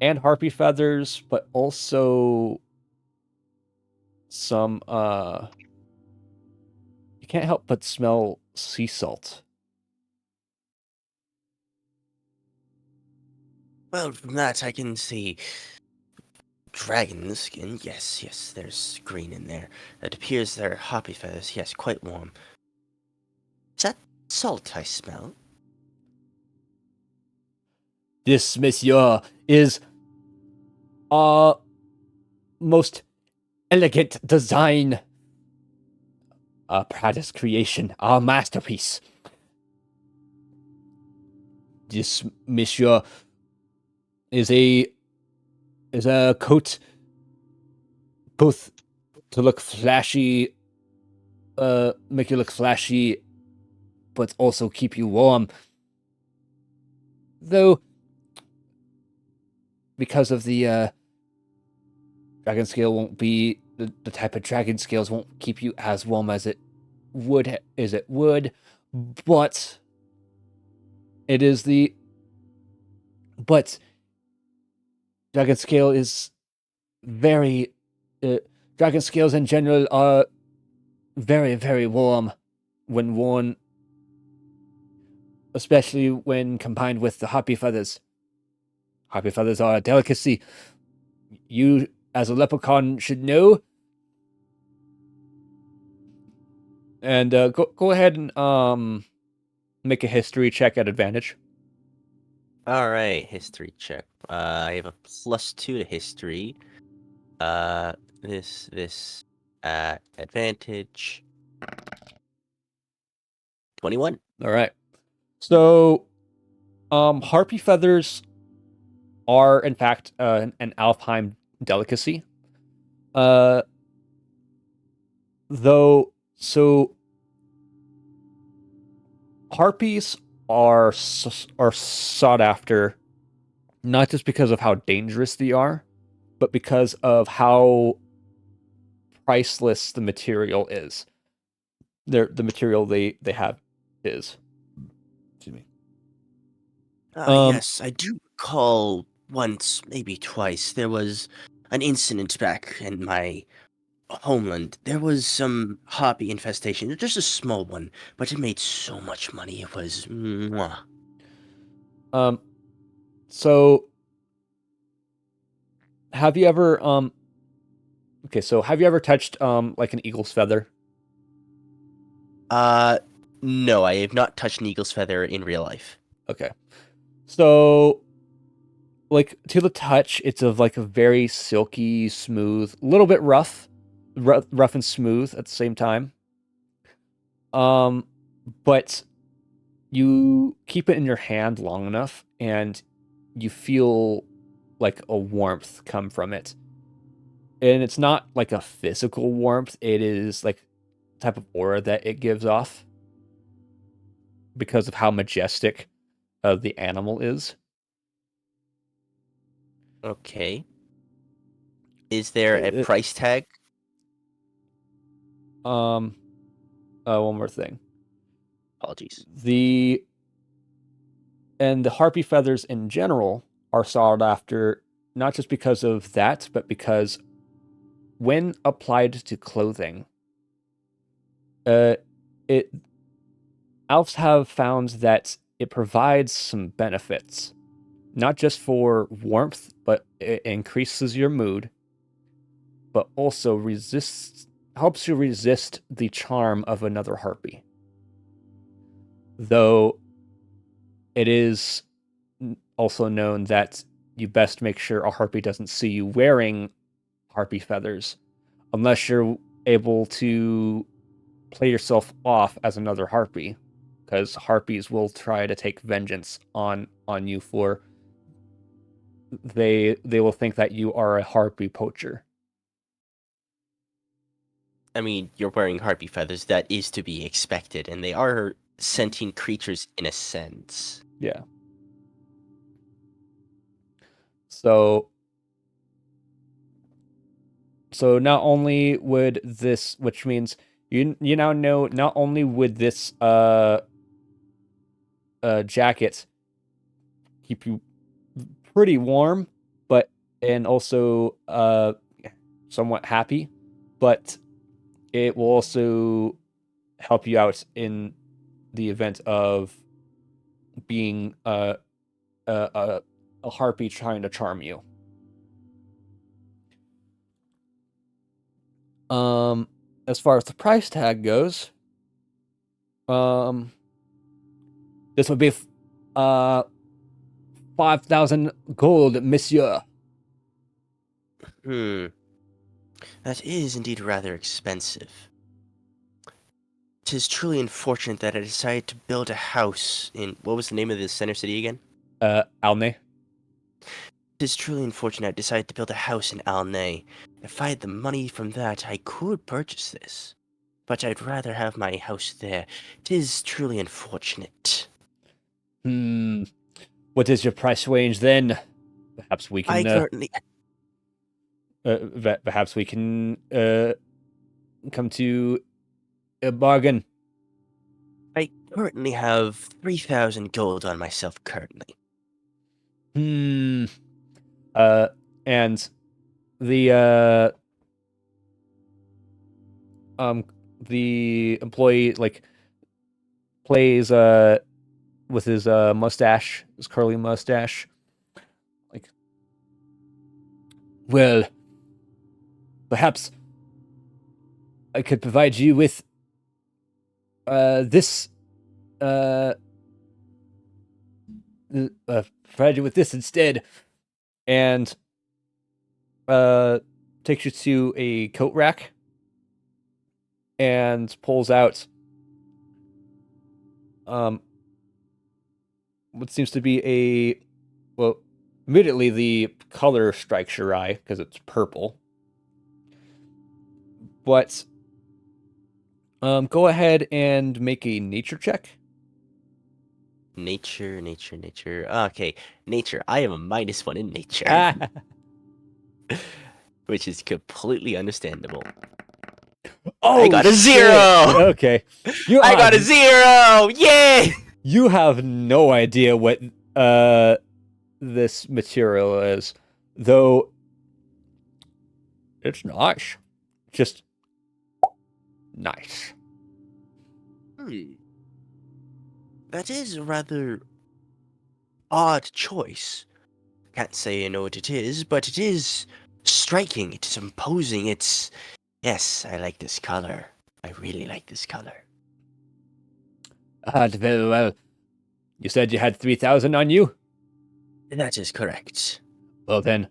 [SPEAKER 1] and harpy feathers, but also some you can't help but smell sea salt.
[SPEAKER 6] Well, from that I can see dragon skin. Yes, there's green in there. It appears there are harpy feathers. Yes, quite warm. Is that salt I smell?
[SPEAKER 1] This, monsieur, is our most elegant design our proudest creation, our masterpiece. This, monsieur, is a coat both to look flashy, make you look flashy, but also keep you warm. Though, because of the dragon scale won't be the type of dragon scales won't keep you as warm as it would, but it is but dragon scale is very dragon scales in general are very, very warm when worn, especially when combined with the harpy feathers. Harpy feathers are a delicacy. You, as a leprechaun, should know. And go ahead and make a history check at advantage.
[SPEAKER 6] All right, history check. I have a +2 to history. This advantage. 21.
[SPEAKER 1] All right. So, harpy feathers are in fact an Alfheim delicacy. Harpies are sought after not just because of how dangerous they are, but because of how priceless the material is. The material they have is. Excuse me.
[SPEAKER 6] Yes, I do recall once, maybe twice, there was an incident back in my homeland. There was some harpy infestation, just a small one, but it made so much money. It was mwah.
[SPEAKER 1] So have you ever have you ever touched like an eagle's feather?
[SPEAKER 6] No, I have not touched an eagle's feather in real life.
[SPEAKER 1] Okay. So like to the touch, it's of like a very silky, smooth, a little bit rough and smooth at the same time. But you keep it in your hand long enough and you feel like a warmth come from it. And it's not like a physical warmth, it is like type of aura that it gives off because of how majestic the animal is.
[SPEAKER 6] Okay. Is there a price tag?
[SPEAKER 1] One more thing.
[SPEAKER 6] Apologies.
[SPEAKER 1] The harpy feathers in general are sought after not just because of that, but because when applied to clothing, elves have found that it provides some benefits, not just for warmth, but it increases your mood, but also helps you resist the charm of another harpy. Though it is also known that you best make sure a harpy doesn't see you wearing harpy feathers unless you're able to play yourself off as another harpy, because harpies will try to take vengeance on you for they will think that you are a harpy poacher.
[SPEAKER 6] I mean, you're wearing harpy feathers, that is to be expected, and they are sentient creatures in a sense.
[SPEAKER 1] Yeah. So not only would this, which means you now know, not only would this jacket keep you pretty warm, and also somewhat happy, but it will also help you out in the event of being a harpy trying to charm you. As far as the price tag goes, this would be 5,000 gold, monsieur.
[SPEAKER 6] That is indeed rather expensive. 'Tis truly unfortunate that I decided to build a house in, what was the name of the center city again?
[SPEAKER 1] Alne.
[SPEAKER 6] 'Tis truly unfortunate I decided to build a house in Alnay. If I had the money from that, I could purchase this. But I'd rather have my house there. 'Tis truly unfortunate.
[SPEAKER 1] What is your price range then? Perhaps we
[SPEAKER 6] I
[SPEAKER 1] can.
[SPEAKER 6] currently
[SPEAKER 1] Perhaps we can come to a bargain.
[SPEAKER 6] have 3,000 gold on myself currently.
[SPEAKER 1] And the employee like plays with his mustache, his curly mustache. Like, well, perhaps I could provide you with this provide you with this instead, and takes you to a coat rack and pulls out what seems to be a, well, immediately the color strikes your eye because it's purple. But go ahead and make a nature check.
[SPEAKER 6] Nature. Okay, nature. I have a -1 in nature, which is completely understandable.
[SPEAKER 1] Oh,
[SPEAKER 6] I got a
[SPEAKER 1] shit.
[SPEAKER 6] 0!
[SPEAKER 1] Okay.
[SPEAKER 6] I got a 0! Yay!
[SPEAKER 1] You have no idea what this material is, though it's nice. Just nice.
[SPEAKER 6] That is a rather odd choice. Can't say I know what it is, but it is striking. It is imposing. It's... Yes, I like this color. I really like this color.
[SPEAKER 1] Very well. You said you had 3,000 on you?
[SPEAKER 6] That is correct.
[SPEAKER 1] Well then,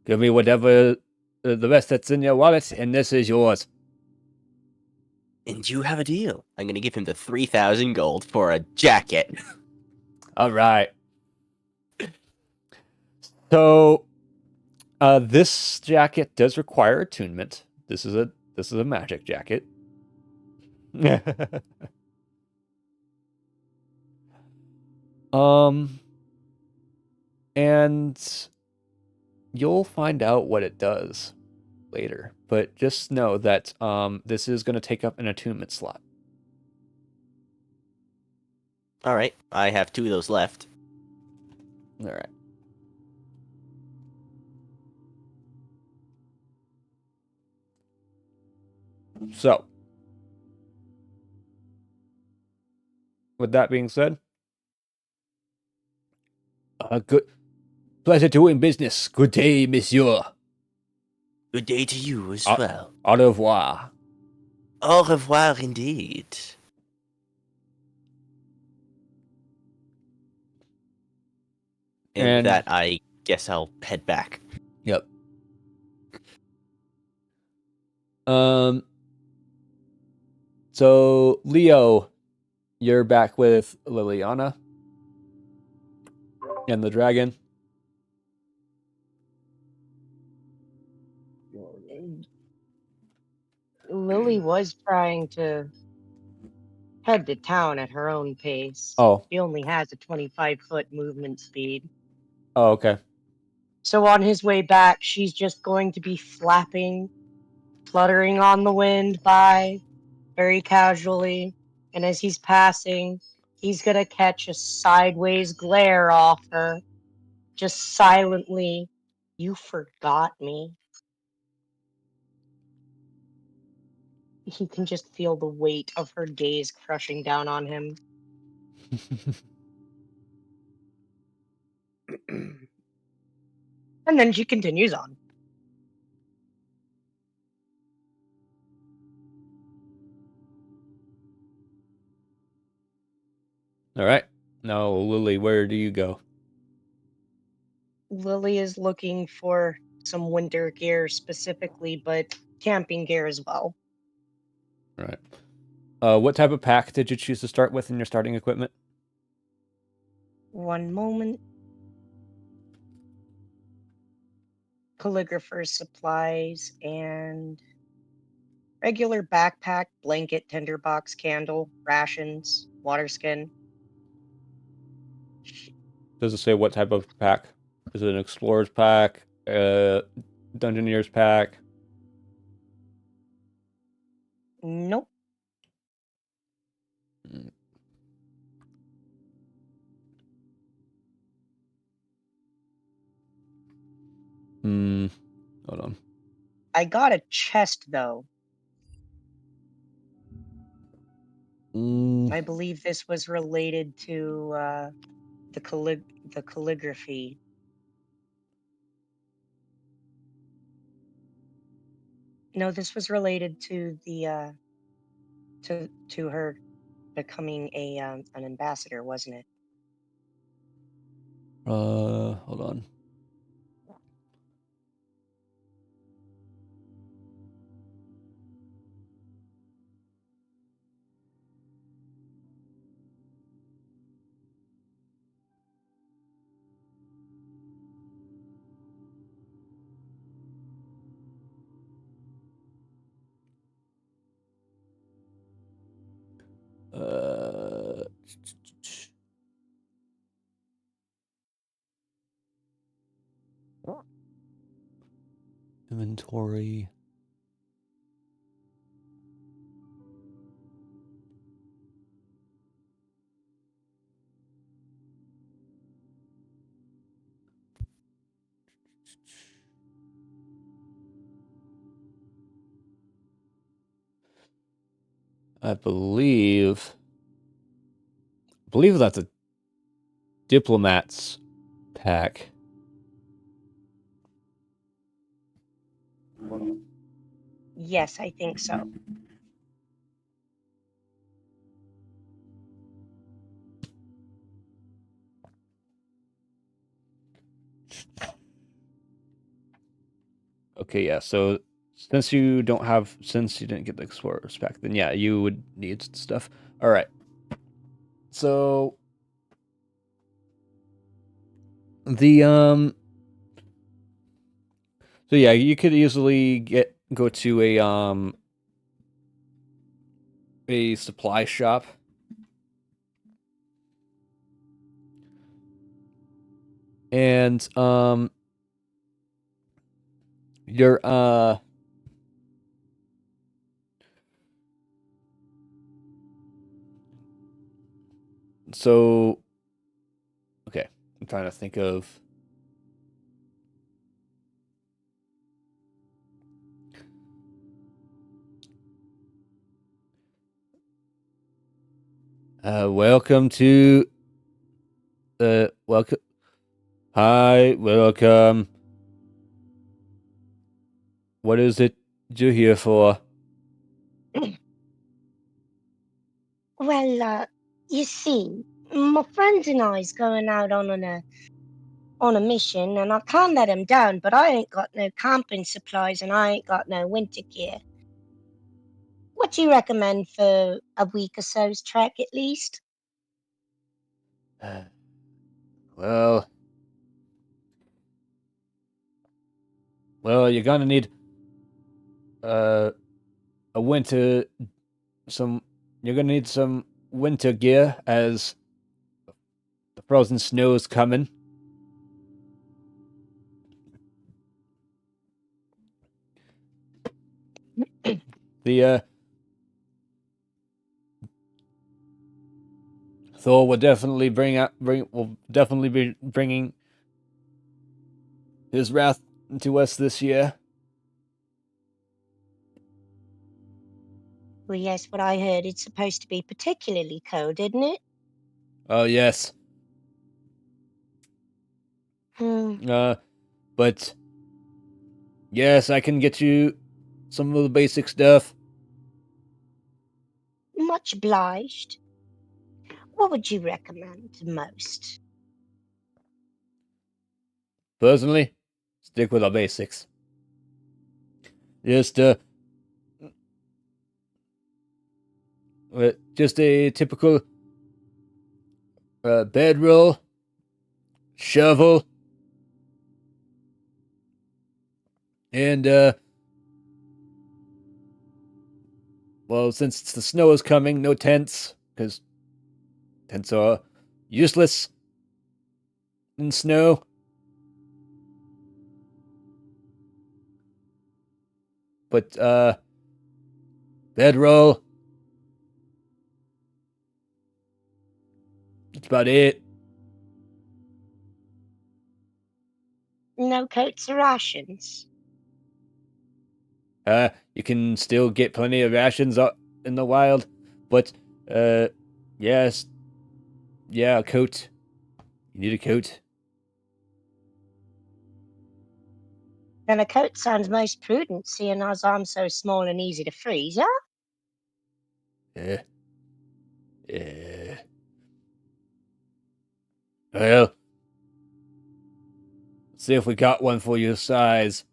[SPEAKER 1] give me whatever the rest that's in your wallet, and this is yours.
[SPEAKER 6] And you have a deal. I'm gonna give him the 3,000 gold for a jacket.
[SPEAKER 1] All right. So, this jacket does require attunement. This is a magic jacket. And you'll find out what it does later. But just know that this is going to take up an attunement slot.
[SPEAKER 6] All right, I have 2 of those left.
[SPEAKER 1] All right. So, with that being said, good pleasure doing business. Good day, monsieur.
[SPEAKER 6] Good day to you as well.
[SPEAKER 1] Au revoir.
[SPEAKER 6] Au revoir indeed. And that, I guess I'll head back.
[SPEAKER 1] Yep. So, Leo, you're back with Liliana and the dragon.
[SPEAKER 3] Lily was trying to head to town at her own pace.
[SPEAKER 1] Oh.
[SPEAKER 3] He only has a 25-foot movement speed.
[SPEAKER 1] Oh, okay.
[SPEAKER 3] So on his way back, she's just going to be flapping, fluttering on the wind by very casually. And as he's passing, he's going to catch a sideways glare off her, just silently. You forgot me. He can just feel the weight of her gaze crushing down on him. And then she continues on.
[SPEAKER 1] All right. Now, Lily, where do you go?
[SPEAKER 3] Lily is looking for some winter gear specifically, but camping gear as well.
[SPEAKER 1] All right. What type of pack did you choose to start with in your starting equipment?
[SPEAKER 3] One moment. Calligrapher's supplies and regular backpack, blanket, tinderbox, candle, rations, water skin.
[SPEAKER 1] Does it say what type of pack? Is it an explorer's pack? Dungeoneer's pack?
[SPEAKER 3] Nope.
[SPEAKER 1] Hold on.
[SPEAKER 3] I got a chest though. I believe this was related to the calligraphy. No, this was related to the to her becoming a an ambassador, wasn't it?
[SPEAKER 1] Hold on. Inventory. I believe that's a diplomat's pack.
[SPEAKER 3] Yes, I think so.
[SPEAKER 1] Okay, yeah. So since you didn't get the explorer's pack, then yeah, you would need stuff. All right. So the So yeah, you could easily go to a supply shop. And you're so okay, I'm trying to think of welcome to welcome. Hi, welcome. What is it you're here for?
[SPEAKER 3] Well, you see, my friends and I's going out on a mission, and I can't let 'em down. But I ain't got no camping supplies, and I ain't got no winter gear. What do you recommend for a week or so's trek, at least?
[SPEAKER 1] Well, you're gonna need a winter some. You're gonna need some winter gear as the frozen snow's coming. The Thor will definitely will definitely be bringing his wrath to us this year.
[SPEAKER 3] Well, yes, what I heard, it's supposed to be particularly cold, isn't it?
[SPEAKER 1] Oh yes. But yes, I can get you some of the basic stuff.
[SPEAKER 3] Much obliged. What would you recommend most?
[SPEAKER 1] Personally, stick with the basics. Just Just a typical bedroll, shovel, and well, since the snow is coming, no tents, because tents are useless in snow. But bedroll. That's about it.
[SPEAKER 3] No coats or rations.
[SPEAKER 1] You can still get plenty of rations in the wild, but yes, yeah, a coat. You need a coat.
[SPEAKER 3] And a coat sounds most prudent, seeing as I'm so small and easy to freeze, yeah?
[SPEAKER 1] Yeah. Yeah. Well, see if we got one for your size.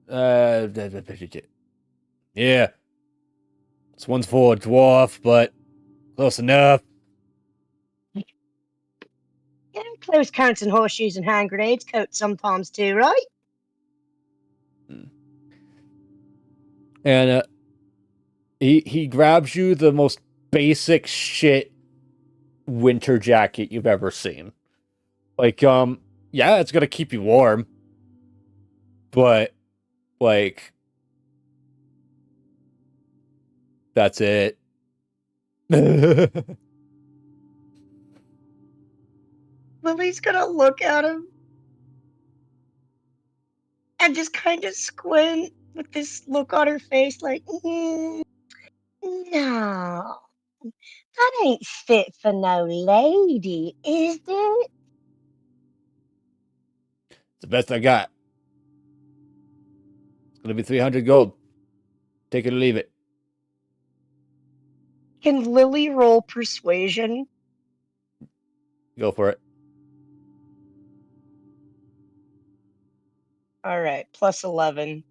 [SPEAKER 1] Yeah. This one's for a dwarf, but close enough.
[SPEAKER 3] Yeah, close counts and horseshoes and hand grenades, coats sometimes too, right?
[SPEAKER 1] And he grabs you the most basic shit winter jacket you've ever seen. Like, yeah, it's gonna keep you warm, but like, that's it.
[SPEAKER 3] Lily's gonna look at him and just kind of squint with this look on her face like, no, that ain't fit for no lady, is it?
[SPEAKER 1] It's the best I got. It's gonna be 300 gold. Take it or leave it.
[SPEAKER 3] Can Lily roll persuasion?
[SPEAKER 1] Go for it.
[SPEAKER 3] All right, plus 11.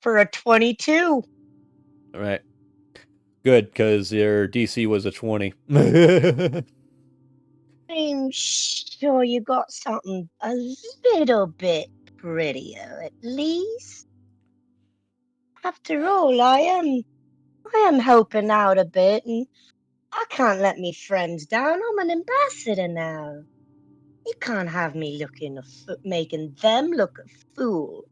[SPEAKER 3] For a 22.
[SPEAKER 1] All right. Good, because your DC was a 20.
[SPEAKER 3] I'm sure you got something a little bit prettier, at least. After all, I am helping out a bit, and I can't let me friends down. I'm an ambassador now. You can't have me making them look a fool.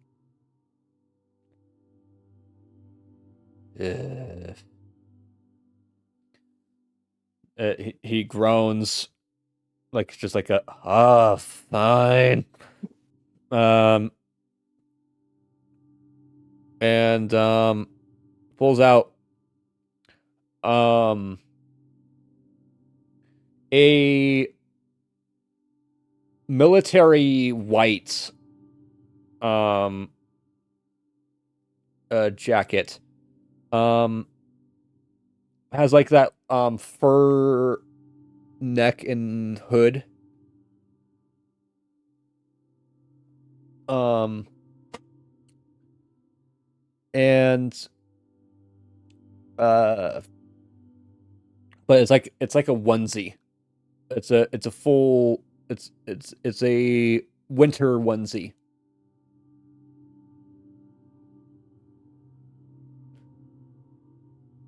[SPEAKER 1] He groans, like just like a fine. And pulls out a military white jacket. Has like that fur neck and hood. And but it's like a onesie. It's a full it's a winter onesie.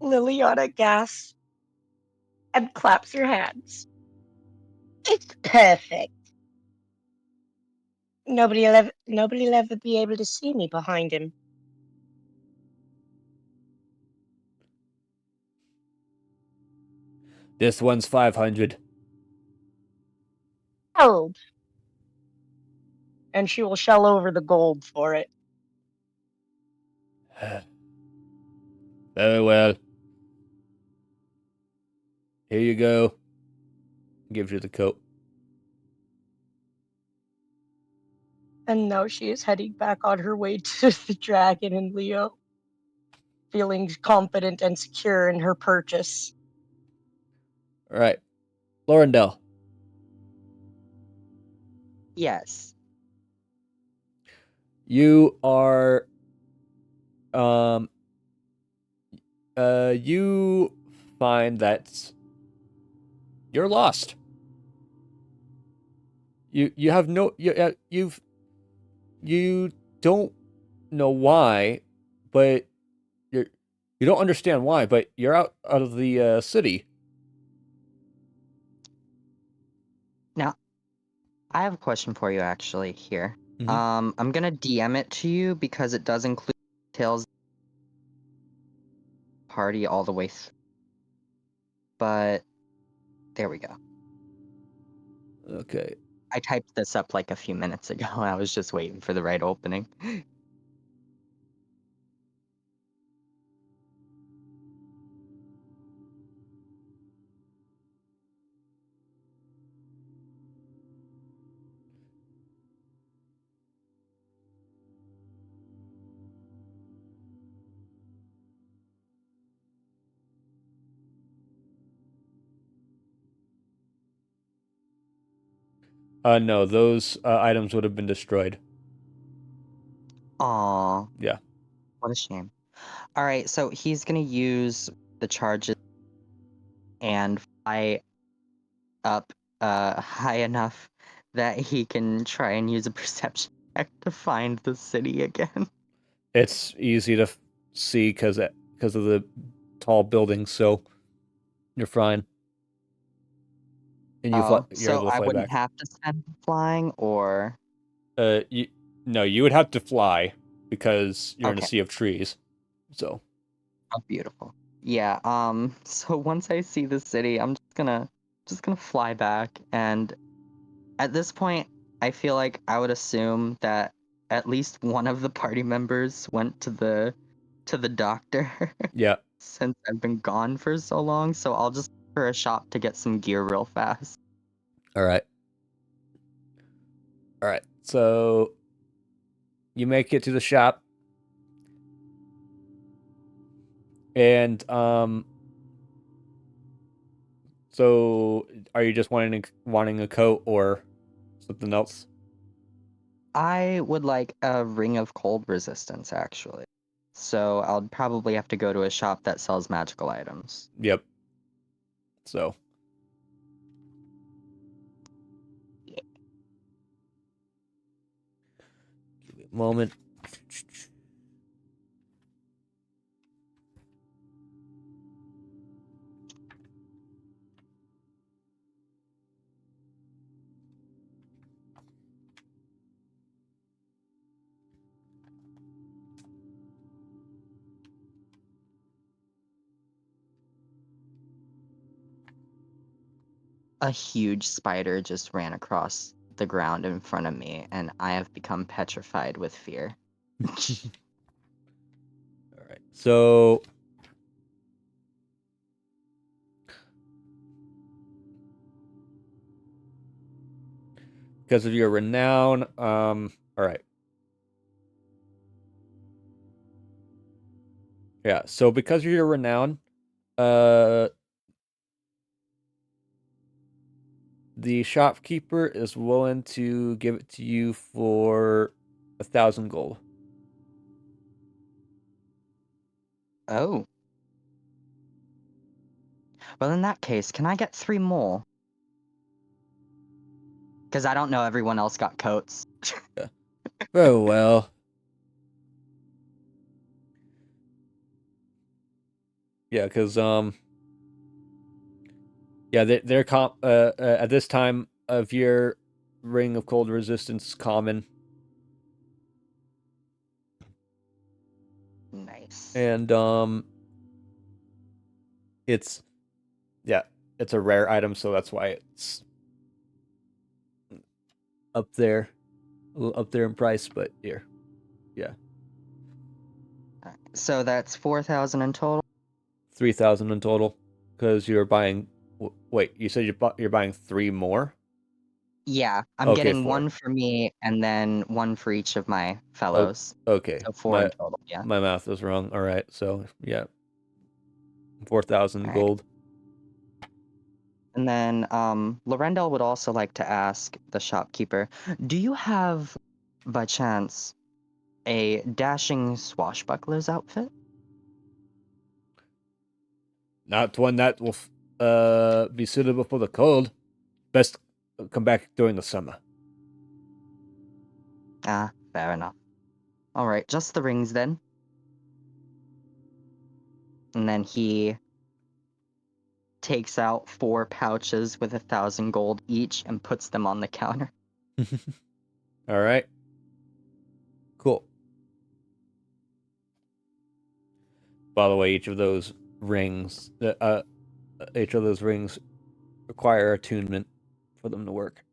[SPEAKER 3] Liliana gasps and claps her hands. It's perfect. Nobody'll ever be able to see me behind him.
[SPEAKER 1] This one's 500.
[SPEAKER 3] Gold. And she will shell over the gold for it.
[SPEAKER 1] Very well. Here you go. Gives you the coat.
[SPEAKER 3] And now she is heading back on her way to the dragon and Leo, feeling confident and secure in her purchase.
[SPEAKER 1] All right. Lorendell.
[SPEAKER 2] Yes.
[SPEAKER 1] You are you find that you're lost. You have no you don't know why, but you don't understand why, but you're out of the city.
[SPEAKER 2] Now, I have a question for you actually here.
[SPEAKER 1] Mhm.
[SPEAKER 2] I'm gonna DM it to you because it does include details party all the way through. But there we go.
[SPEAKER 1] Okay.
[SPEAKER 2] I typed this up like a few minutes ago. I was just waiting for the right opening.
[SPEAKER 1] No, those items would have been destroyed.
[SPEAKER 2] Aw,
[SPEAKER 1] Yeah.
[SPEAKER 2] what a shame. All right, so he's gonna use the charges and fly up high enough that he can try and use a perception check to find the city again.
[SPEAKER 1] It's easy to see because of the tall buildings, so you're fine. And you're
[SPEAKER 2] So
[SPEAKER 1] able to
[SPEAKER 2] I
[SPEAKER 1] fly
[SPEAKER 2] wouldn't
[SPEAKER 1] back.
[SPEAKER 2] have to spend flying, or
[SPEAKER 1] No, you would have to fly because you're in a
[SPEAKER 2] okay.
[SPEAKER 1] sea of trees. So,
[SPEAKER 2] Oh, beautiful. Yeah, so once I see the city, I'm just gonna fly back, and at this point, I feel like I would assume that at least one of the party members went to the doctor
[SPEAKER 1] yeah.
[SPEAKER 2] since I've been gone for so long, so I'll just for a shop to get some gear real fast.
[SPEAKER 1] All right. All right. So you make it to the shop, and so are you just wanting a coat or something else?
[SPEAKER 2] I would like a ring of cold resistance, actually. So I'll probably have to go to a shop that sells magical items.
[SPEAKER 1] Yep. So. Give me a moment.
[SPEAKER 2] A huge spider just ran across the ground in front of me, and I have become petrified with fear.
[SPEAKER 1] All right. So because of your renown, all right. Yeah, so because of your renown, the shopkeeper is willing to give it to you for 1,000 gold.
[SPEAKER 2] Oh. Well, in that case, can I get 3 more? Because I don't know everyone else got coats.
[SPEAKER 1] Oh well. Yeah, because yeah, they're at this time of year, Ring of Cold Resistance is common,
[SPEAKER 2] Nice.
[SPEAKER 1] and it's it's a rare item, so that's why it's up there, a little up there in price. But here, yeah,
[SPEAKER 2] So that's 4,000 in total?
[SPEAKER 1] 3,000 in total, because you're buying. Wait, you said you're buying 3 more?
[SPEAKER 2] Yeah, I'm
[SPEAKER 1] Okay,
[SPEAKER 2] getting
[SPEAKER 1] 4.
[SPEAKER 2] 1 for me and then 1 for each of my
[SPEAKER 1] Oh,
[SPEAKER 2] fellows.
[SPEAKER 1] okay.
[SPEAKER 2] So 4 in total, yeah.
[SPEAKER 1] My math was wrong. All right, so yeah, 4,000
[SPEAKER 2] All right.
[SPEAKER 1] gold.
[SPEAKER 2] And then Lorendel would also like to ask the shopkeeper, do you have, by chance, A dashing swashbuckler's outfit?
[SPEAKER 1] Not one that will be suitable for the cold. Best come back during the summer.
[SPEAKER 2] Ah, fair enough. Alright, just the rings then. And then he takes out 4 pouches with 1,000 gold each and puts them on the counter.
[SPEAKER 1] All right. Cool. By the way, each of those rings require attunement for them to work.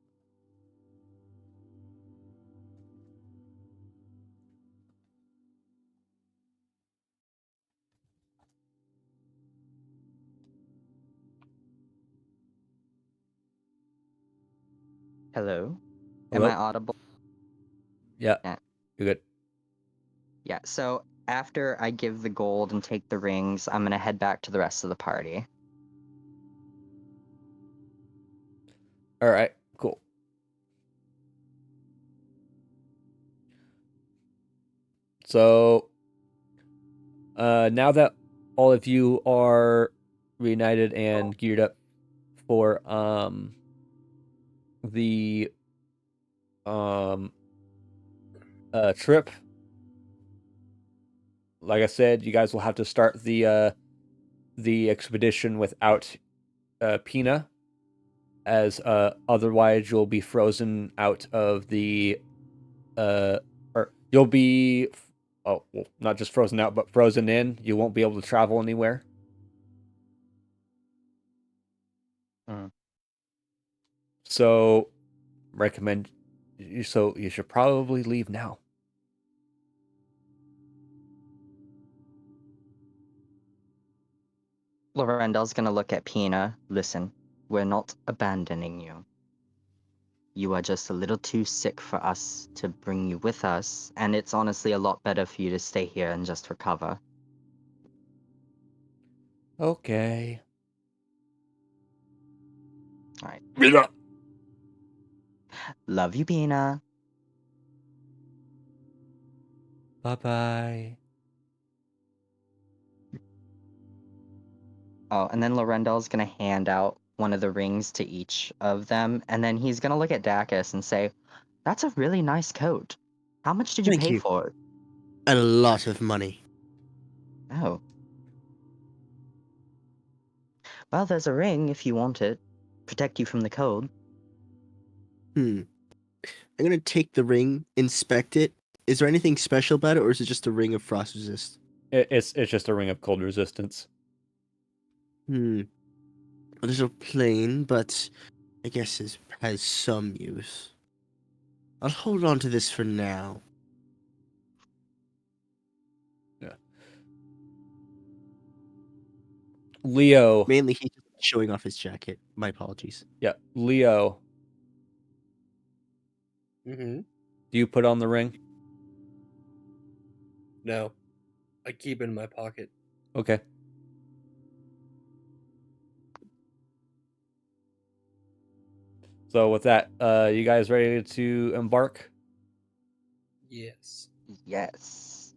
[SPEAKER 2] Hello? Am
[SPEAKER 1] Hello?
[SPEAKER 2] I audible?
[SPEAKER 1] Yeah.
[SPEAKER 2] Yeah.
[SPEAKER 1] You're good.
[SPEAKER 2] Yeah, so after I give the gold and take the rings, I'm gonna head back to the rest of the party.
[SPEAKER 1] All right. Cool. So, now that all of you are reunited and geared up for the trip, like I said, you guys will have to start the expedition without Pina, as otherwise you'll be frozen out of the or you'll be not just frozen out, but frozen in. You won't be able to travel anywhere.
[SPEAKER 2] Mm.
[SPEAKER 1] So recommend you should probably leave now.
[SPEAKER 2] Lorendel's gonna look at Pina. Listen, we're not abandoning you. You are just a little too sick for us to bring you with us, and it's honestly a lot better for you to stay here and just recover.
[SPEAKER 1] Okay.
[SPEAKER 2] Alright.
[SPEAKER 1] Bye
[SPEAKER 2] Love you, Pina.
[SPEAKER 1] bye.
[SPEAKER 2] Oh, and then Lorendel's gonna hand out one of the rings to each of them, and then he's gonna look at Dacus and say, "That's a really nice coat. How much did you
[SPEAKER 6] Thank
[SPEAKER 2] pay
[SPEAKER 6] you.
[SPEAKER 2] for it?"
[SPEAKER 6] A lot of money.
[SPEAKER 2] Oh. Well, there's a ring if you want it. Protect you from the cold.
[SPEAKER 6] I'm gonna take the ring, inspect it. Is there anything special about it, or is it just a ring of frost resist?
[SPEAKER 1] It's just a ring of cold resistance.
[SPEAKER 6] A little plain, but I guess it has some use. I'll hold on to this for now.
[SPEAKER 1] Yeah. Leo.
[SPEAKER 6] Mainly, he's showing off his jacket. My apologies.
[SPEAKER 1] Yeah, Leo.
[SPEAKER 5] Mm-hmm.
[SPEAKER 1] Do you put on the ring?
[SPEAKER 5] No, I keep it in my pocket.
[SPEAKER 1] Okay. So with that, you guys ready to embark?
[SPEAKER 5] Yes.
[SPEAKER 2] Yes.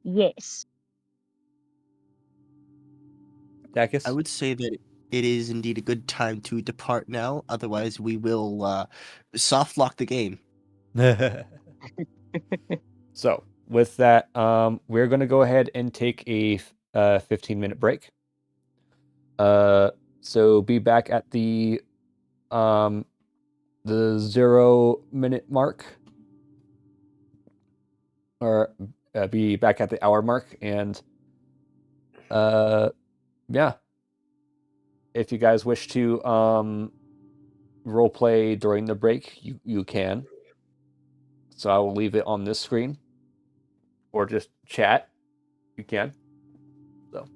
[SPEAKER 3] Yes.
[SPEAKER 1] Dacus?
[SPEAKER 6] I would say that it is indeed a good time to depart now. Otherwise, we will soft lock the game.
[SPEAKER 1] So with that, we're gonna go ahead and take a 15-minute break. So be back at the 0-minute mark, or be back at the hour mark, and yeah. If you guys wish to role play during the break, you can. So I will leave it on this screen, or just chat. You can. So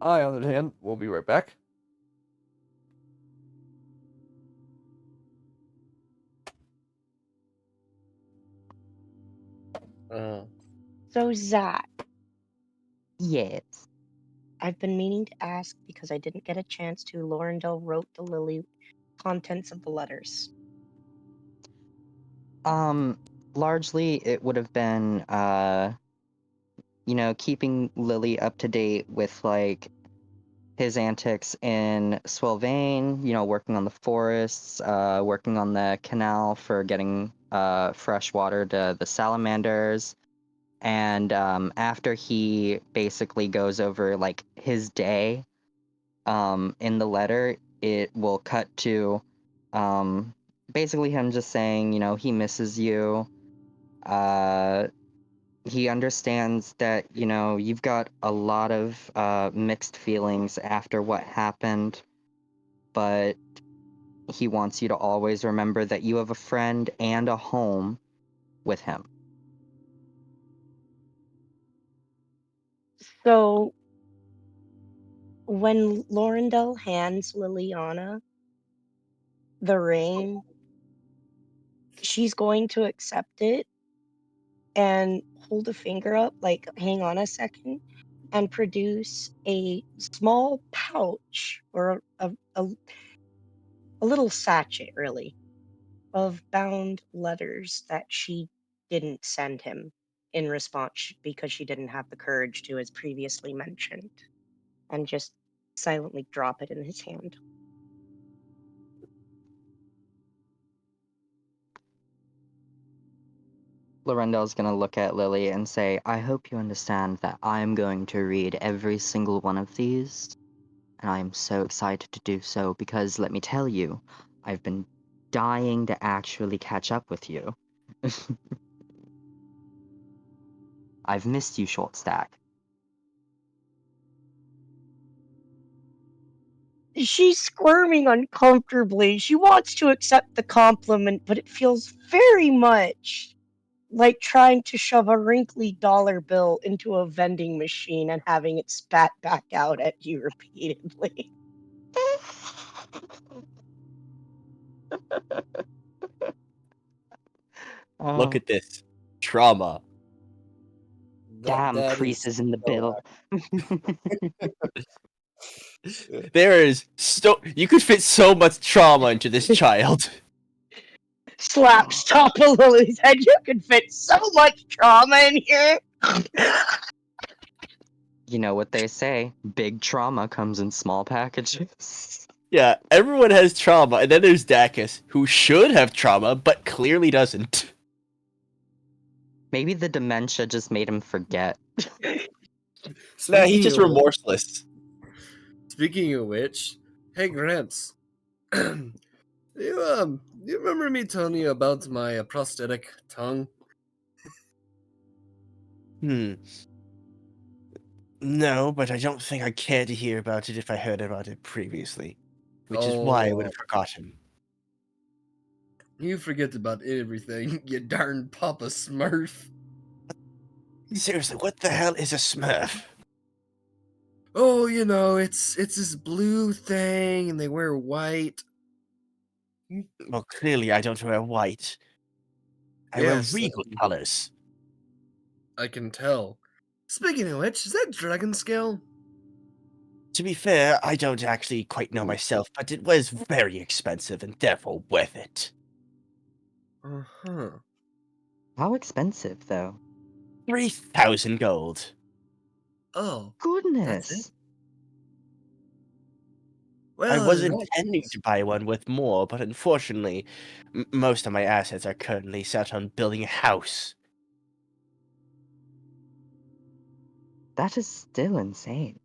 [SPEAKER 1] I, on the other hand, will be right back.
[SPEAKER 3] So, Zach,
[SPEAKER 2] Yes.
[SPEAKER 3] I've been meaning to ask because I didn't get a chance to. Lorendell wrote the Lily contents of the letters.
[SPEAKER 2] largely it would have been, keeping Lily up to date with like his antics in Swelvain, working on the forests, working on the canal for getting fresh water to the salamanders. And after he basically goes over like his day, in the letter, it will cut to basically him just saying, he misses you. He understands that, you've got a lot of mixed feelings after what happened, but he wants you to always remember that you have a friend and a home with him.
[SPEAKER 3] So when Lorendel hands Liliana the ring, she's going to accept it and hold a finger up, like, hang on a second, and produce a small pouch or a little sachet, really, of bound letters that she didn't send him in response because she didn't have the courage to, as previously mentioned, and just silently drop it in his hand.
[SPEAKER 2] Lorendel's gonna look at Lily and say, I hope you understand that I'm going to read every single one of these, and I am so excited to do so because, let me tell you, I've been dying to actually catch up with you. I've missed you, Short Stack.
[SPEAKER 3] She's squirming uncomfortably. She wants to accept the compliment, but it feels very much like trying to shove a wrinkly dollar bill into a vending machine and having it spat back out at you repeatedly.
[SPEAKER 6] Look at this trauma.
[SPEAKER 2] Damn
[SPEAKER 5] That is
[SPEAKER 2] creases in the
[SPEAKER 5] so
[SPEAKER 2] bill.
[SPEAKER 6] There is you could fit so much trauma into this child.
[SPEAKER 3] Slaps top of Lily's head. You could fit so much trauma in here.
[SPEAKER 2] You know what they say, big trauma comes in small packages.
[SPEAKER 6] Yeah, everyone has trauma, and then there's Dacus, who should have trauma, but clearly doesn't.
[SPEAKER 2] Maybe the dementia just made him forget.
[SPEAKER 6] Nah, he's just
[SPEAKER 5] Speaking of-
[SPEAKER 6] remorseless.
[SPEAKER 5] Speaking of which, hey Grants, you remember me telling you about my prosthetic tongue?
[SPEAKER 6] No, but I don't think I'd care to hear about it if I heard about it previously. Which is why I would have forgotten.
[SPEAKER 5] You forget about everything, you darn Papa Smurf.
[SPEAKER 6] Seriously, what the hell is a Smurf?
[SPEAKER 5] Oh, it's this blue thing, and they wear white.
[SPEAKER 6] Well, clearly I don't wear white. I
[SPEAKER 5] Yes,
[SPEAKER 6] wear regal colors.
[SPEAKER 5] I can tell. Speaking of which, is that dragon scale?
[SPEAKER 6] To be fair, I don't actually quite know myself, but it was very expensive and therefore worth it.
[SPEAKER 5] Uh-huh.
[SPEAKER 2] How expensive, though?
[SPEAKER 6] 3,000 gold.
[SPEAKER 5] Oh,
[SPEAKER 2] Goodness.
[SPEAKER 5] well,
[SPEAKER 6] I was
[SPEAKER 5] in that
[SPEAKER 6] intending
[SPEAKER 5] case-
[SPEAKER 6] to buy one with more, but unfortunately, most of my assets are currently set on building a house.
[SPEAKER 2] That is still insane.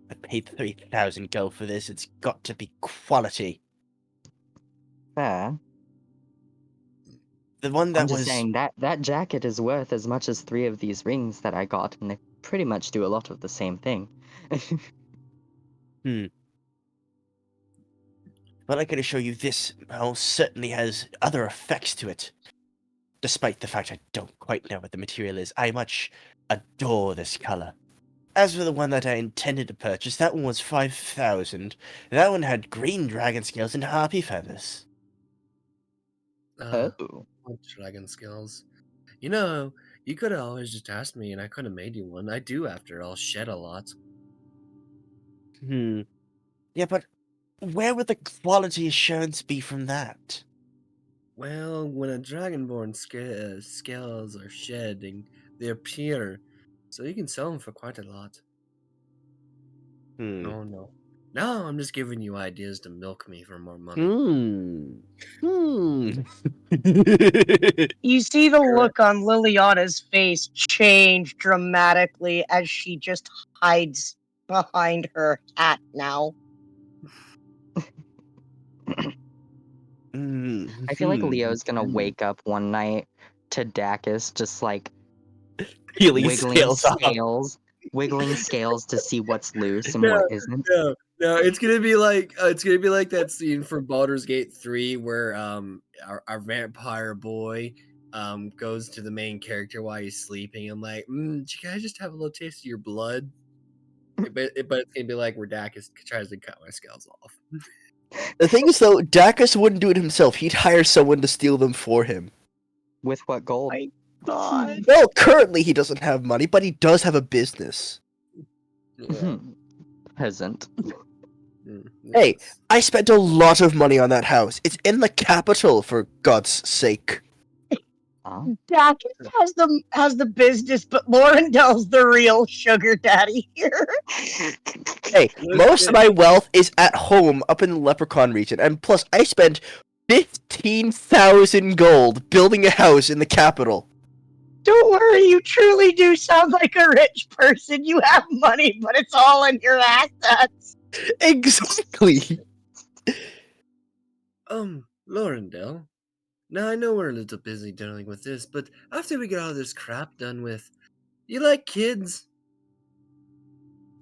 [SPEAKER 6] I paid 3,000 gold for this. It's got to be quality.
[SPEAKER 2] Fair.
[SPEAKER 6] The one
[SPEAKER 2] I'm
[SPEAKER 6] that
[SPEAKER 2] just
[SPEAKER 6] was
[SPEAKER 2] saying that jacket is worth as much as 3 of these rings that I got, and they pretty much do a lot of the same thing.
[SPEAKER 6] Well, I can assure you this most certainly has other effects to it. Despite the fact I don't quite know what the material is, I much adore this color. As for the one that I intended to purchase, that one was 5,000. That one had green dragon scales and harpy feathers.
[SPEAKER 2] Oh.
[SPEAKER 5] What dragon scales? You could have always just asked me, and I could have made you one. I do, after all, shed a lot.
[SPEAKER 6] Yeah, but where would the quality assurance be from that?
[SPEAKER 5] Well, when a dragonborn scales are shed, they appear, so you can sell them for quite a lot.
[SPEAKER 6] Hmm.
[SPEAKER 5] Oh no. No, I'm just giving you ideas to milk me for more money.
[SPEAKER 6] Hmm.
[SPEAKER 3] You see the look on Liliana's face change dramatically as she just hides behind her hat now.
[SPEAKER 2] I feel like Leo's gonna wake up one night to Dacus just like
[SPEAKER 6] Peeling scales off.
[SPEAKER 2] wiggling scales to see what's loose and
[SPEAKER 5] No,
[SPEAKER 2] what isn't.
[SPEAKER 5] No, it's gonna be like that scene from Baldur's Gate 3 where our vampire boy goes to the main character while he's sleeping. I'm like, did you guys just have a little taste of your blood? But it's gonna be like where Dacus tries to cut my scales off.
[SPEAKER 6] The thing is, though, Dacus wouldn't do it himself. He'd hire someone to steal them for him.
[SPEAKER 2] With what gold?
[SPEAKER 3] My God.
[SPEAKER 6] Well, currently he doesn't have money, but he does have a business.
[SPEAKER 5] Yeah.
[SPEAKER 2] Peasant.
[SPEAKER 6] Hey,
[SPEAKER 5] Yes.
[SPEAKER 6] I spent a lot of money on that house. It's in the capital, for God's sake.
[SPEAKER 2] Huh?
[SPEAKER 3] Dacus has the business, but Lorendell's the real sugar daddy here.
[SPEAKER 6] Hey, most of my wealth is at home up in the Leprechaun region, and plus I spent 15,000 gold building a house in the capital.
[SPEAKER 3] Don't worry, you truly do sound like a rich person. You have money, but it's all in your assets.
[SPEAKER 6] Exactly.
[SPEAKER 5] Lorendell. Now I know we're a little busy dealing with this, but after we get all this crap done with, you like kids?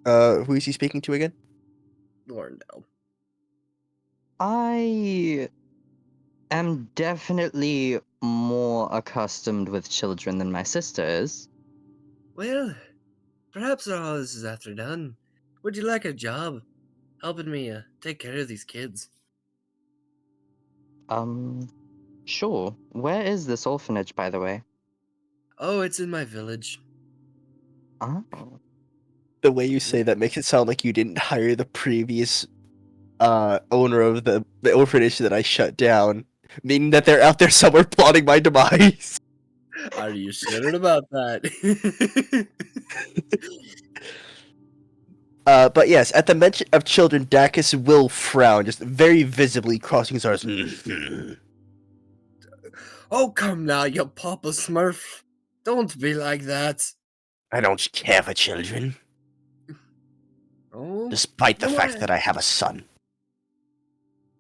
[SPEAKER 6] Who is he speaking to again?
[SPEAKER 5] Lorendell.
[SPEAKER 2] I am definitely more accustomed with children than my sister is.
[SPEAKER 5] Well, perhaps all this is after done. Would you like a job helping me take care of these kids?
[SPEAKER 2] Sure. Where is this orphanage, by the way?
[SPEAKER 5] Oh, it's in my village.
[SPEAKER 2] Oh.
[SPEAKER 6] The way you say that makes it sound like you didn't hire the previous owner of the orphanage that I shut down, meaning that they're out there somewhere plotting my demise.
[SPEAKER 5] Are you sure about that?
[SPEAKER 6] But yes, at the mention of children, Dacus will frown, just very visibly crossing his arms.
[SPEAKER 5] Oh, come now, you Papa Smurf. Don't be like that.
[SPEAKER 6] I don't care for children,
[SPEAKER 5] Oh,
[SPEAKER 6] despite the
[SPEAKER 5] then
[SPEAKER 6] fact
[SPEAKER 5] why-
[SPEAKER 6] that I have a son.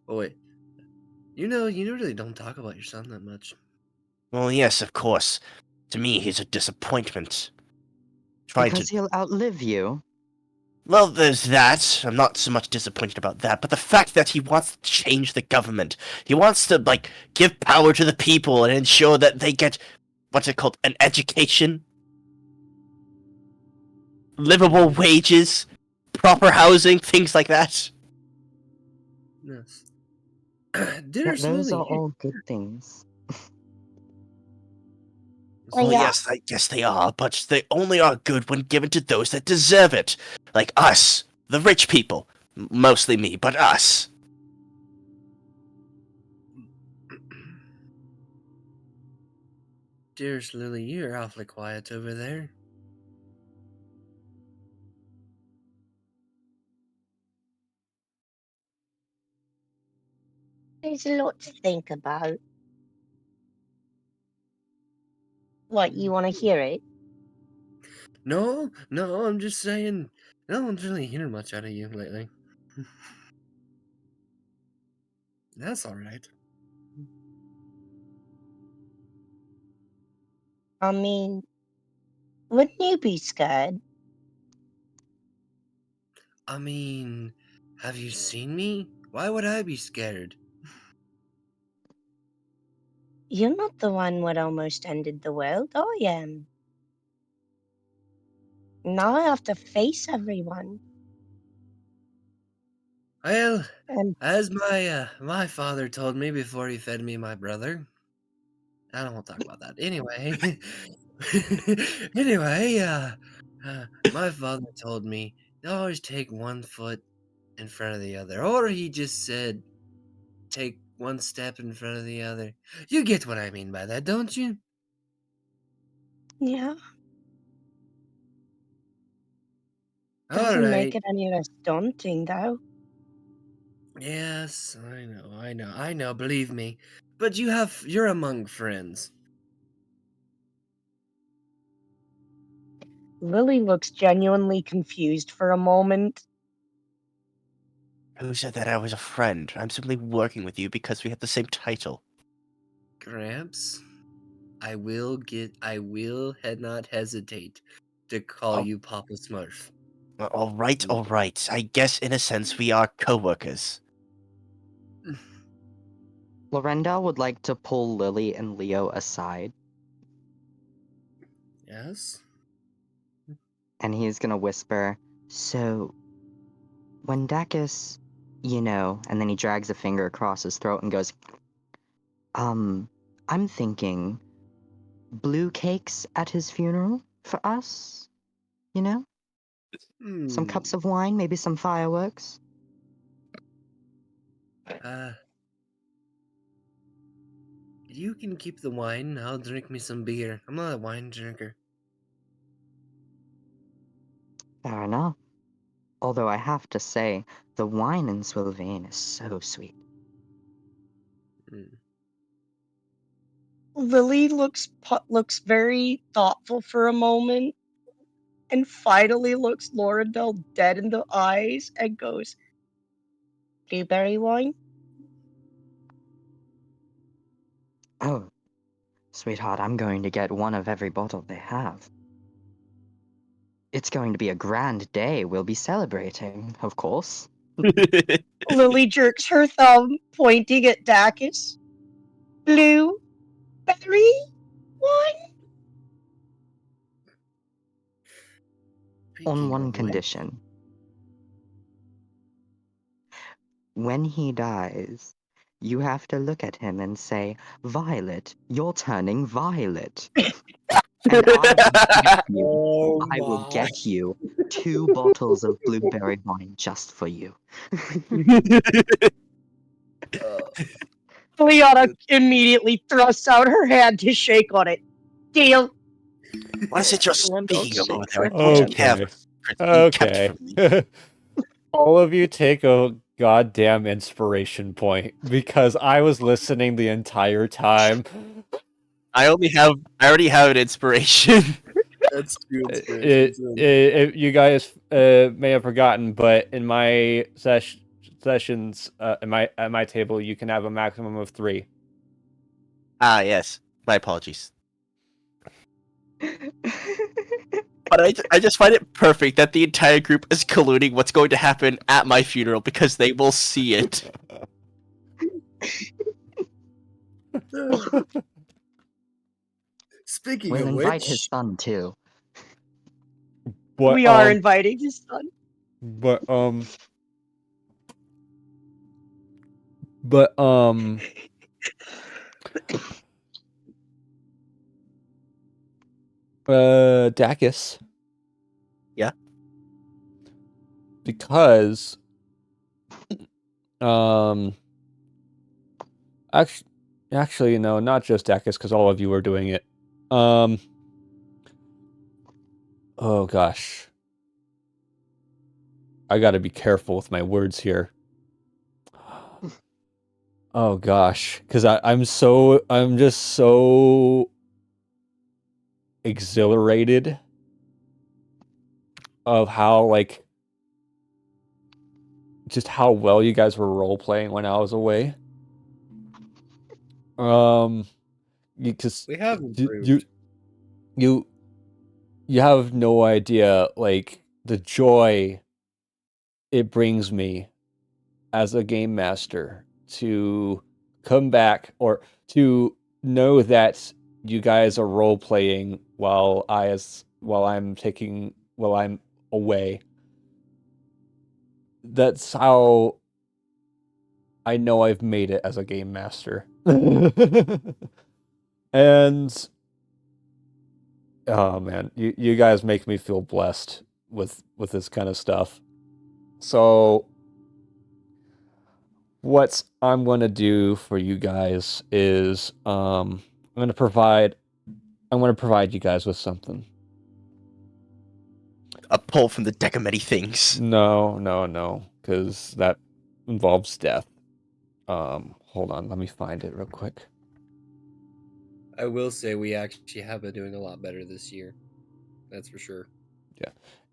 [SPEAKER 5] Oh, wait. You really don't talk about your son that much.
[SPEAKER 6] Well, yes, of course. To me, he's a disappointment.
[SPEAKER 2] Because he'll outlive you.
[SPEAKER 6] Well, there's that. I'm not so much disappointed about that, but the fact that he wants to change the government. He wants to, give power to the people and ensure that they get, what's it called, an education? Livable wages? Proper housing? Things like that.
[SPEAKER 5] Yes.
[SPEAKER 2] Those are all good things.
[SPEAKER 6] Well,
[SPEAKER 3] yeah.
[SPEAKER 6] yes, I guess they are, but they only are good when given to those that deserve it. Like us, the rich people. Mostly me, but us.
[SPEAKER 5] Dearest Lily, you're awfully quiet over there.
[SPEAKER 3] There's a lot to think about. What, you want to hear it?
[SPEAKER 5] No, I'm just saying, no one's really hearing much out of you lately. That's alright.
[SPEAKER 3] I mean, wouldn't you be scared?
[SPEAKER 5] I mean, have you seen me? Why would I be scared?
[SPEAKER 3] You're not the one what almost ended the world, I am. Now I have to face everyone.
[SPEAKER 5] Well,
[SPEAKER 3] And
[SPEAKER 5] as my father told me before he fed me my brother. I don't want to talk about that. Anyway, anyway, my father told me to always take one foot in front of the other, or he just said, take one step in front of the other. You get what I mean by that, don't you?
[SPEAKER 3] Yeah.
[SPEAKER 5] All
[SPEAKER 3] Doesn't make
[SPEAKER 5] right.
[SPEAKER 3] it any less daunting, though.
[SPEAKER 5] Yes, I know, believe me. But you're among friends.
[SPEAKER 3] Lily looks genuinely confused for a moment.
[SPEAKER 6] Who said that I was a friend? I'm simply working with you because we have the same title.
[SPEAKER 5] Gramps, I will not hesitate to call
[SPEAKER 6] Oh.
[SPEAKER 5] you Papa Smurf.
[SPEAKER 6] All right. I guess in a sense we are co-workers.
[SPEAKER 2] Lorendal would like to pull Lily and Leo aside,
[SPEAKER 5] Yes?
[SPEAKER 2] and he's gonna whisper, "So, when Dacus, and then he drags a finger across his throat and goes, I'm thinking blue cakes at his funeral for us, you know? Some cups of wine, maybe some fireworks."
[SPEAKER 5] You can keep the wine. I'll drink me some beer. I'm not a wine drinker.
[SPEAKER 2] Fair enough. Although I have to say, the wine in Sylvain is so sweet.
[SPEAKER 3] Lily looks very thoughtful for a moment, and finally looks Lorendel dead in the eyes and goes, "Blueberry wine?"
[SPEAKER 2] Oh, sweetheart, I'm going to get one of every bottle they have. It's going to be a grand day. We'll be celebrating, of course.
[SPEAKER 3] Lily jerks her thumb, pointing at Dacus. "Blueberry wine?"
[SPEAKER 2] On one condition. When he dies, you have to look at him and say, "Violet, you're turning violet." And I will get you 2 bottles of blueberry wine just for you.
[SPEAKER 3] Liana immediately thrusts out her hand to shake on it. "Deal."
[SPEAKER 6] What is it you're
[SPEAKER 3] Lorendal
[SPEAKER 6] speaking of over
[SPEAKER 3] shakes
[SPEAKER 6] there?
[SPEAKER 3] her
[SPEAKER 6] I
[SPEAKER 3] hand.
[SPEAKER 6] have
[SPEAKER 1] Okay. All of you take a goddamn inspiration point because I was listening the entire time.
[SPEAKER 6] I already have an inspiration.
[SPEAKER 5] That's true inspiration.
[SPEAKER 1] You guys may have forgotten, but in my sessions at my table, you can have a maximum of 3.
[SPEAKER 6] Ah, yes. My apologies. But I just find it perfect that the entire group is colluding what's going to happen at my funeral because they will see it.
[SPEAKER 5] Speaking
[SPEAKER 2] We'll
[SPEAKER 5] of
[SPEAKER 2] invite
[SPEAKER 5] which,
[SPEAKER 2] his son too.
[SPEAKER 3] We are inviting his son.
[SPEAKER 1] Dacus.
[SPEAKER 6] Yeah.
[SPEAKER 1] Because actually no, not just Dacus, because all of you are doing it. Oh gosh. I gotta be careful with my words here. Oh gosh, because I'm just so exhilarated of how just how well you guys were role playing when I was away. Because
[SPEAKER 5] we have improved.
[SPEAKER 1] you have no idea the joy it brings me as a game master to come back or to know that you guys are role playing while I'm away. That's how I know I've made it as a game master. And oh man, you guys make me feel blessed with this kind of stuff. So what I'm going to do for you guys is I'm going to provide you guys with something.
[SPEAKER 6] A pull from the deck of many things.
[SPEAKER 1] No, because that involves death. Hold on, let me find it real quick.
[SPEAKER 5] I will say we actually have been doing a lot better this year. That's for sure.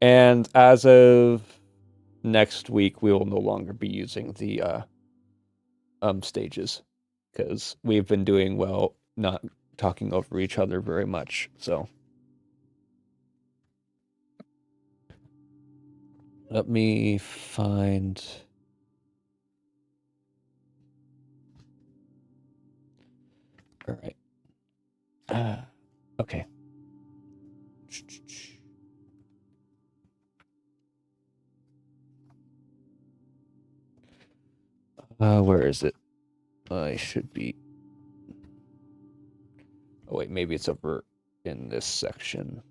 [SPEAKER 1] And as of next week, we will no longer be using the stages because we've been doing well, not talking over each other very much. So let me find. All right. Okay. Where is it? I should be. Oh wait, maybe it's over in this section.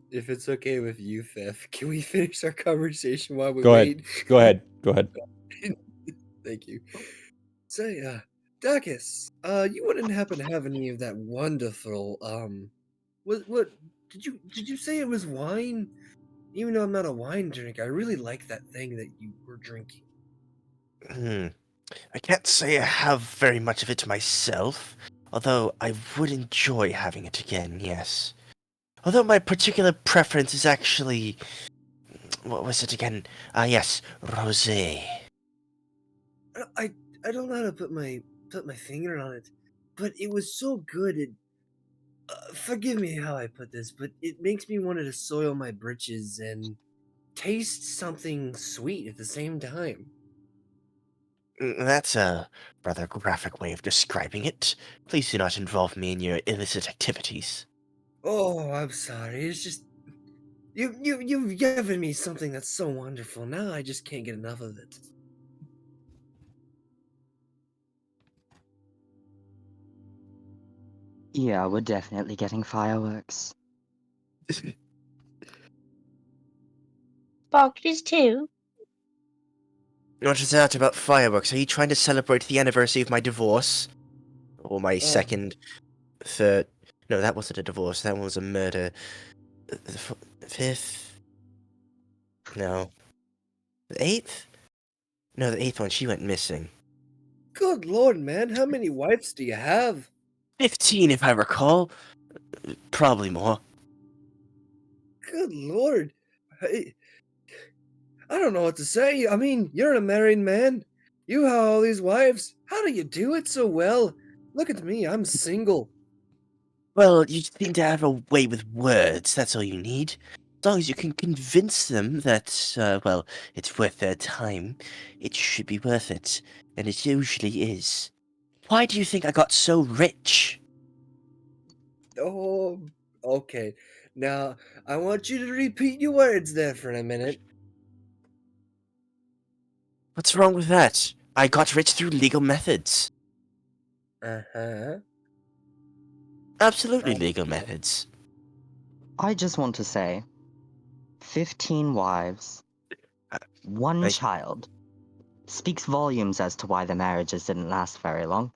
[SPEAKER 5] If it's okay with you, Fifth, can we finish our conversation while we
[SPEAKER 1] Go
[SPEAKER 5] wait?
[SPEAKER 1] ahead. Go ahead. Go ahead.
[SPEAKER 5] Thank you. Say, Dacus, you wouldn't happen to have any of that wonderful, what did you say it was wine? Even though I'm not a wine drinker, I really like that thing that you were drinking.
[SPEAKER 6] I can't say I have very much of it myself, although I would enjoy having it again, yes. Although my particular preference is actually... What was it again? Yes, rosé.
[SPEAKER 5] I don't know how to put my finger on it, but it was so good. It forgive me how I put this, but it makes me want to soil my britches and taste something sweet at the same time.
[SPEAKER 6] That's a rather graphic way of describing it. Please do not involve me in your illicit activities.
[SPEAKER 5] Oh, I'm sorry. It's just you've given me something that's so wonderful. Now I just can't get enough of it.
[SPEAKER 2] Yeah, we're definitely getting fireworks.
[SPEAKER 3] Boxes too.
[SPEAKER 6] What is that about fireworks? Are you trying to celebrate the anniversary of my divorce? Or my second, third... No, that wasn't a divorce. That one was a murder. The fifth? No. The eighth? No, the eighth one, she went missing.
[SPEAKER 5] Good lord, man! How many wives do you have?
[SPEAKER 6] 15, if I recall. Probably more.
[SPEAKER 5] Good lord! I don't know what to say. I mean, you're a married man. You have all these wives. How do you do it so well? Look at me. I'm single.
[SPEAKER 6] Well, you seem to have a way with words. That's all you need. As long as you can convince them that, well, it's worth their time, it should be worth it. And it usually is. Why do you think I got so rich?
[SPEAKER 5] Oh, okay. Now, I want you to repeat your words there for a minute.
[SPEAKER 6] What's wrong with that? I got rich through legal methods.
[SPEAKER 5] Uh-huh.
[SPEAKER 6] Absolutely legal methods.
[SPEAKER 2] I just want to say 15 wives, one
[SPEAKER 6] I-
[SPEAKER 2] child. Speaks volumes as to why the marriages didn't last very long.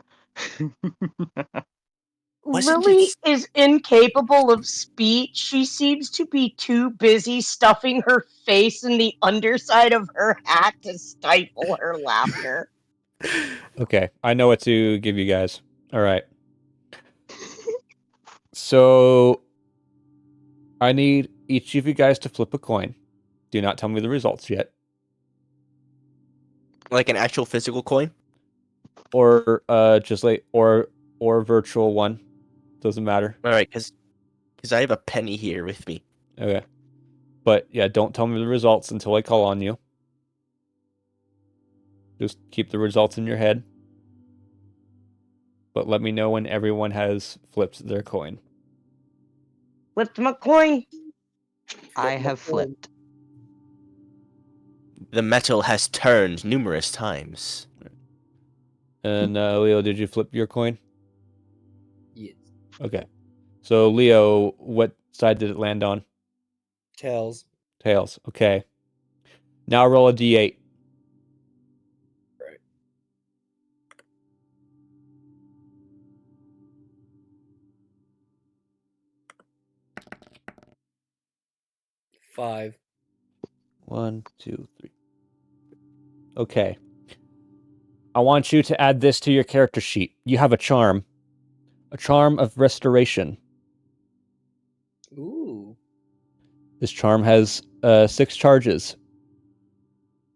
[SPEAKER 6] Wasn't
[SPEAKER 3] Lily
[SPEAKER 6] it-
[SPEAKER 3] is incapable of speech. She seems to be too busy stuffing her face in the underside of her hat to stifle her laughter.
[SPEAKER 1] Okay, I know what to give you guys. All right. So I need each of you guys to flip a coin. Do not tell me the results yet.
[SPEAKER 6] Like an actual physical coin?
[SPEAKER 1] Or just like or virtual one. Doesn't matter.
[SPEAKER 6] Alright, because I have a penny here with me.
[SPEAKER 1] Okay. But yeah, don't tell me the results until I call on you. Just keep the results in your head. But let me know when everyone has flipped their coin.
[SPEAKER 3] Flipped my coin.
[SPEAKER 2] I have flipped.
[SPEAKER 6] The metal has turned numerous times.
[SPEAKER 1] And Leo, did you flip your coin?
[SPEAKER 5] Yes.
[SPEAKER 1] Okay. So Leo, what side did it land on?
[SPEAKER 5] Tails.
[SPEAKER 1] Tails. Okay. Now roll a d8.
[SPEAKER 5] 5.
[SPEAKER 1] 1, 2, 3. Okay. I want you to add this to your character sheet. You have a charm of restoration.
[SPEAKER 5] Ooh.
[SPEAKER 1] This charm has 6 charges.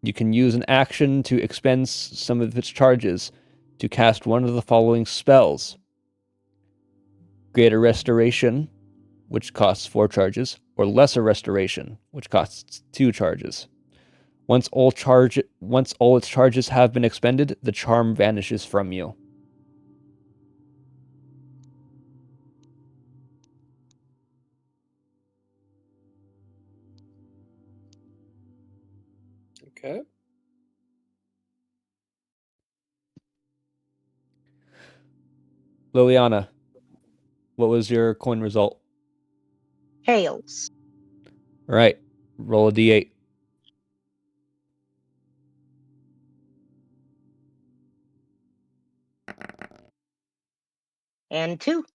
[SPEAKER 1] You can use an action to expend some of its charges to cast one of the following spells: Greater Restoration, which costs 4 charges, or Lesser Restoration, which costs 2 charges. Once all its charges have been expended, the charm vanishes from you.
[SPEAKER 5] Okay.
[SPEAKER 1] Liliana, what was your coin result?
[SPEAKER 3] Tails.
[SPEAKER 1] All right, roll a d8.
[SPEAKER 3] And 2.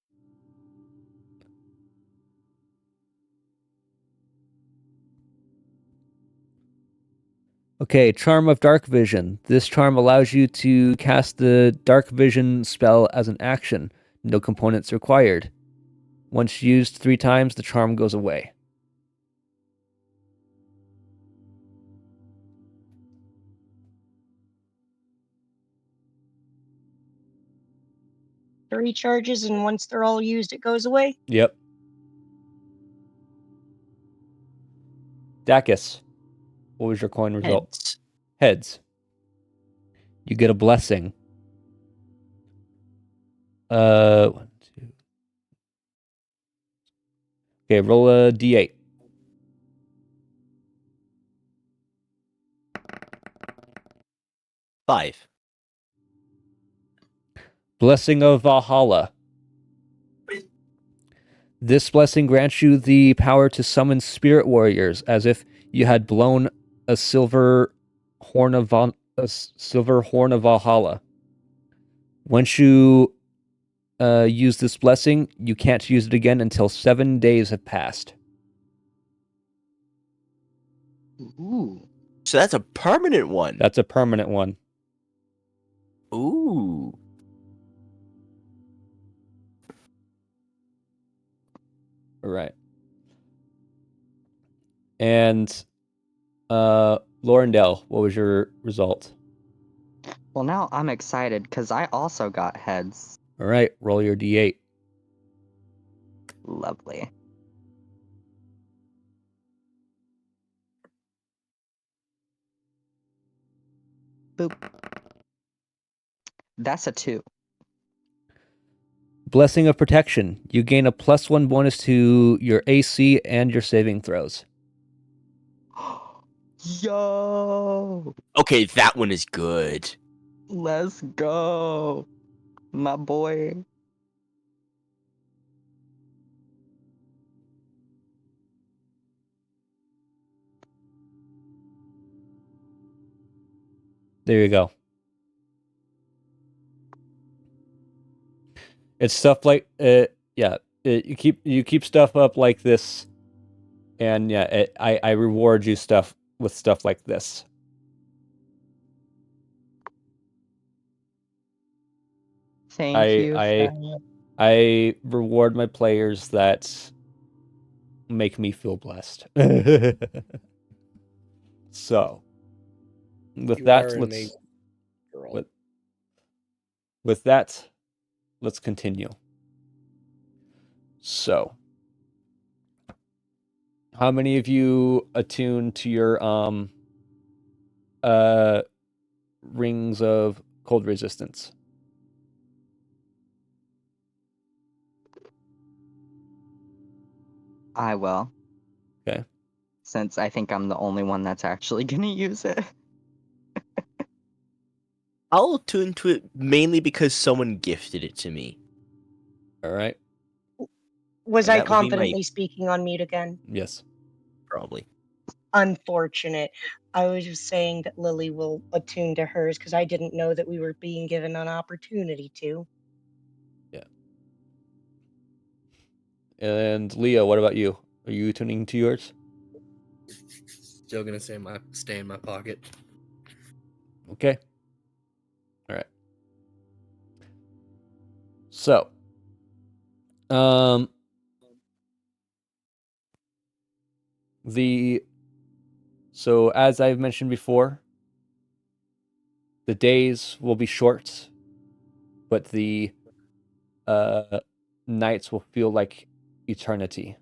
[SPEAKER 1] Okay, Charm of Dark Vision. This charm allows you to cast the Dark Vision spell as an action. No components required. Once used 3 times, the charm goes away.
[SPEAKER 3] Three charges, and once they're all used, it goes away.
[SPEAKER 1] Yep. Dacus, what was your coin result?
[SPEAKER 4] Heads.
[SPEAKER 1] Heads. You get a blessing. 1, 2. Okay, roll a d8.
[SPEAKER 4] Five.
[SPEAKER 1] Blessing of Valhalla. This blessing grants you the power to summon spirit warriors, as if you had blown a silver horn of Valhalla. Once you use this blessing, you can't use it again until 7 days have passed.
[SPEAKER 2] Ooh.
[SPEAKER 4] So that's a permanent one.
[SPEAKER 1] That's a permanent one.
[SPEAKER 4] Ooh.
[SPEAKER 1] All right. And Laurendale, what was your result?
[SPEAKER 2] Well, now I'm excited because I also got heads.
[SPEAKER 1] All right, roll your d8.
[SPEAKER 2] Lovely. Boop. That's a 2.
[SPEAKER 1] Blessing of Protection. You gain a +1 bonus to your AC and your saving throws.
[SPEAKER 2] Yo!
[SPEAKER 4] Okay, that one is good.
[SPEAKER 2] Let's go! My boy.
[SPEAKER 1] There you go. It's stuff like you keep stuff up like this, and yeah, I reward you stuff with stuff like this.
[SPEAKER 2] Thank you.
[SPEAKER 1] I reward my players that make me feel blessed. So, with
[SPEAKER 5] You
[SPEAKER 1] that,
[SPEAKER 5] are an
[SPEAKER 1] let's
[SPEAKER 5] amazing girl.
[SPEAKER 1] with that, let's continue. So, how many of you attuned to your rings of cold resistance?
[SPEAKER 2] I will.
[SPEAKER 1] Okay.
[SPEAKER 2] Since I think I'm the only one that's actually gonna use it.
[SPEAKER 4] I'll tune to it mainly because someone gifted it to me.
[SPEAKER 1] All right.
[SPEAKER 3] Was
[SPEAKER 4] And
[SPEAKER 3] I
[SPEAKER 4] that would be my-
[SPEAKER 3] confidently speaking on mute again?
[SPEAKER 1] Yes.
[SPEAKER 4] Probably.
[SPEAKER 3] Unfortunate. I was just saying that Lily will attune to hers because I didn't know that we were being given an opportunity to.
[SPEAKER 1] And Leah, what about you? Are you tuning to yours?
[SPEAKER 5] Still gonna stay in my pocket.
[SPEAKER 1] Okay. All right. So, so as I've mentioned before, the days will be short, but the nights will feel like eternity.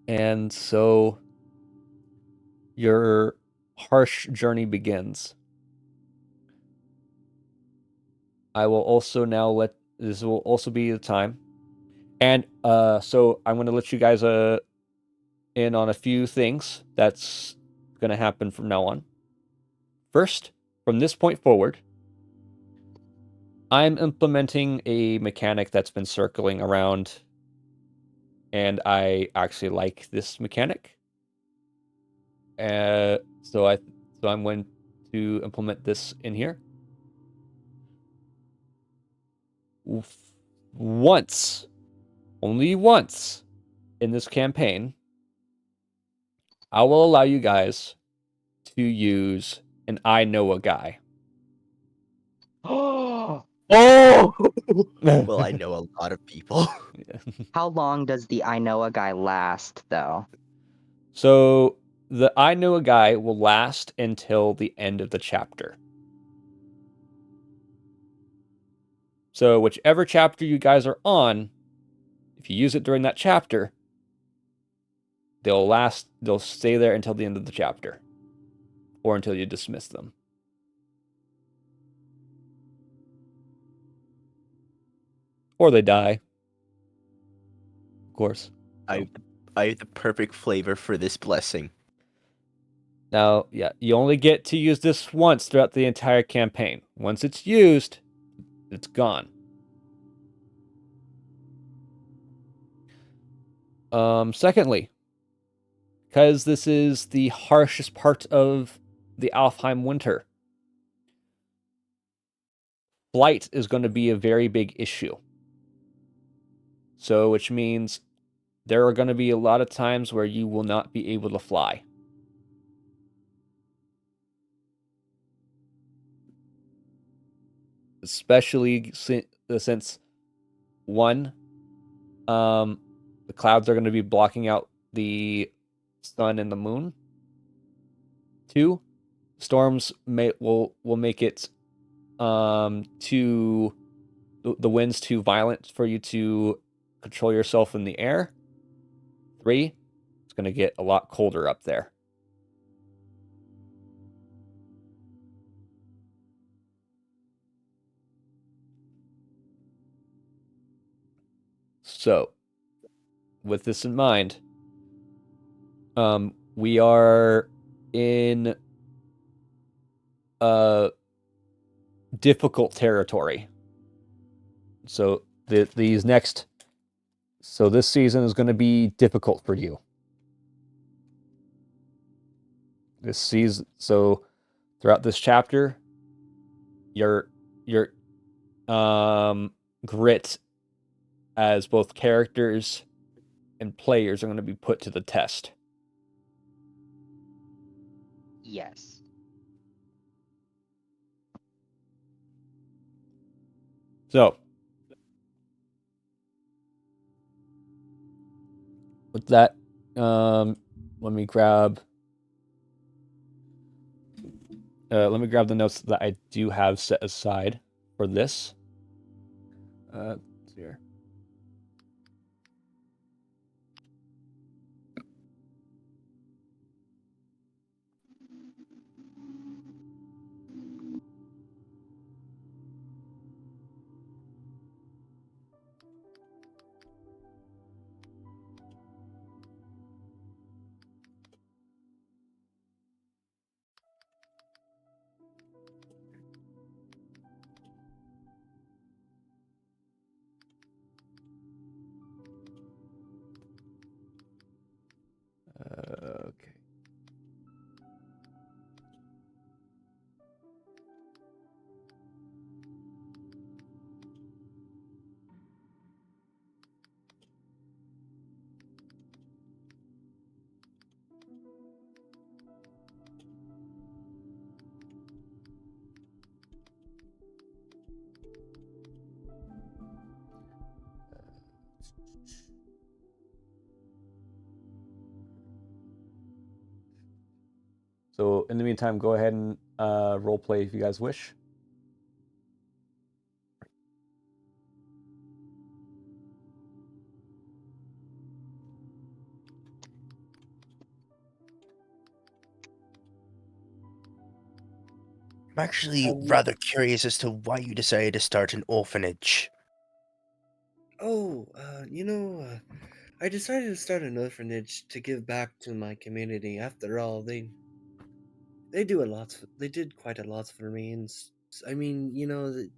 [SPEAKER 1] And so your harsh journey begins. I will also now this will also be the time. And so I'm going to let you guys in on a few things that's going to happen from now on. First, from this point forward, I'm implementing a mechanic that's been circling around, and I actually like this mechanic. So I'm going to implement this in here. Once, only once in this campaign, I will allow you guys to use an I know a guy.
[SPEAKER 2] Oh,
[SPEAKER 6] Oh! Well, I know a lot of people.
[SPEAKER 2] how long does the I know a guy last, though?
[SPEAKER 1] So the I know a guy will last until the end of the chapter. So whichever chapter you guys are on, if you use it during that chapter, they'll stay there until the end of the chapter. Or until you dismiss them. Or they die. Of course.
[SPEAKER 6] I have the perfect flavor for this blessing.
[SPEAKER 1] Now, yeah, you only get to use this once throughout the entire campaign. Once it's used, it's gone. Secondly, because this is the harshest part of the Alfheim winter, flight is going to be a very big issue. So, which means there are going to be a lot of times where you will not be able to fly. Especially since one, the clouds are going to be blocking out the sun and the moon. Two, storms will make it too the winds too violent for you to control yourself in the air. Three, it's going to get a lot colder up there. So, with this in mind, we are in difficult territory. So so this season is going to be difficult for you. This season, so throughout this chapter, your grit as both characters and players are going to be put to the test.
[SPEAKER 2] Yes.
[SPEAKER 1] So, with that, let me grab the notes that I do have set aside for this. Let's see here. So in the meantime, go ahead and role play if you guys wish.
[SPEAKER 6] I'm actually rather curious as to why you decided to start an orphanage.
[SPEAKER 8] Oh, I decided to start an orphanage to give back to my community. After all, they do a lot. They did quite a lot for me, and I mean, the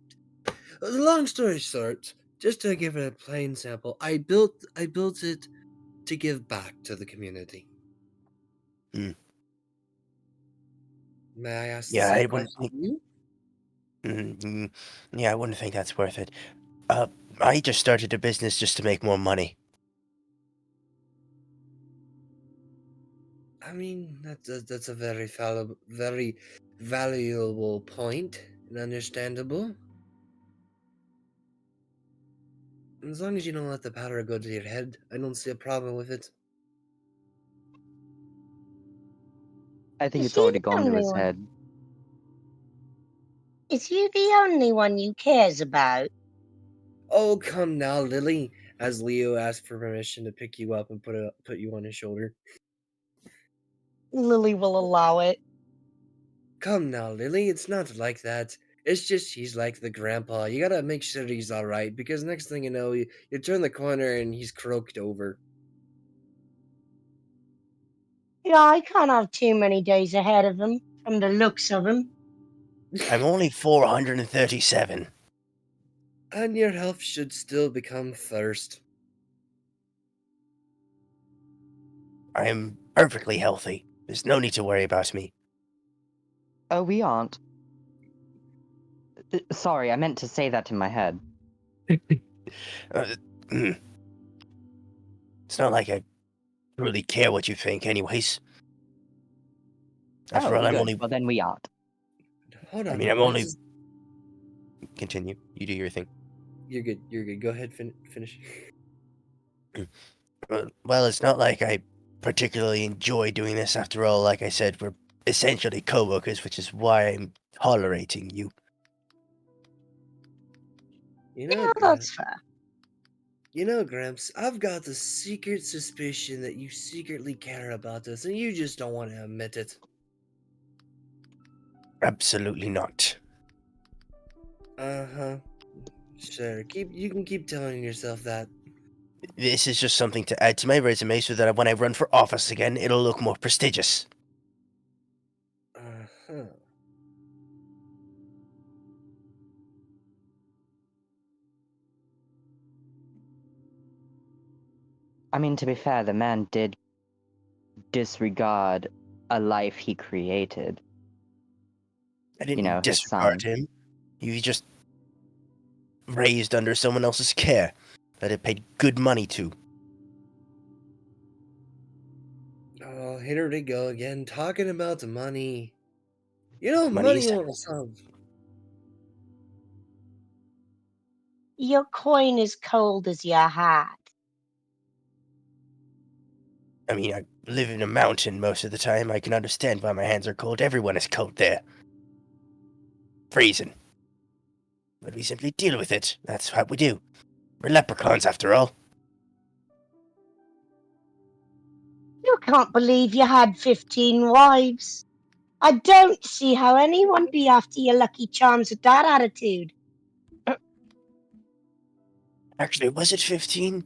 [SPEAKER 8] long story short, just to give it a plain sample, I built it to give back to the community.
[SPEAKER 6] Hmm.
[SPEAKER 8] May I ask the
[SPEAKER 6] Yeah, I
[SPEAKER 8] same
[SPEAKER 6] wouldn't
[SPEAKER 8] question
[SPEAKER 6] think.
[SPEAKER 8] to you?
[SPEAKER 6] Yeah, I wouldn't think that's worth it. I just started a business just to make more money.
[SPEAKER 8] I mean, that's a very valuable point and understandable. As long as you don't let the powder go to your head, I don't see a problem with it.
[SPEAKER 2] I think
[SPEAKER 3] Is
[SPEAKER 2] it's
[SPEAKER 3] he
[SPEAKER 2] already
[SPEAKER 3] the
[SPEAKER 2] gone to
[SPEAKER 3] only
[SPEAKER 2] his
[SPEAKER 3] one?
[SPEAKER 2] head.
[SPEAKER 3] Is he the only one you cares about?
[SPEAKER 8] Oh, come now, Lily. As Leo asked for permission to pick you up and put you on his shoulder.
[SPEAKER 3] Lily will allow it.
[SPEAKER 8] Come now, Lily. It's not like that. It's just he's like the grandpa. You gotta make sure he's all right because next thing you know, you turn the corner and he's croaked over.
[SPEAKER 3] Yeah, I can't have too many days ahead of him, from the looks of him.
[SPEAKER 6] I'm only 437.
[SPEAKER 8] And your health should still become thirst.
[SPEAKER 6] I am perfectly healthy. There's no need to worry about me.
[SPEAKER 2] Oh, we aren't. Sorry, I meant to say that in my head.
[SPEAKER 6] Uh, mm. It's not like I really care what you think, anyways. After
[SPEAKER 2] Oh,
[SPEAKER 6] all, I'm
[SPEAKER 2] good.
[SPEAKER 6] only.
[SPEAKER 2] Well, then we aren't.
[SPEAKER 8] Hold on.
[SPEAKER 6] I mean, I'm only. Continue. You do your thing.
[SPEAKER 8] You're good. You're good. Go ahead. Finish.
[SPEAKER 6] Well, it's not like I particularly enjoy doing this. After all, like I said, we're essentially co-workers, which is why I'm tolerating you.
[SPEAKER 8] You
[SPEAKER 3] Yeah,
[SPEAKER 8] know,
[SPEAKER 3] that's fair.
[SPEAKER 8] Gramps, I've got the secret suspicion that you secretly care about us, and you just don't want to admit it.
[SPEAKER 6] Absolutely not.
[SPEAKER 8] Uh-huh. Sure. You can keep telling yourself that.
[SPEAKER 6] This is just something to add to my resume so that when I run for office again, it'll look more prestigious.
[SPEAKER 8] Uh-huh.
[SPEAKER 2] I mean, to be fair, the man did disregard a life he created.
[SPEAKER 6] I didn't
[SPEAKER 2] His
[SPEAKER 6] disregard
[SPEAKER 2] son.
[SPEAKER 6] him. He was just raised under someone else's care that it paid good money to.
[SPEAKER 8] Oh, here they go again, talking about the money.
[SPEAKER 6] Money
[SPEAKER 8] Money
[SPEAKER 6] is
[SPEAKER 8] won't solve.
[SPEAKER 3] Your coin is cold as your hat.
[SPEAKER 6] I mean, I live in a mountain most of the time. I can understand why my hands are cold. Everyone is cold there. Freezing. But we simply deal with it. That's what we do. We're leprechauns, after all.
[SPEAKER 3] You can't believe you had 15 wives. I don't see how anyone be after your lucky charms with that attitude.
[SPEAKER 6] Actually, was it 15?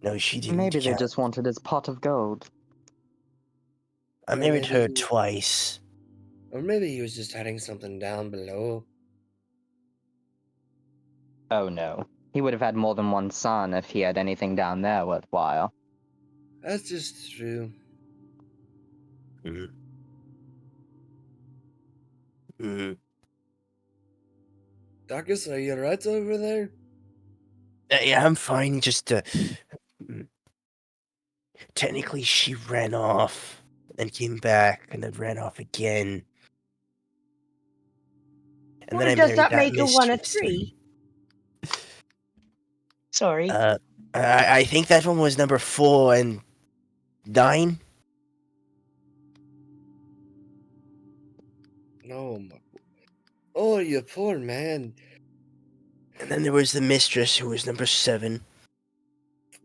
[SPEAKER 6] No, she didn't
[SPEAKER 2] Maybe they
[SPEAKER 6] count.
[SPEAKER 2] just wanted his pot of gold.
[SPEAKER 6] I
[SPEAKER 8] Or
[SPEAKER 6] married
[SPEAKER 8] maybe
[SPEAKER 6] her
[SPEAKER 8] he-
[SPEAKER 6] twice.
[SPEAKER 8] Or maybe he was just hiding something down below.
[SPEAKER 2] Oh no. He would have had more than one son if he had anything down there worthwhile.
[SPEAKER 8] That's just true.
[SPEAKER 6] Mm. Mm.
[SPEAKER 8] Darkus, are you alright over there?
[SPEAKER 6] Yeah, I'm fine. Just, mm. Technically, she ran off and came back and then ran off again. And then
[SPEAKER 3] Well,
[SPEAKER 6] I
[SPEAKER 3] does
[SPEAKER 6] married
[SPEAKER 3] that
[SPEAKER 6] that
[SPEAKER 3] make her one of
[SPEAKER 6] mistress.
[SPEAKER 3] three? Sorry.
[SPEAKER 6] I think that one was number 4 and 9.
[SPEAKER 8] No, oh, you poor man.
[SPEAKER 6] And then there was the mistress, who was number 7.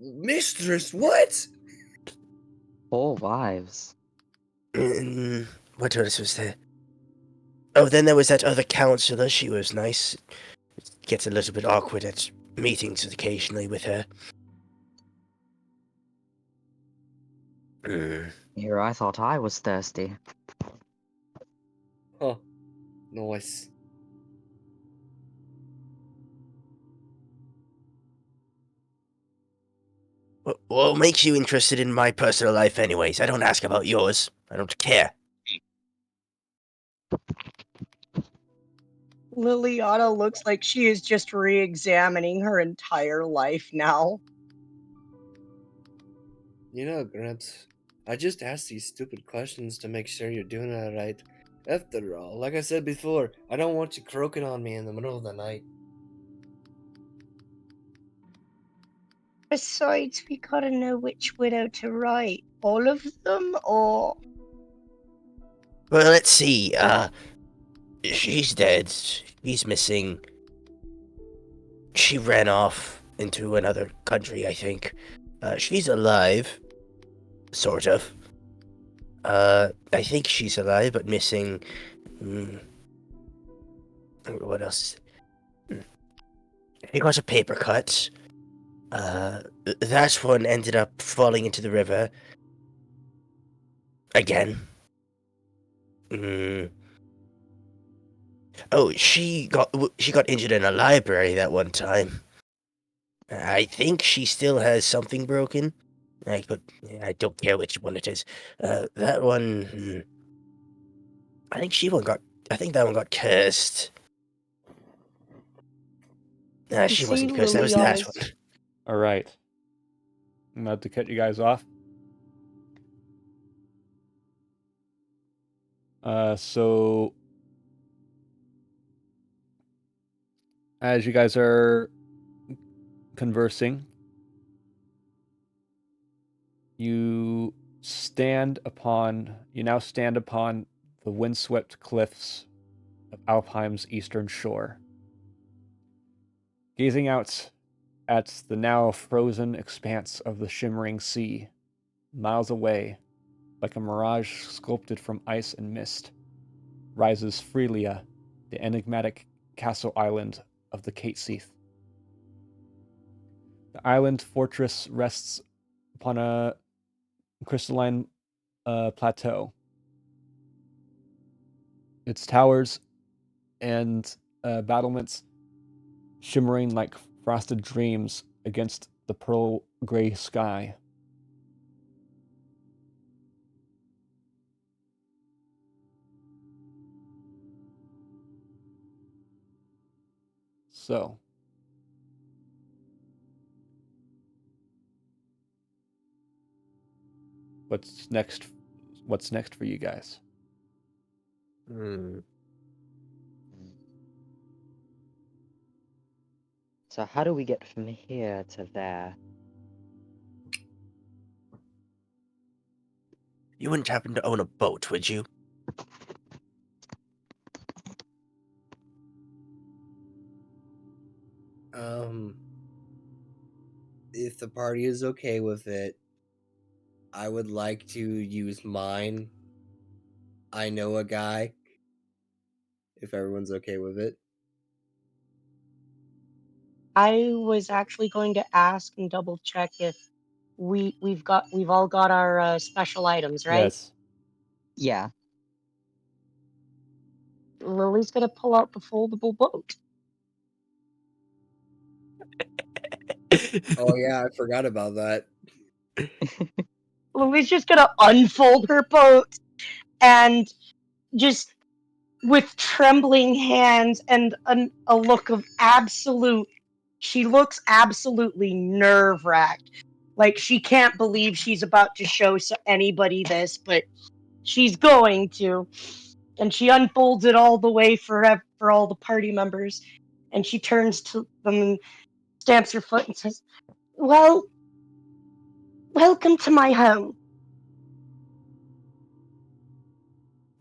[SPEAKER 8] Mistress, what?
[SPEAKER 2] 4 wives.
[SPEAKER 6] What else was there? Oh, then there was that other counselor. She was nice. It gets a little bit awkward at meetings occasionally with her.
[SPEAKER 2] Here, I thought I was thirsty.
[SPEAKER 8] Huh. Nice.
[SPEAKER 6] What makes you interested in my personal life anyways? I don't ask about yours. I don't care.
[SPEAKER 3] Liliana looks like she is just re-examining her entire life now.
[SPEAKER 8] You know, Gramps, I just asked these stupid questions to make sure you're doing it right. After all, like I said before, I don't want you croaking on me in the middle of the night.
[SPEAKER 3] Besides, we gotta know which widow to write. All of them, or...
[SPEAKER 6] Well, let's see. She's dead. She's missing. She ran off into another country, I think. She's alive. Sort of. I think she's alive, but missing. What else? She got a paper cut. That one ended up falling into the river. Again. Oh, she got injured in a library that one time. I think she still has something broken. But I don't care which one it is. That one. I think that one got cursed. Nah, she wasn't cursed. That was that one.
[SPEAKER 1] All right. I'm about to cut you guys off. So as you guys are conversing, you now stand upon the windswept cliffs of Alfheim's eastern shore. Gazing out at the now frozen expanse of the shimmering sea, miles away, like a mirage sculpted from ice and mist, rises Freelia, the enigmatic castle island of the Cateseath. The island fortress rests upon a crystalline plateau. Its towers and battlements shimmering like frosted dreams against the pearl gray sky. So, what's next? What's next for you guys?
[SPEAKER 2] So how do we get from here to there?
[SPEAKER 6] You wouldn't happen to own a boat, would you?
[SPEAKER 8] If the party is okay with it, I would like to use mine. I know a guy. If everyone's okay with it.
[SPEAKER 3] I was actually going to ask and double check if we've all got our special items, right?
[SPEAKER 1] Yes.
[SPEAKER 2] Yeah.
[SPEAKER 3] Lily's gonna pull out the foldable boat.
[SPEAKER 8] Oh yeah, I forgot about that.
[SPEAKER 3] Lily's just gonna unfold her boat and just with trembling hands and a look of she looks absolutely nerve-wracked. Like she can't believe she's about to show anybody this, but she's going to. And she unfolds it all the way for all the party members. And she turns to them and stamps her foot and says, "Well, welcome to my home."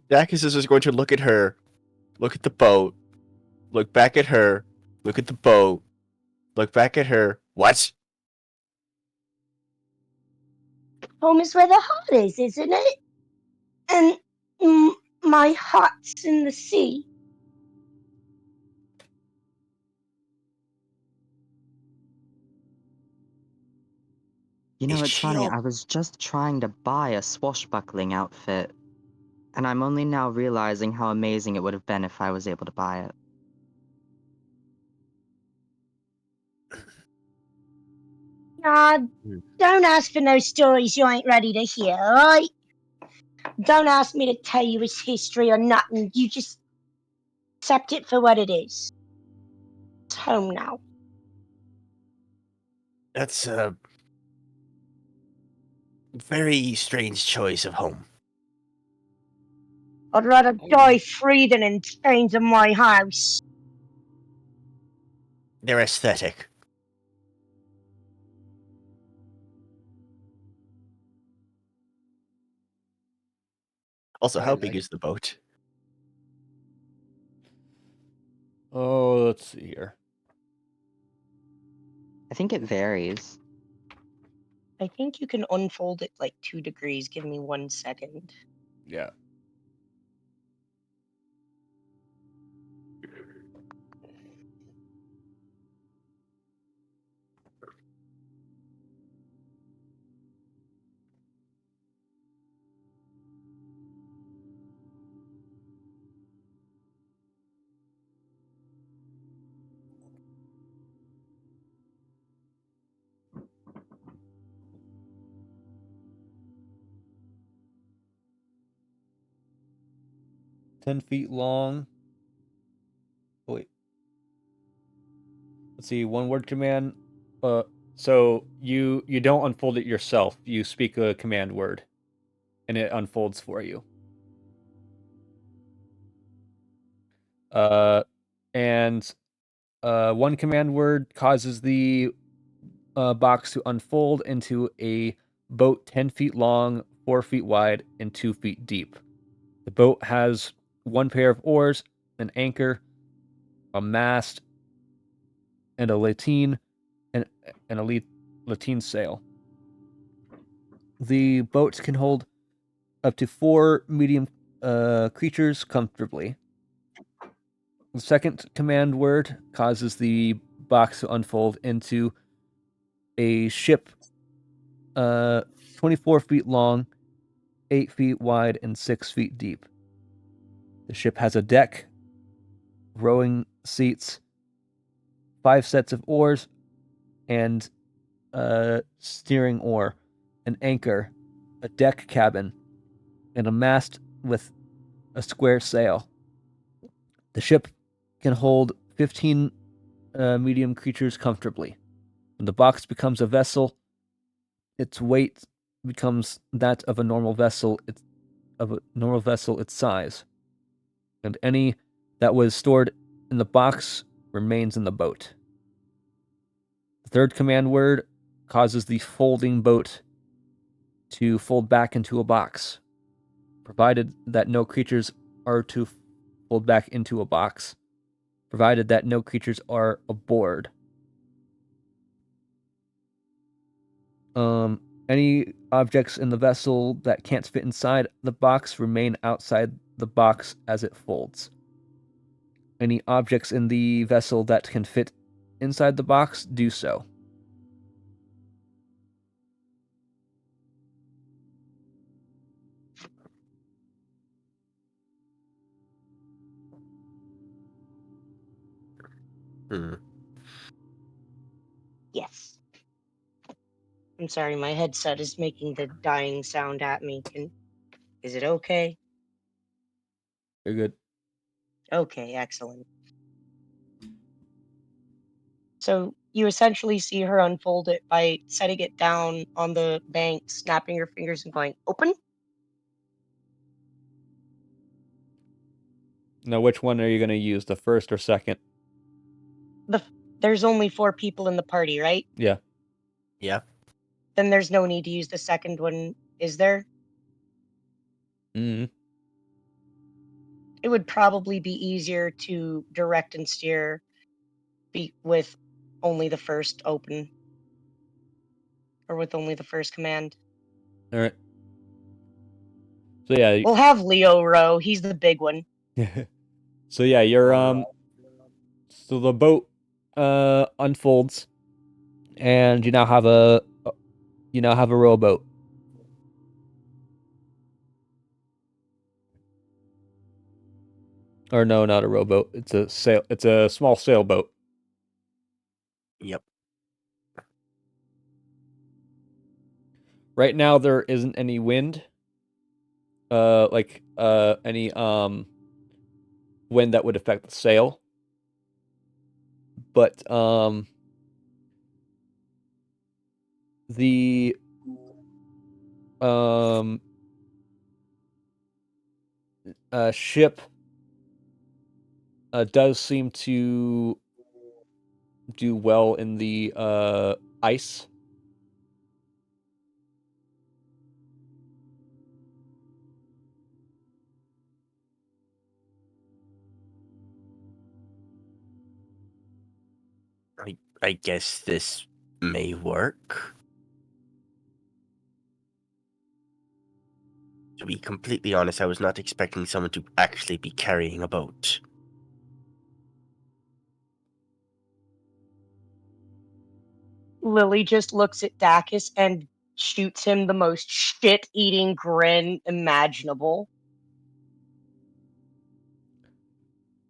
[SPEAKER 6] Dacus is just going to look at her, look at the boat, look back at her, look at the boat, look back at her. What?
[SPEAKER 3] Home is where the heart is, isn't it? And my heart's in the sea.
[SPEAKER 2] You know,
[SPEAKER 6] Is
[SPEAKER 2] it's
[SPEAKER 6] she
[SPEAKER 2] funny,
[SPEAKER 6] all-
[SPEAKER 2] I was just trying to buy a swashbuckling outfit, and I'm only now realizing how amazing it would have been if I was able to buy it.
[SPEAKER 3] Don't ask for no stories you ain't ready to hear, alright? Don't ask me to tell you its history or nothing. You just accept it for what it is. It's home now.
[SPEAKER 6] That's a very strange choice of home.
[SPEAKER 3] I'd rather die free than in chains in my house.
[SPEAKER 6] They're aesthetic. Also, how big is the boat?
[SPEAKER 1] Oh, let's see here.
[SPEAKER 2] I think it varies.
[SPEAKER 3] I think you can unfold it like 2 degrees. Give me 1 second.
[SPEAKER 1] Yeah. $10 feet long. Oh, wait. Let's see. One word command. So you don't unfold it yourself. You speak a command word, and it unfolds for you. And one command word causes the box to unfold into a boat 10 feet long, 4 feet wide, and 2 feet deep. The boat has one pair of oars, an anchor, a mast, and a lateen, and a lateen sail. The boat can hold up to 4 medium creatures comfortably. The second command word causes the box to unfold into a ship 24 feet long, 8 feet wide, and 6 feet deep. The ship has a deck, rowing seats, 5 sets of oars, and a steering oar, an anchor, a deck cabin, and a mast with a square sail. The ship can hold 15 medium creatures comfortably. When the box becomes a vessel, its weight becomes that of a normal vessel. Its size, and any that was stored in the box remains in the boat. The third command word causes the folding boat to fold back into a box, provided that no creatures are to fold back into a box, provided that no creatures are aboard. Any objects in the vessel that can't fit inside the box remain outside the box as it folds. Any objects in the vessel that can fit inside the box do so.
[SPEAKER 3] Yes. I'm sorry, my headset is making the dying sound at me. Is it okay?
[SPEAKER 1] You're good.
[SPEAKER 3] Okay, excellent. So you essentially see her unfold it by setting it down on the bank, snapping her fingers and going, "Open?"
[SPEAKER 1] Now, which one are you going to use, the first or second?
[SPEAKER 3] The there's only 4 people in the party, right?
[SPEAKER 1] Yeah.
[SPEAKER 6] Yeah.
[SPEAKER 3] Then there's no need to use the second one, is there?
[SPEAKER 1] Mm.
[SPEAKER 3] It would probably be easier to direct and steer with only the first open. Or with only the first command.
[SPEAKER 1] All right. So yeah.
[SPEAKER 3] We'll have Leo row. He's the big one.
[SPEAKER 1] So yeah, you're So the boat unfolds, and you now have a rowboat. Or no, not a rowboat. It's a sail. It's a small sailboat.
[SPEAKER 6] Yep.
[SPEAKER 1] Right now there isn't any wind. Any wind that would affect the sail. But the ship does seem to do well in the ice.
[SPEAKER 6] I guess this may work. To be completely honest, I was not expecting someone to actually be carrying a boat.
[SPEAKER 3] Lily just looks at Dacus and shoots him the most shit-eating grin imaginable.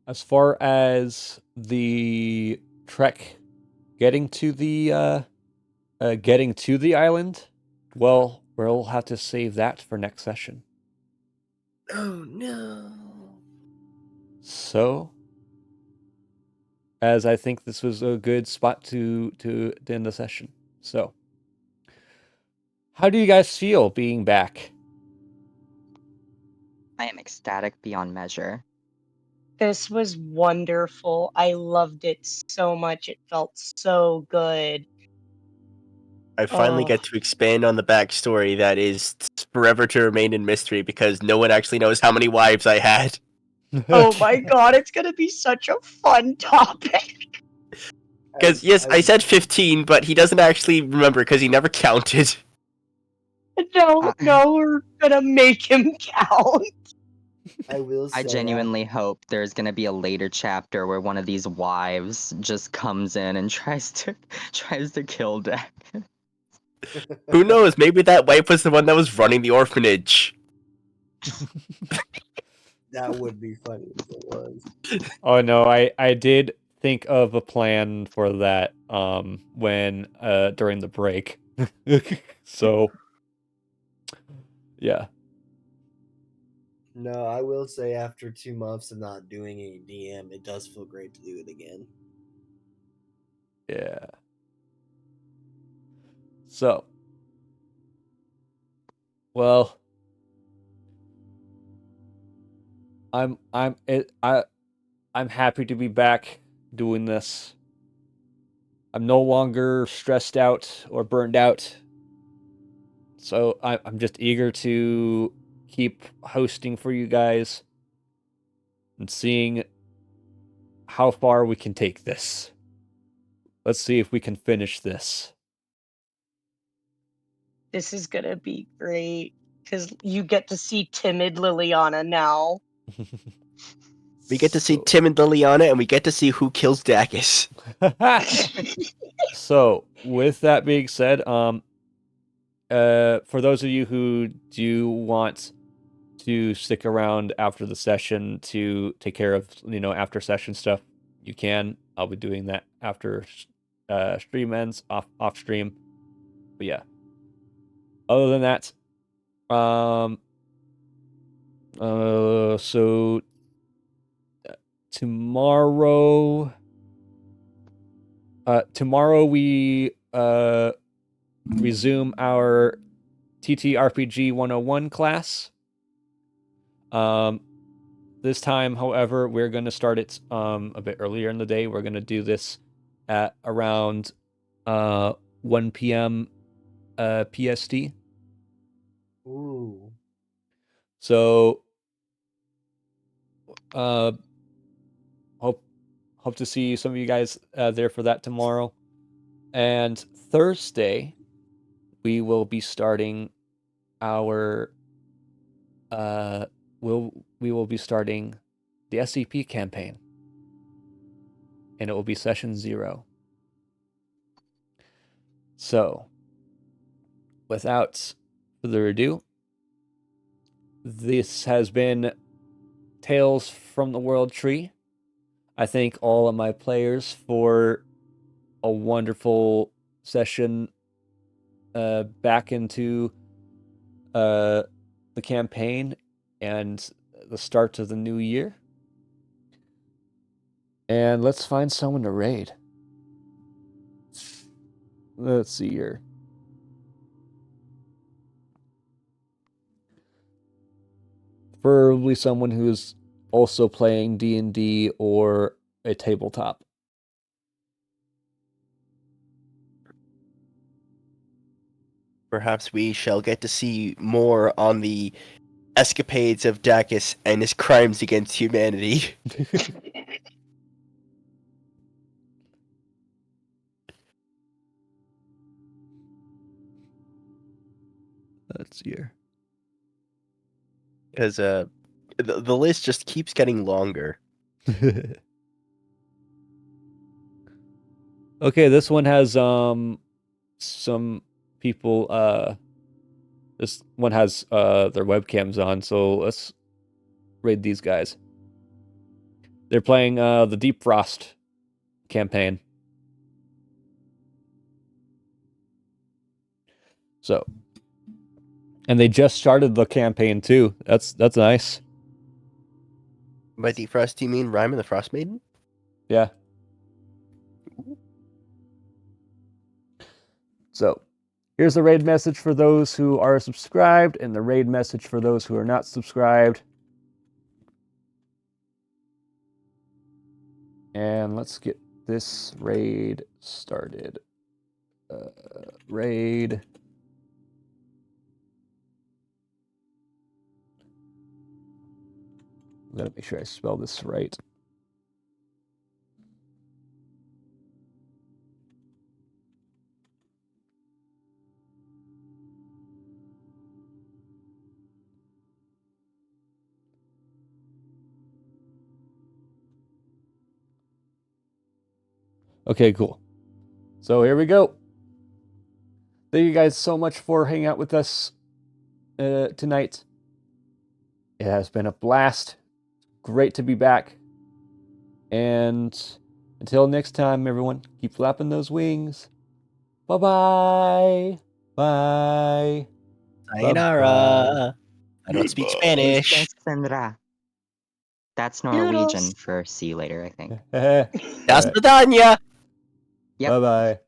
[SPEAKER 1] As far as the trek getting to the island, well, we'll have to save that for next session.
[SPEAKER 8] Oh no.
[SPEAKER 1] So, as I think this was a good spot to end the session. So, how do you guys feel being back?
[SPEAKER 2] I am ecstatic beyond measure.
[SPEAKER 3] This was wonderful. I loved it so much. It felt so good.
[SPEAKER 6] I finally
[SPEAKER 3] Oh.
[SPEAKER 6] get to expand on the backstory that is forever to remain in mystery because no one actually knows how many wives I had.
[SPEAKER 3] Oh my god, it's gonna be such a fun topic.
[SPEAKER 6] Because, yes, I said 15, but he doesn't actually remember because he never counted.
[SPEAKER 3] No, we're gonna make him count.
[SPEAKER 8] I will say
[SPEAKER 2] I genuinely hope there's gonna be a later chapter where one of these wives just comes in and tries to kill Deck.
[SPEAKER 6] Who knows? Maybe that wife was the one that was running the orphanage.
[SPEAKER 8] that would be funny if it was.
[SPEAKER 1] Oh no, I did think of a plan for that when during the break. So yeah.
[SPEAKER 8] No, I will say after 2 months of not doing any DM, it does feel great to do it again.
[SPEAKER 1] Yeah. So, well, I'm happy to be back doing this. I'm no longer stressed out or burned out. So I'm just eager to keep hosting for you guys and seeing how far we can take this. Let's see if we can finish this.
[SPEAKER 3] This is gonna be great because you get to see timid Liliana now.
[SPEAKER 6] We get to see Tim and Liliana, and we get to see who kills Dacus.
[SPEAKER 1] So, with that being said, for those of you who do want to stick around after the session to take care of, after session stuff, you can. I'll be doing that after stream ends, off stream. But yeah. Other than that, so tomorrow we resume our TTRPG 101 class. This time, however, we're going to start it a bit earlier in the day. We're going to do this at around 1 p.m. PST.
[SPEAKER 8] Ooh.
[SPEAKER 1] So hope to see some of you guys there for that tomorrow. And Thursday, we will be starting our we will be starting the SCP campaign, and it will be session 0. So, without further ado, this has been Tales from the World Tree. I thank all of my players for a wonderful session back into the campaign and the start of the new year. And let's find someone to raid. Let's see here. Preferably someone who's also playing D&D or a tabletop.
[SPEAKER 6] Perhaps we shall get to see more on the escapades of Dacus and his crimes against humanity.
[SPEAKER 1] Let's see here.
[SPEAKER 6] Because the list just keeps getting longer.
[SPEAKER 1] Okay, this one has some people this one has their webcams on, so let's raid these guys. They're playing the Deep Frost campaign. So, and they just started the campaign too. That's nice.
[SPEAKER 6] By Deep Frost, do you mean Rime and the Frost Maiden?
[SPEAKER 1] Yeah. So, here's the raid message for those who are subscribed, and the raid message for those who are not subscribed. And let's get this raid started. Raid. I'm gonna make sure I spell this right. Okay, cool. So here we go. Thank you guys so much for hanging out with us tonight. It has been a blast. Great to be back. And until next time, everyone, keep flapping those wings. Bye-bye. Bye.
[SPEAKER 6] Sayonara. I don't speak Spanish.
[SPEAKER 2] Sandra. That's
[SPEAKER 3] Toodles.
[SPEAKER 2] Norwegian for see you later, I think.
[SPEAKER 6] Das vidania.
[SPEAKER 2] Yep.
[SPEAKER 1] Bye-bye.